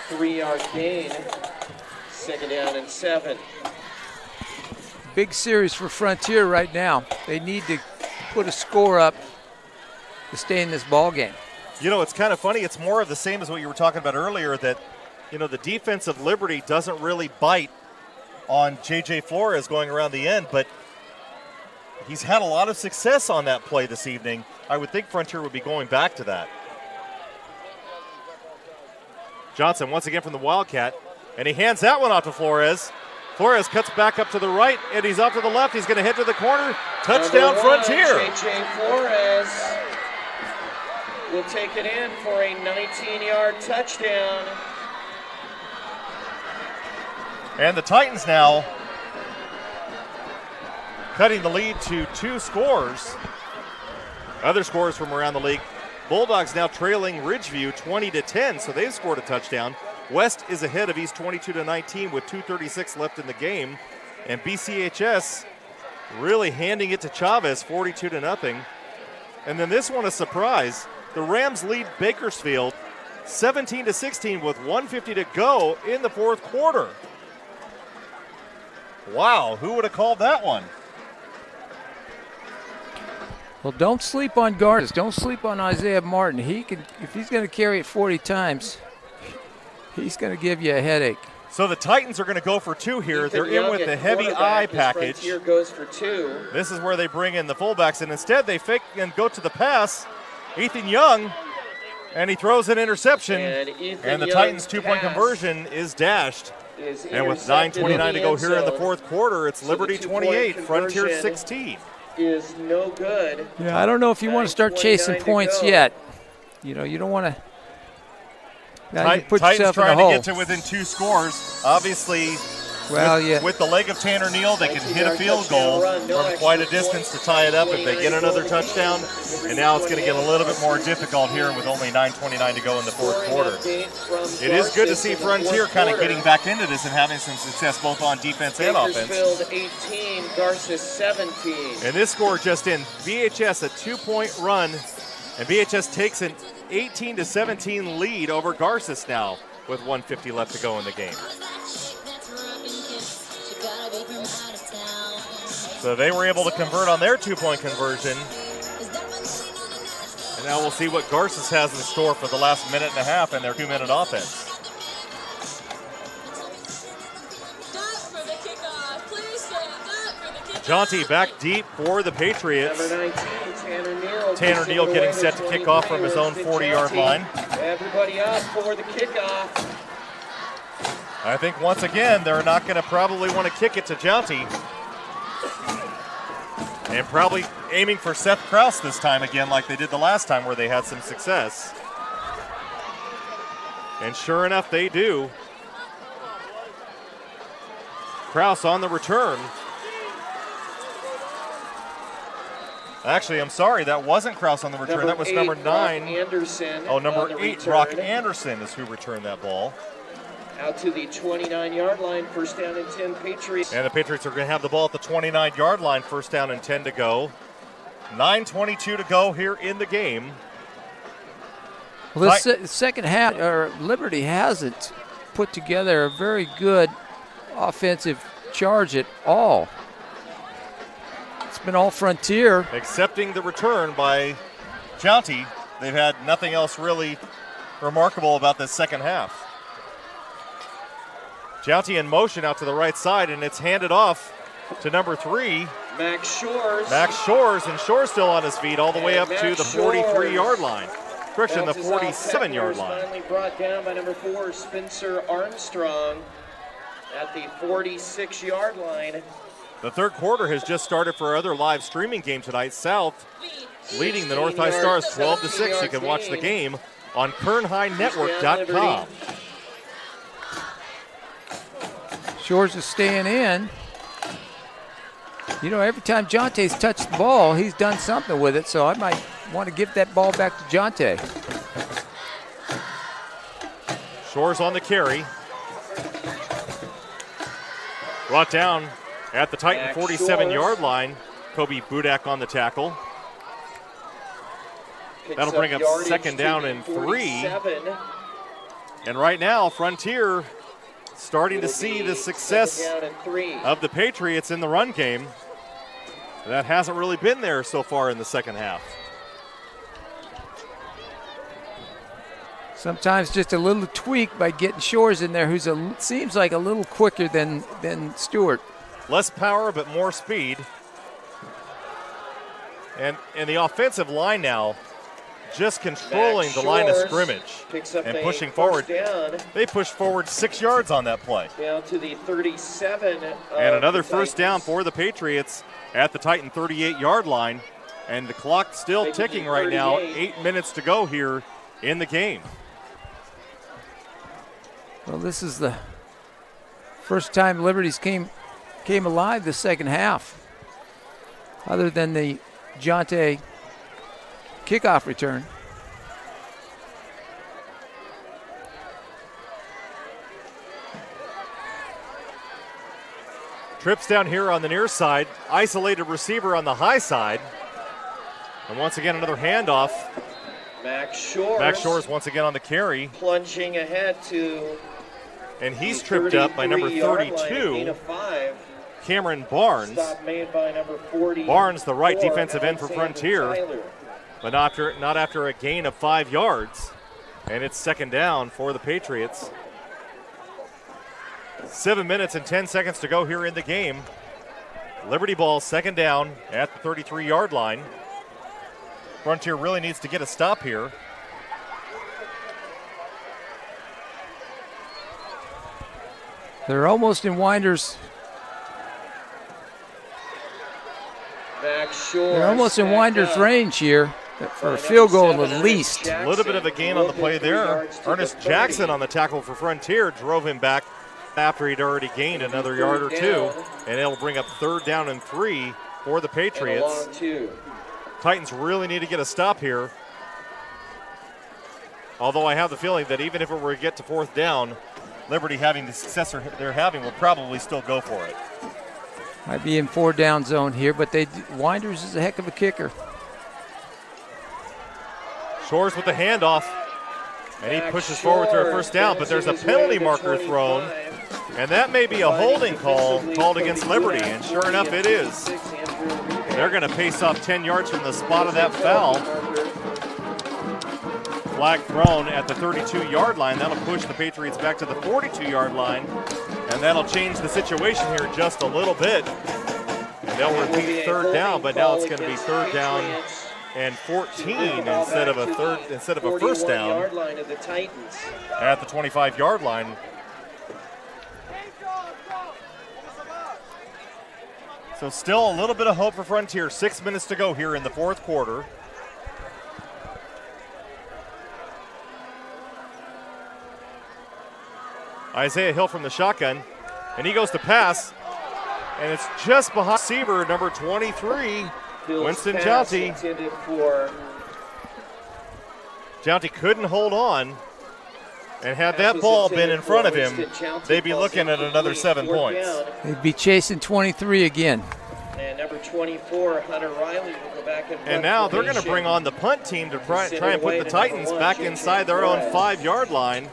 3-yard gain. 2nd down and 7. Big series for Frontier right now. They need to put a score up to stay in this ball game. You know, it's kind of funny. It's more of the same as what you were talking about earlier, that, you know, the defense of Liberty doesn't really bite on J.J. Flores going around the end, but he's had a lot of success on that play this evening. I would think Frontier would be going back to that. Johnson once again from the Wildcat, and he hands that one off to Flores. Flores cuts back up to the right, and he's off to the left. He's going to head to the corner. Touchdown, Frontier. J.J. Flores will take it in for a 19-yard touchdown. And the Titans now cutting the lead to 2 scores. Other scores from around the league. Bulldogs now trailing Ridgeview 20-10, so they've scored a touchdown. West is ahead of East 22-19 with 2:36 left in the game. And BCHS really handing it to Chavez 42-0. And then this one, a surprise. The Rams lead Bakersfield 17-16 with 1:50 to go in the fourth quarter. Wow, who would have called that one? Well, don't sleep on Gardas. Don't sleep on Isaiah Martin. He can, if he's going to carry it 40 times, he's going to give you a headache. So the Titans are going to go for 2 here. They're in with the heavy I package. Here goes for 2. This is where they bring in the fullbacks, and instead they fake and go to the pass. Ethan Young, and he throws an interception, and the Titans' 2-point conversion is dashed. And with 9:29 to go here in the fourth quarter, it's Liberty 28, Frontier 16. Is no good. Yeah, I don't know if you want to start chasing points yet. You know, you don't want to. Titans trying to get to within 2 scores. Obviously, well, with the leg of Tanner Neal, they can hit a field goal from quite a distance to tie it up if they get another touchdown. And now it's going to get a little bit more difficult here with only 9:29 to go in the fourth quarter. It is good to see Frontier kind of getting back into this and having some success both on defense and offense. Bakersfield 18, Garces 17. And this score just in, BHS a 2-point run, and BHS takes an 18-17 lead over Garces now with 1:50 left to go in the game. So they were able to convert on their 2-point conversion. And now we'll see what Garces has in store for the last minute and a half in their 2-minute offense. Jonty back deep for the Patriots. Number 19, Tanner Neal. Tanner Neal getting set to kick off from his own 40-yard line. Everybody up for the kickoff. I think once again they're not going to probably want to kick it to Jonty. And probably aiming for Seth Krause this time again like they did the last time where they had some success. And sure enough, they do. Kraus on the return. Actually, I'm sorry, that wasn't Kraus on the return. That was number 9. Anderson. Oh, number 8, Brock Anderson is who returned that ball. Out to the 29-yard line, first down and 10 Patriots. And the Patriots are going to have the ball at the 29-yard line, first down and 10 to go. 9:22 to go here in the game. Well, the second half, Liberty hasn't put together a very good offensive charge at all. It's been all Frontier. Accepting the return by Jounty. They've had nothing else really remarkable about this second half. Jounty in motion out to the right side, and it's handed off to number 3. Max Shores. Max Shores, and Shores still on his feet all the way up to the 43-yard line. Correction, the 47-yard line. Finally brought down by number 4, Spencer Armstrong at the 46-yard line. The third quarter has just started for our other live streaming game tonight. South leading the North High Stars 12-6. You can watch the game on KernHighNetwork.com. Shores is staying in. You know, every time Jonte's touched the ball, he's done something with it, so I might want to give that ball back to Jonte. Shores on the carry. Brought down at the Titan 47-yard line. Kobe Budak on the tackle. That'll bring up second down and 3. And right now, Frontier starting to see the success of the Patriots in the run game. That hasn't really been there so far in the second half. Sometimes just a little tweak by getting Shores in there, who's seems like a little quicker than Stewart. Less power, but more speed. And the offensive line now just controlling the line of scrimmage and pushing forward. They pushed forward 6 yards on that play. Down to the 37. And another first down for the Patriots at the Titan 38-yard line. And the clock still ticking right now. 8 minutes to go here in the game. Well, this is the first time Liberties came alive the second half, other than the Jonte kickoff return. Trips down here on the near side. Isolated receiver on the high side. And once again, another handoff. Max Shores. Max Shores once again on the carry. Plunging ahead to. And he's tripped up by number 32, Cameron Barnes. Stop made by number 40. Barnes, the right defensive end for Frontier, but not after a gain of 5 yards. And it's second down for the Patriots. 7 minutes and 10 seconds to go here in the game. Liberty ball, second down at the 33-yard line. Frontier really needs to get a stop here. They're almost in Winders. They're almost in Winders' range here for a field goal at least. A little bit of a gain on the play there. Ernest Jackson on the tackle for Frontier drove him back after he'd already gained another yard or two. And it'll bring up third down and 3 for the Patriots. Titans really need to get a stop here. Although I have the feeling that even if it were to get to fourth down, Liberty having the success they're having will probably still go for it. Might be in 4-down zone here, but Winders is a heck of a kicker. Shores with the handoff, and he pushes forward to a first down, but there's a penalty marker thrown, and that may be a holding call called against Liberty, and sure enough it is. They're going to pace off 10 yards from the spot of that foul. Flag thrown at the 32-yard line. That'll push the Patriots back to the 42-yard line, and that'll change the situation here just a little bit. And they'll repeat third down, but now it's going to be third down and 14 instead of a first down at the 25-yard line. So still a little bit of hope for Frontier. 6 minutes to go here in the fourth quarter. Isaiah Hill from the shotgun. And he goes to pass, and it's just behind receiver number 23, Winston Jouty. Jouty couldn't hold on, and had that ball been in front of him, they'd be looking at another 7 points. They'd be chasing 23 again. And number 24, Hunter Riley, will go back and now they're going to bring on the punt team to try and put the Titans back inside their own 5-yard line.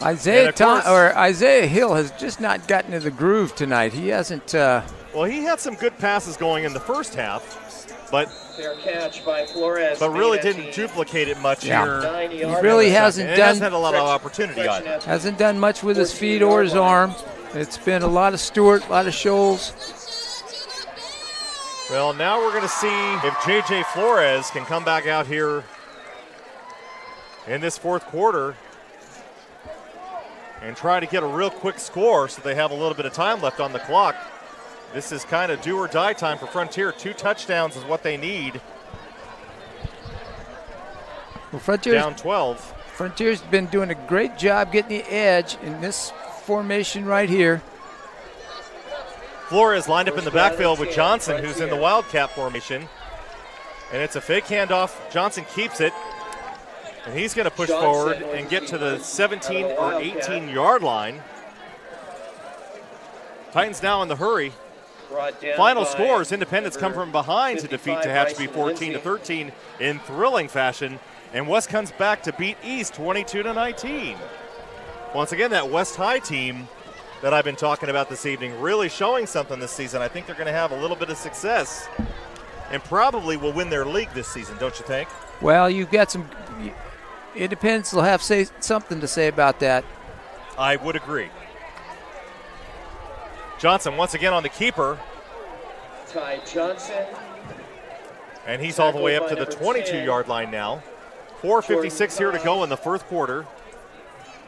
Isaiah Hill has just not gotten to the groove tonight. He hasn't. Well, he had some good passes going in the first half, but fair catch by Flores. But really didn't duplicate it much here. He really hasn't had a lot of opportunity on it. Hasn't done much with his feet or his arm. It's been a lot of Stewart, a lot of Scholes. Well, now we're going to see if J.J. Flores can come back out here in this fourth quarter and try to get a real quick score so they have a little bit of time left on the clock. This is kind of do or die time for Frontier. 2 touchdowns is what they need. Well, Frontier's down 12. Frontier's been doing a great job getting the edge in this formation right here. Flores lined up in the backfield with Johnson, who's in the Wildcat formation. And it's a fake handoff. Johnson keeps it. And he's going to push forward and get to the 17 or 18-yard line. Titans now in the hurry. Final scores, Independence come from behind to defeat Tehachapi 14-13 in thrilling fashion. And West comes back to beat East 22-19. Once again, that West High team that I've been talking about this evening really showing something this season. I think they're going to have a little bit of success and probably will win their league this season, don't you think? Well, you've got some – Independence will have something to say about that. I would agree. Johnson once again on the keeper. Ty Johnson. And he's all the way up to the 22-yard line now. 4:56 here to go in the fourth quarter.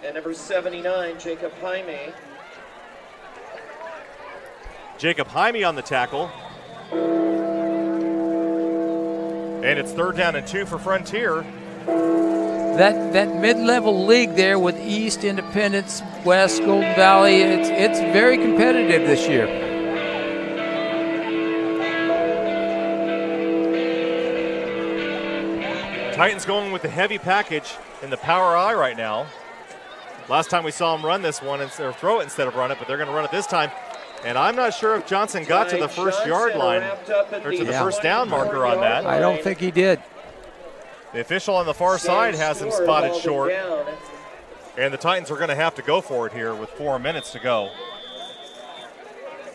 And number 79, Jacob Jaime. Jacob Jaime on the tackle. And it's 3rd down and 2 for Frontier. That mid-level league there with East, Independence, West, Golden Valley, it's very competitive this year. Titans going with the heavy package in the power I right now. Last time we saw them run this one, or throw it instead of run it, but they're going to run it this time. And I'm not sure if Johnson got to the first-yard line or to the first down marker on that. I don't think he did. The official on the far side has him spotted short. And the Titans are going to have to go for it here with 4 minutes to go.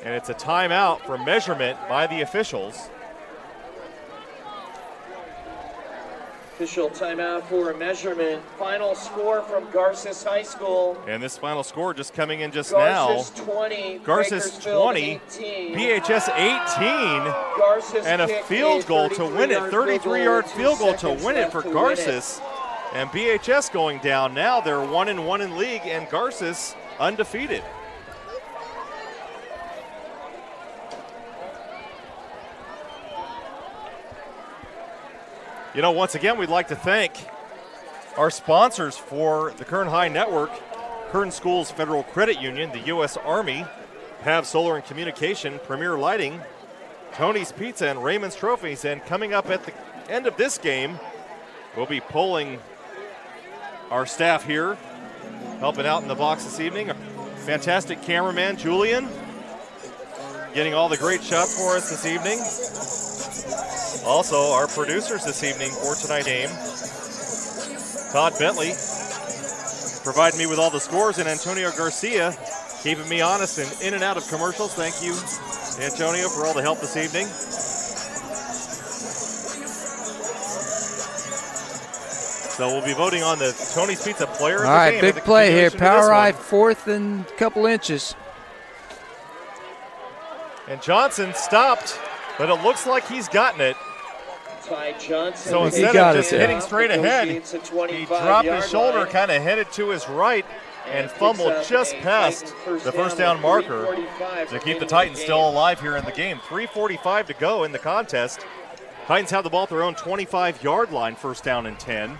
And it's a timeout for measurement by the officials. Official timeout for measurement. Final score from Garces High School. And this final score just coming in just now. 20, Garces 20, 18. BHS 18, Garces and a field goal to win it. 33-yard field goal to win it for Garces. And BHS going down now. They're 1-1 in league, and Garces undefeated. You know, once again, we'd like to thank our sponsors for the Kern High Network, Kern Schools Federal Credit Union, the U.S. Army, Pav Solar and Communication, Premier Lighting, Tony's Pizza, and Raymond's Trophies. And coming up at the end of this game, we'll be polling our staff here, helping out in the box this evening. Fantastic cameraman, Julian, getting all the great shots for us this evening. Also, our producers this evening for tonight's game, Todd Bentley, providing me with all the scores, and Antonio Garcia keeping me honest and in and out of commercials. Thank you, Antonio, for all the help this evening. So we'll be voting on the Tony's Pizza player of the game. All right, big play here. Power I, 4th and a couple inches. And Johnson stopped, but it looks like he's gotten it. Ty Johnson. So instead of just hitting straight ahead, he dropped his shoulder, kind of headed to his right, and fumbled just past the first down marker to keep the Titans still alive here in the game. 3:45 to go in the contest. Titans have the ball at their own 25-yard line, 1st down and 10.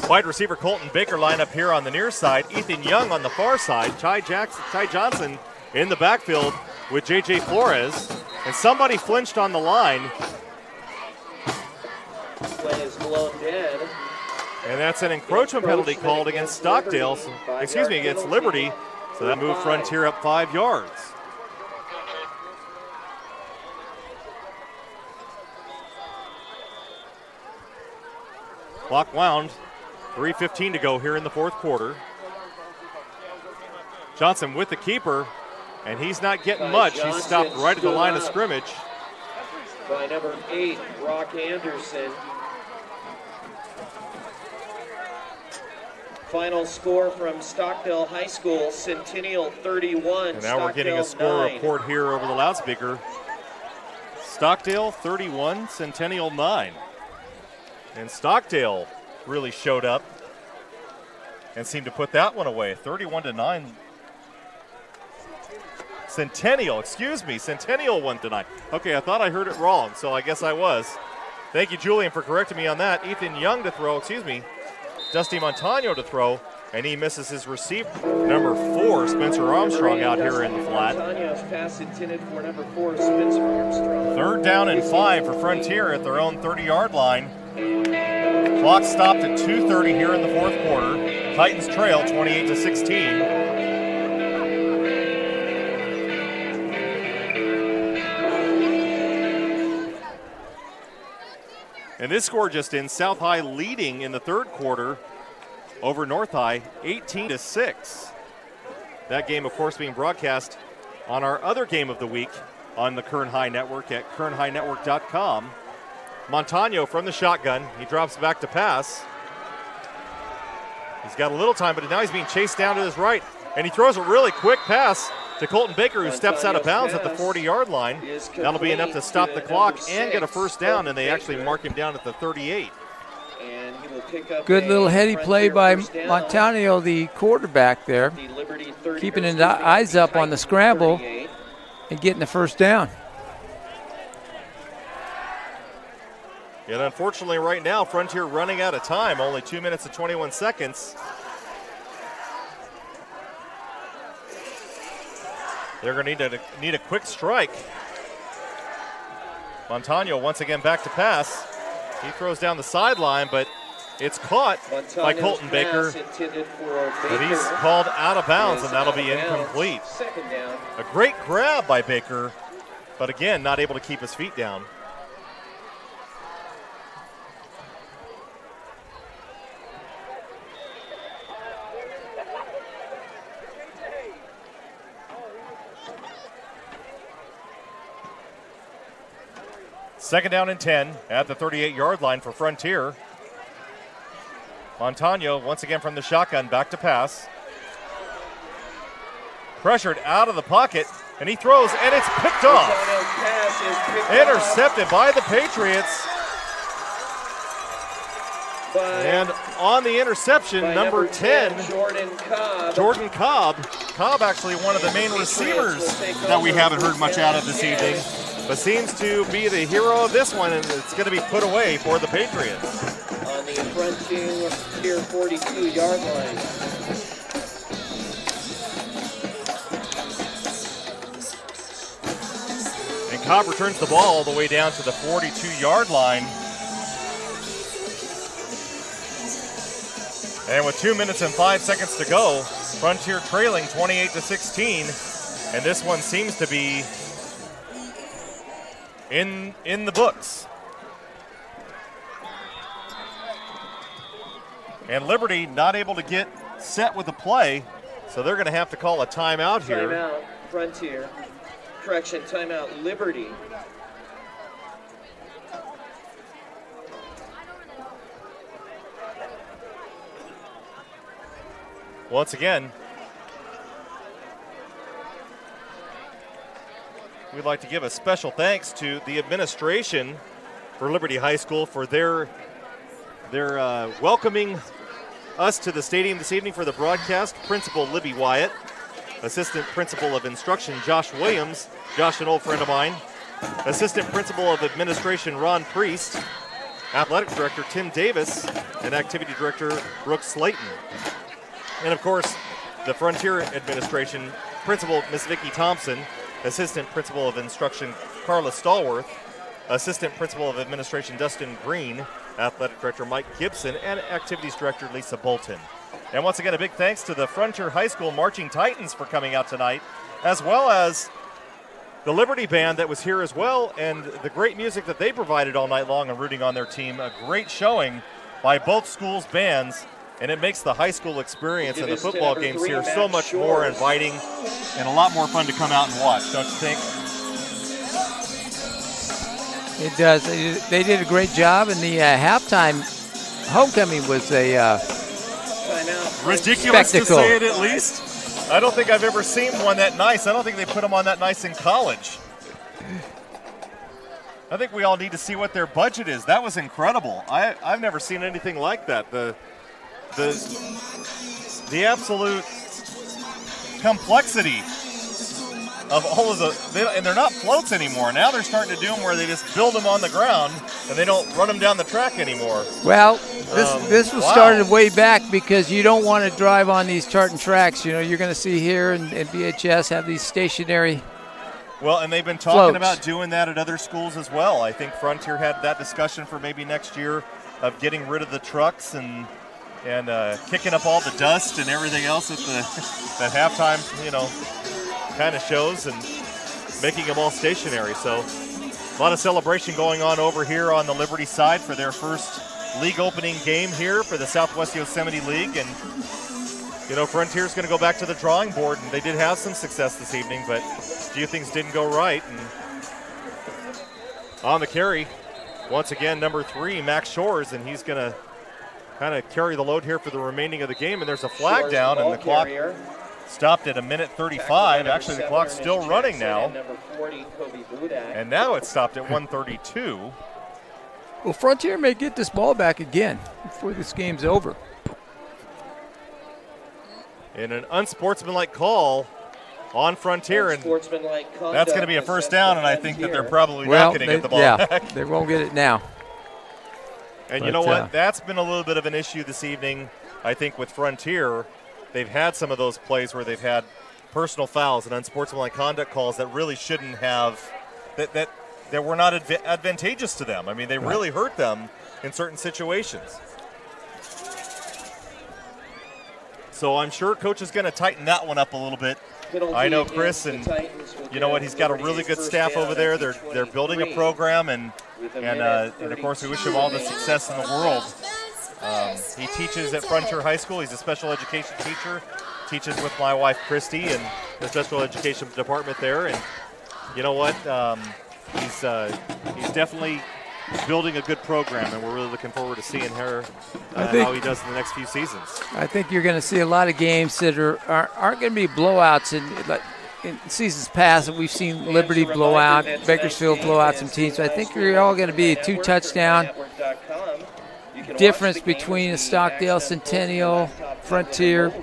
Wide receiver Colton Baker line up here on the near side. Ethan Young on the far side. Ty Johnson in the backfield with J.J. Flores. And somebody flinched on the line. Play is blown dead. And that's an encroachment penalty called against Stockdale. Against Liberty. So that moved Frontier up 5 yards. Clock wound. 3:15 to go here in the fourth quarter. Johnson with the keeper, and he's not getting much. He's stopped right at the line of scrimmage. By number 8, Brock Anderson. Final score from Stockdale High School, Centennial 31. And now we're getting a score report here over the loudspeaker. Stockdale 31, Centennial 9. And Stockdale really showed up and seemed to put that one away. 31-9. Centennial won tonight. Okay, I thought I heard it wrong, so I guess I was. Thank you, Julian, for correcting me on that. Ethan Young to throw, Dusty Montano to throw, and he misses his receiver. Number 4, Spencer Armstrong out here in the flat. Montanio's pass intended for number 4, Spencer Armstrong. 3rd down and 5 for Frontier at their own 30-yard line. Clock stopped at 2:30 here in the fourth quarter. Titans trail 28-16. And this score just in, South High leading in the third quarter over North High, 18-6. That game, of course, being broadcast on our other game of the week on the Kern High Network at kernhighnetwork.com. Montano from the shotgun. He drops back to pass. He's got a little time, but now he's being chased down to his right. And he throws a really quick pass to Colton Baker, who steps out of bounds at the 40-yard line. That'll be enough to stop the clock and get a first down, and they actually mark him down at the 38. And he will pick up good little heady play by Montano, the quarterback there, keeping his eyes up on the scramble and getting the first down. And unfortunately right now, Frontier running out of time, only 2 minutes and 21 seconds. They're going to need a quick strike. Montano once again back to pass. He throws down the sideline, but it's caught by Colton Baker. But he's called out of bounds, and that'll be incomplete. Second down. A great grab by Baker, but again, not able to keep his feet down. Second down and 10 at the 38-yard line for Frontier. Montano once again from the shotgun, back to pass. Pressured out of the pocket, and he throws, and it's picked off. Intercepted by the Patriots. And on the interception, number 10, Jordan Cobb. Cobb actually one of the main receivers that we haven't heard much out of this evening, but seems to be the hero of this one, and it's going to be put away for the Patriots. On the Frontier 42-yard line. And Cobb returns the ball all the way down to the 42-yard line. And with 2 minutes and 5 seconds to go, Frontier trailing 28-16, and this one seems to be in the books. And Liberty not able to get set with the play, so they're going to have to call a timeout here. Timeout, Frontier. Correction, timeout, Liberty. Once again, we'd like to give a special thanks to the administration for Liberty High School for their welcoming us to the stadium this evening for the broadcast. Principal Libby Wyatt, Assistant Principal of Instruction Josh Williams, Josh, an old friend of mine, Assistant Principal of Administration Ron Priest, Athletic Director Tim Davis, and Activity Director Brooke Slayton. And of course, the Frontier Administration, Principal Miss Vicki Thompson, Assistant Principal of Instruction Carla Stallworth, Assistant Principal of Administration Dustin Green, Athletic Director Mike Gibson, and Activities Director Lisa Bolton. And once again, a big thanks to the Frontier High School Marching Titans for coming out tonight, as well as the Liberty Band that was here as well, and the great music that they provided all night long and rooting on their team. A great showing by both schools' bands, and it makes the high school experience and the football games here so much more inviting and a lot more fun to come out and watch, don't you think? It does. They did a great job, and the halftime homecoming was a ridiculous spectacle. To say it at least. I don't think I've ever seen one that nice. I don't think they put them on that nice in college. I think we all need to see what their budget is. That was incredible. I've never seen anything like that. The absolute complexity of all of and they're not floats anymore. Now they're starting to do them where they just build them on the ground and they don't run them down the track anymore. Well, this was started way back because you don't want to drive on these tartan tracks. You know, you're going to see here and BHS have these stationary Well, and they've been talking floats. about doing that at other schools as well. I think Frontier had that discussion for maybe next year of getting rid of the trucks and kicking up all the dust and everything else that halftime, kind of shows, and making them all stationary. So a lot of celebration going on over here on the Liberty side for their first league opening game here for the Southwest Yosemite League. And, Frontier's going to go back to the drawing board, and they did have some success this evening, but a few things didn't go right. And on the carry, once again, number 3, Max Shores, and he's going to kind of carry the load here for the remaining of the game. And there's a flag down, and the clock stopped at 1:35. Actually, the clock's still running now. And now it's stopped at 1:32. Well, Frontier may get this ball back again before this game's over. And an unsportsmanlike call on Frontier, and that's going to be a first down, and I think that they're probably not going to get the ball back. They won't get it now. And you know what? That's been a little bit of an issue this evening, I think, with Frontier. They've had some of those plays where they've had personal fouls and unsportsmanlike conduct calls that really shouldn't have, that were not advantageous to them. I mean, they really hurt them in certain situations. So I'm sure Coach is going to tighten that one up a little bit. I know Chris, and you know what? He's got a really good staff over there. They're building a program, and of course we wish him all the success in the world. He teaches at Frontier High School. He's a special education teacher. Teaches with my wife Christy in the special education department there. And you know what? He's definitely building a good program, and we're really looking forward to seeing how he does in the next few seasons. I think you're going to see a lot of games that aren't going to be blowouts. In seasons past, we've seen Liberty blow out, Bakersfield blow out some teams. I think you're all going to be a 2-touchdown difference between a Stockdale, Centennial, Frontier,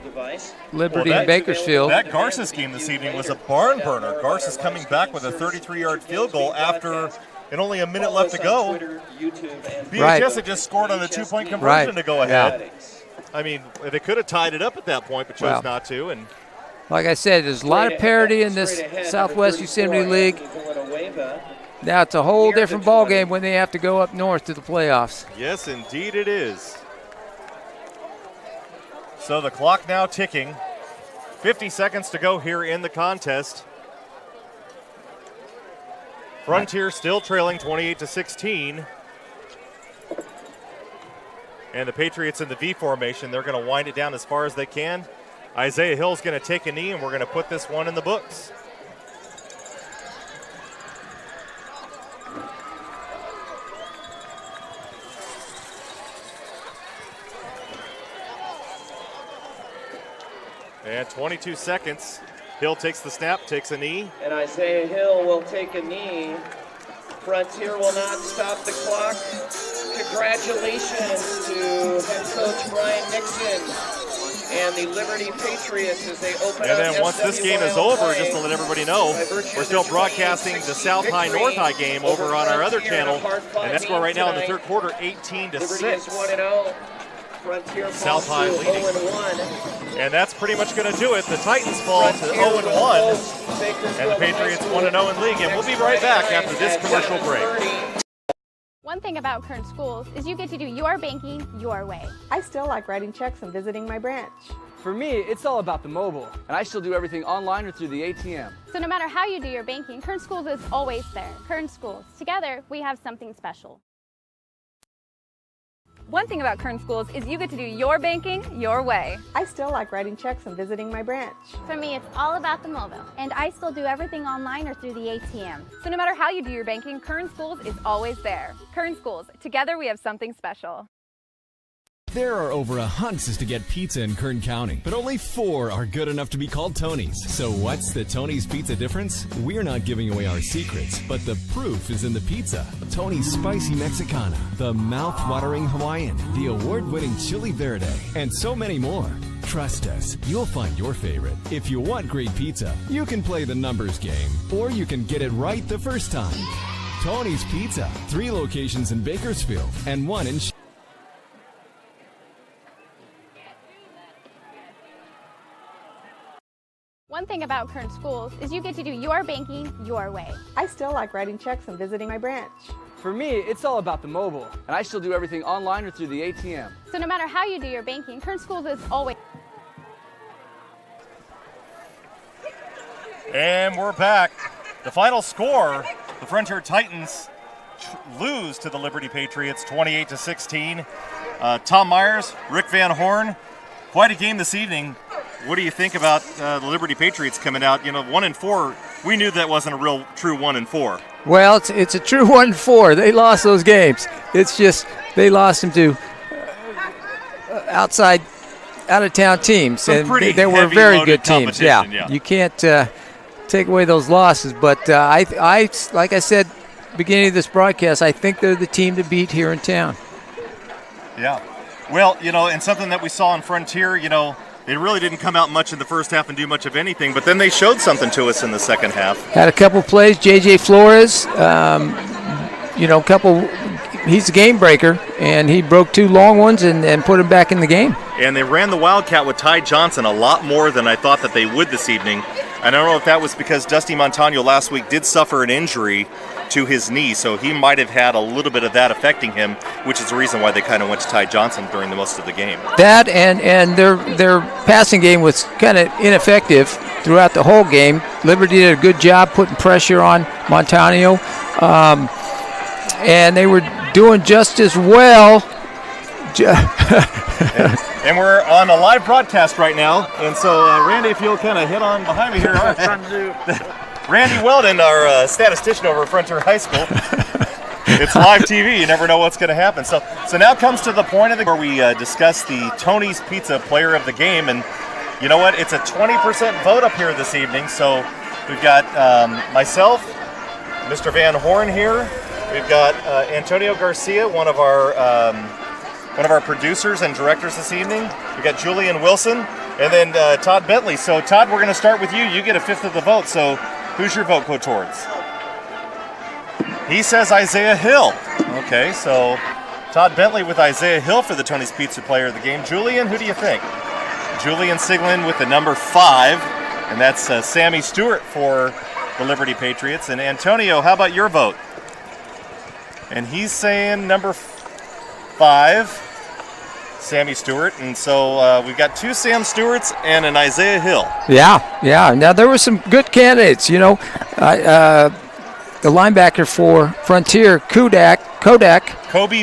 Liberty, and Bakersfield. That Garces game this evening was a barn burner. Garces coming back with a 33-yard field goal after only a minute left to go. BHS had just scored on a 2-point conversion to go ahead. Yeah. I mean, they could have tied it up at that point, but chose not to. And like I said, there's a lot of parity in this Southwest Yosemite League. Now it's a whole different ballgame when they have to go up north to the playoffs. Yes, indeed it is. So the clock now ticking. 50 seconds to go here in the contest. Frontier still trailing 28-16. And the Patriots in the V formation, they're going to wind it down as far as they can. Isaiah Hill's going to take a knee, and we're going to put this one in the books. And 22 seconds. Hill takes the snap, takes a knee. And Isaiah Hill will take a knee. Frontier will not stop the clock. Congratulations to head coach Brian Nixon And the Liberty Patriots as they open And then once this game is over, just to let everybody know, we're still broadcasting the South High North High game over on our other channel, and that score right now in the third quarter, 18-6. South High leading. And that's pretty much going to do it. The Titans fall to 0-1, and the Patriots 1-0 in league. And we'll be right back after this commercial break. One thing about Kern Schools is you get to do your banking your way. I still like writing checks and visiting my branch. For me, it's all about the mobile. And I still do everything online or through the ATM. So no matter how you do your banking, Kern Schools is always there. Kern Schools. Together, we have something special. One thing about Kern Schools is you get to do your banking your way. I still like writing checks and visiting my branch. For me, it's all about the mobile. And I still do everything online or through the ATM. So no matter how you do your banking, Kern Schools is always there. Kern Schools. Together, we have something special. There are over 100 places to get pizza in Kern County, but only 4 are good enough to be called Tony's. So what's the Tony's Pizza difference? We're not giving away our secrets, but the proof is in the pizza. Tony's Spicy Mexicana, the mouth-watering Hawaiian, the award-winning Chili Verde, and so many more. Trust us, you'll find your favorite. If you want great pizza, you can play the numbers game, or you can get it right the first time. Tony's Pizza, 3 locations in Bakersfield and 1 in One thing about Kern Schools is you get to do your banking your way. I still like writing checks and visiting my branch. For me, it's all about the mobile. And I still do everything online or through the ATM. So no matter how you do your banking, Kern Schools is always. And we're back. The final score, the Frontier Titans lose to the Liberty Patriots 28-16. Tom Myers, Rick Van Horn, quite a game this evening. What do you think about the Liberty Patriots coming out? 1-4. We knew that wasn't a real true 1-4. Well, it's a true 1-4. They lost those games. It's just they lost them to out-of-town teams, Some and pretty they were very heavy-loaded good teams. competition, You can't take away those losses. But I, like I said, beginning of this broadcast, I think they're the team to beat here in town. Yeah. Well, and something that we saw in Frontier, they really didn't come out much in the first half and do much of anything, but then they showed something to us in the second half. Had a couple plays. J.J. Flores, he's a game breaker, and he broke 2 long ones and put him back in the game. And they ran the Wildcat with Ty Johnson a lot more than I thought that they would this evening. I don't know if that was because Dusty Montano last week did suffer an injury to his knee, so he might have had a little bit of that affecting him, which is the reason why they kind of went to Ty Johnson during the most of the game. That and their passing game was kind of ineffective throughout the whole game. Liberty did a good job putting pressure on Montano, and they were doing just as well. And we're on a live broadcast right now, and so Randy, if you'll kind of hit on behind me here. Randy Weldon, our statistician over at Frontier High School. It's live TV. You never know what's going to happen. So now comes to the point of where we discuss the Tony's Pizza Player of the Game, and you know what? It's a 20% vote up here this evening. So we've got myself, Mr. Van Horn here. We've got Antonio Garcia, one of our producers and directors this evening. We've got Julian Wilson, and then Todd Bentley. So Todd, we're going to start with you. You get a 5th of the vote. So who's your vote go towards? He says Isaiah Hill. Okay, so Todd Bentley with Isaiah Hill for the Tony's Pizza Player of the Game. Julian, who do you think? Julian Siglin with the number 5, and that's Sammy Stewart for the Liberty Patriots. And Antonio, how about your vote? And he's saying number 5. Sammy Stewart, and so we've got 2 Sam Stewarts and an Isaiah Hill. Yeah. Now there were some good candidates. The linebacker for Frontier, Kobe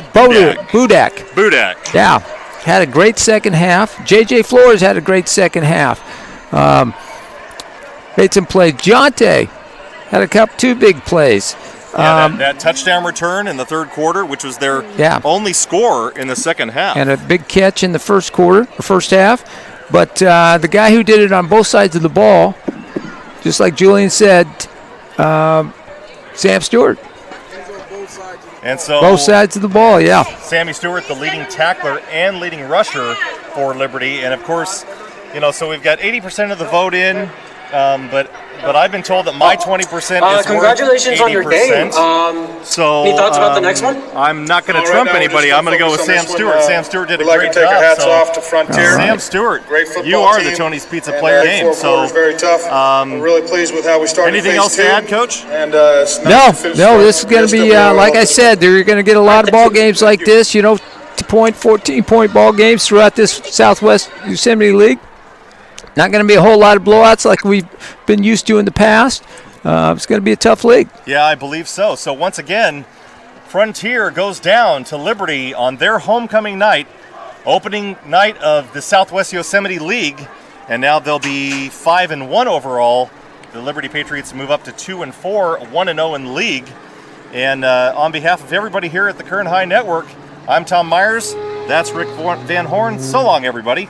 Budak. Yeah, had a great second half. J.J. Flores had a great second half. Made some plays. Jonte had 2 big plays. Yeah, that touchdown return in the third quarter, which was their only score in the second half. And a big catch in the first half. But the guy who did it on both sides of the ball, just like Julian said, Sam Stewart. And so both sides of the ball, yeah. Sammy Stewart, the leading tackler and leading rusher for Liberty. And, of course, So we've got 80% of the vote in, but I've been told that my 20% is congratulations worth 80%. on your game. So any thoughts about the next one? I'm not going to trump anybody. I'm going to go with Sam Stewart. Sam Stewart did a great job. We'd like to take our hats off to Frontier. Sam Stewart, great football you are team, the Tony's Pizza player game. So very tough. We're really pleased with how we started. Anything else to add, Coach? And no. This is going to be like I said. They're going to get a lot of ball games like this. 14-point ball games throughout this Southwest Yosemite League. Not going to be a whole lot of blowouts like we've been used to in the past. It's going to be a tough league. Yeah, I believe so. So once again, Frontier goes down to Liberty on their homecoming night, opening night of the Southwest Yosemite League, and now they'll be 5-1 overall. The Liberty Patriots move up to 2-4, 1-0 in league. And on behalf of everybody here at the Kern High Network, I'm Tom Myers. That's Rick Van Horn. So long, everybody.